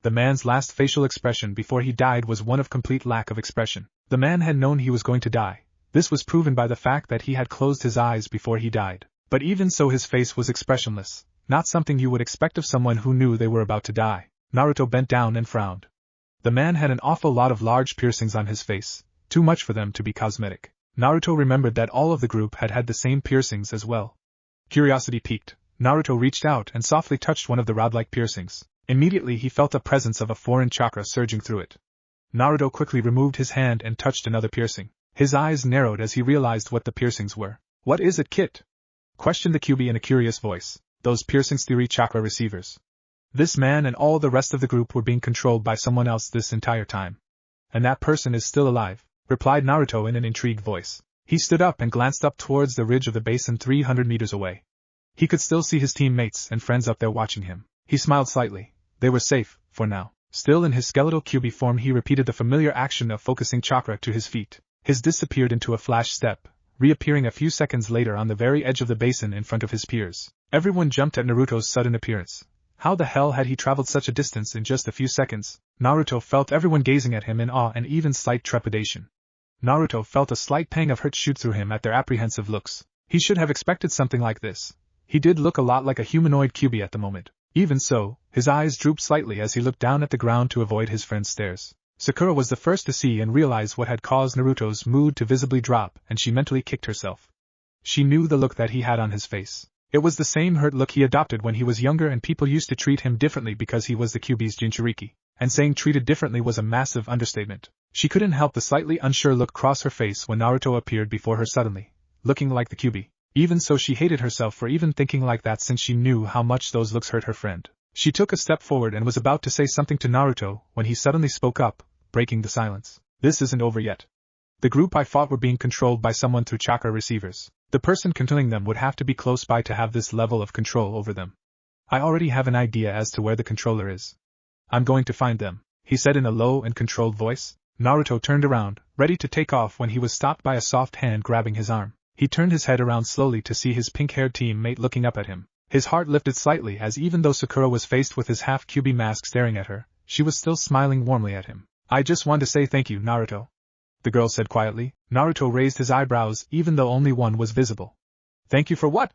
The man's last facial expression before he died was one of complete lack of expression. The man had known he was going to die. This was proven by the fact that he had closed his eyes before he died. But even so, his face was expressionless, not something you would expect of someone who knew they were about to die. Naruto bent down and frowned. The man had an awful lot of large piercings on his face, too much for them to be cosmetic. Naruto remembered that all of the group had had the same piercings as well. Curiosity piqued, Naruto reached out and softly touched one of the rod-like piercings. Immediately he felt the presence of a foreign chakra surging through it. Naruto quickly removed his hand and touched another piercing. His eyes narrowed as he realized what the piercings were. What is it, Kit? Questioned the QB in a curious voice. Those piercings, theory chakra receivers. This man and all the rest of the group were being controlled by someone else this entire time. And that person is still alive, replied Naruto in an intrigued voice. He stood up and glanced up towards the ridge of the basin 300 meters away. He could still see his teammates and friends up there watching him. He smiled slightly. They were safe, for now. Still in his skeletal QB form, he repeated the familiar action of focusing chakra to his feet. His disappeared into a flash step, reappearing a few seconds later on the very edge of the basin in front of his peers. Everyone jumped at Naruto's sudden appearance. How the hell had he traveled such a distance in just a few seconds? Naruto felt everyone gazing at him in awe and even slight trepidation. Naruto felt a slight pang of hurt shoot through him at their apprehensive looks. He should have expected something like this. He did look a lot like a humanoid QB at the moment. Even so, his eyes drooped slightly as he looked down at the ground to avoid his friend's stares. Sakura was the first to see and realize what had caused Naruto's mood to visibly drop, and she mentally kicked herself. She knew the look that he had on his face. It was the same hurt look he adopted when he was younger, and people used to treat him differently because he was the QB's Jinchuriki. And saying treated differently was a massive understatement. She couldn't help the slightly unsure look cross her face when Naruto appeared before her suddenly, looking like the QB. Even so, she hated herself for even thinking like that, since she knew how much those looks hurt her friend. She took a step forward and was about to say something to Naruto when he suddenly spoke up, breaking the silence. This isn't over yet. The group I fought were being controlled by someone through chakra receivers. The person controlling them would have to be close by to have this level of control over them. I already have an idea as to where the controller is. I'm going to find them, he said in a low and controlled voice. Naruto turned around, ready to take off, when he was stopped by a soft hand grabbing his arm. He turned his head around slowly to see his pink-haired teammate looking up at him. His heart lifted slightly, as even though Sakura was faced with his half-QB mask staring at her, she was still smiling warmly at him. I just want to say thank you, Naruto, the girl said quietly. Naruto raised his eyebrows, even though only one was visible. Thank you for what?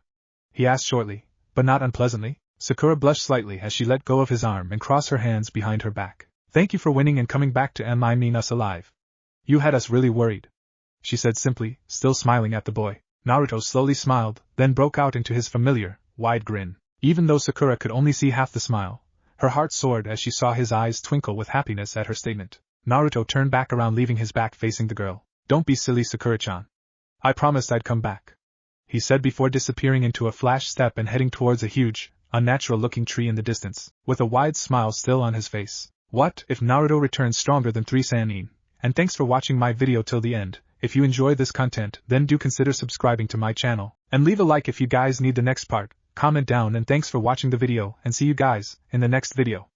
He asked shortly, but not unpleasantly. Sakura blushed slightly as she let go of his arm and crossed her hands behind her back. Thank you for winning and coming back to mean us alive. You had us really worried, she said simply, still smiling at the boy. Naruto slowly smiled, then broke out into his familiar, wide grin. Even though Sakura could only see half the smile, her heart soared as she saw his eyes twinkle with happiness at her statement. Naruto turned back around, leaving his back facing the girl. Don't be silly, Sakura-chan. I promised I'd come back, he said before disappearing into a flash step and heading towards a huge, unnatural-looking tree in the distance, with a wide smile still on his face. What if Naruto returns stronger than 3 Sannin? And thanks for watching my video till the end. If you enjoy this content, then do consider subscribing to my channel, and leave a like if you guys need the next part. Comment down, and thanks for watching the video, and see you guys in the next video.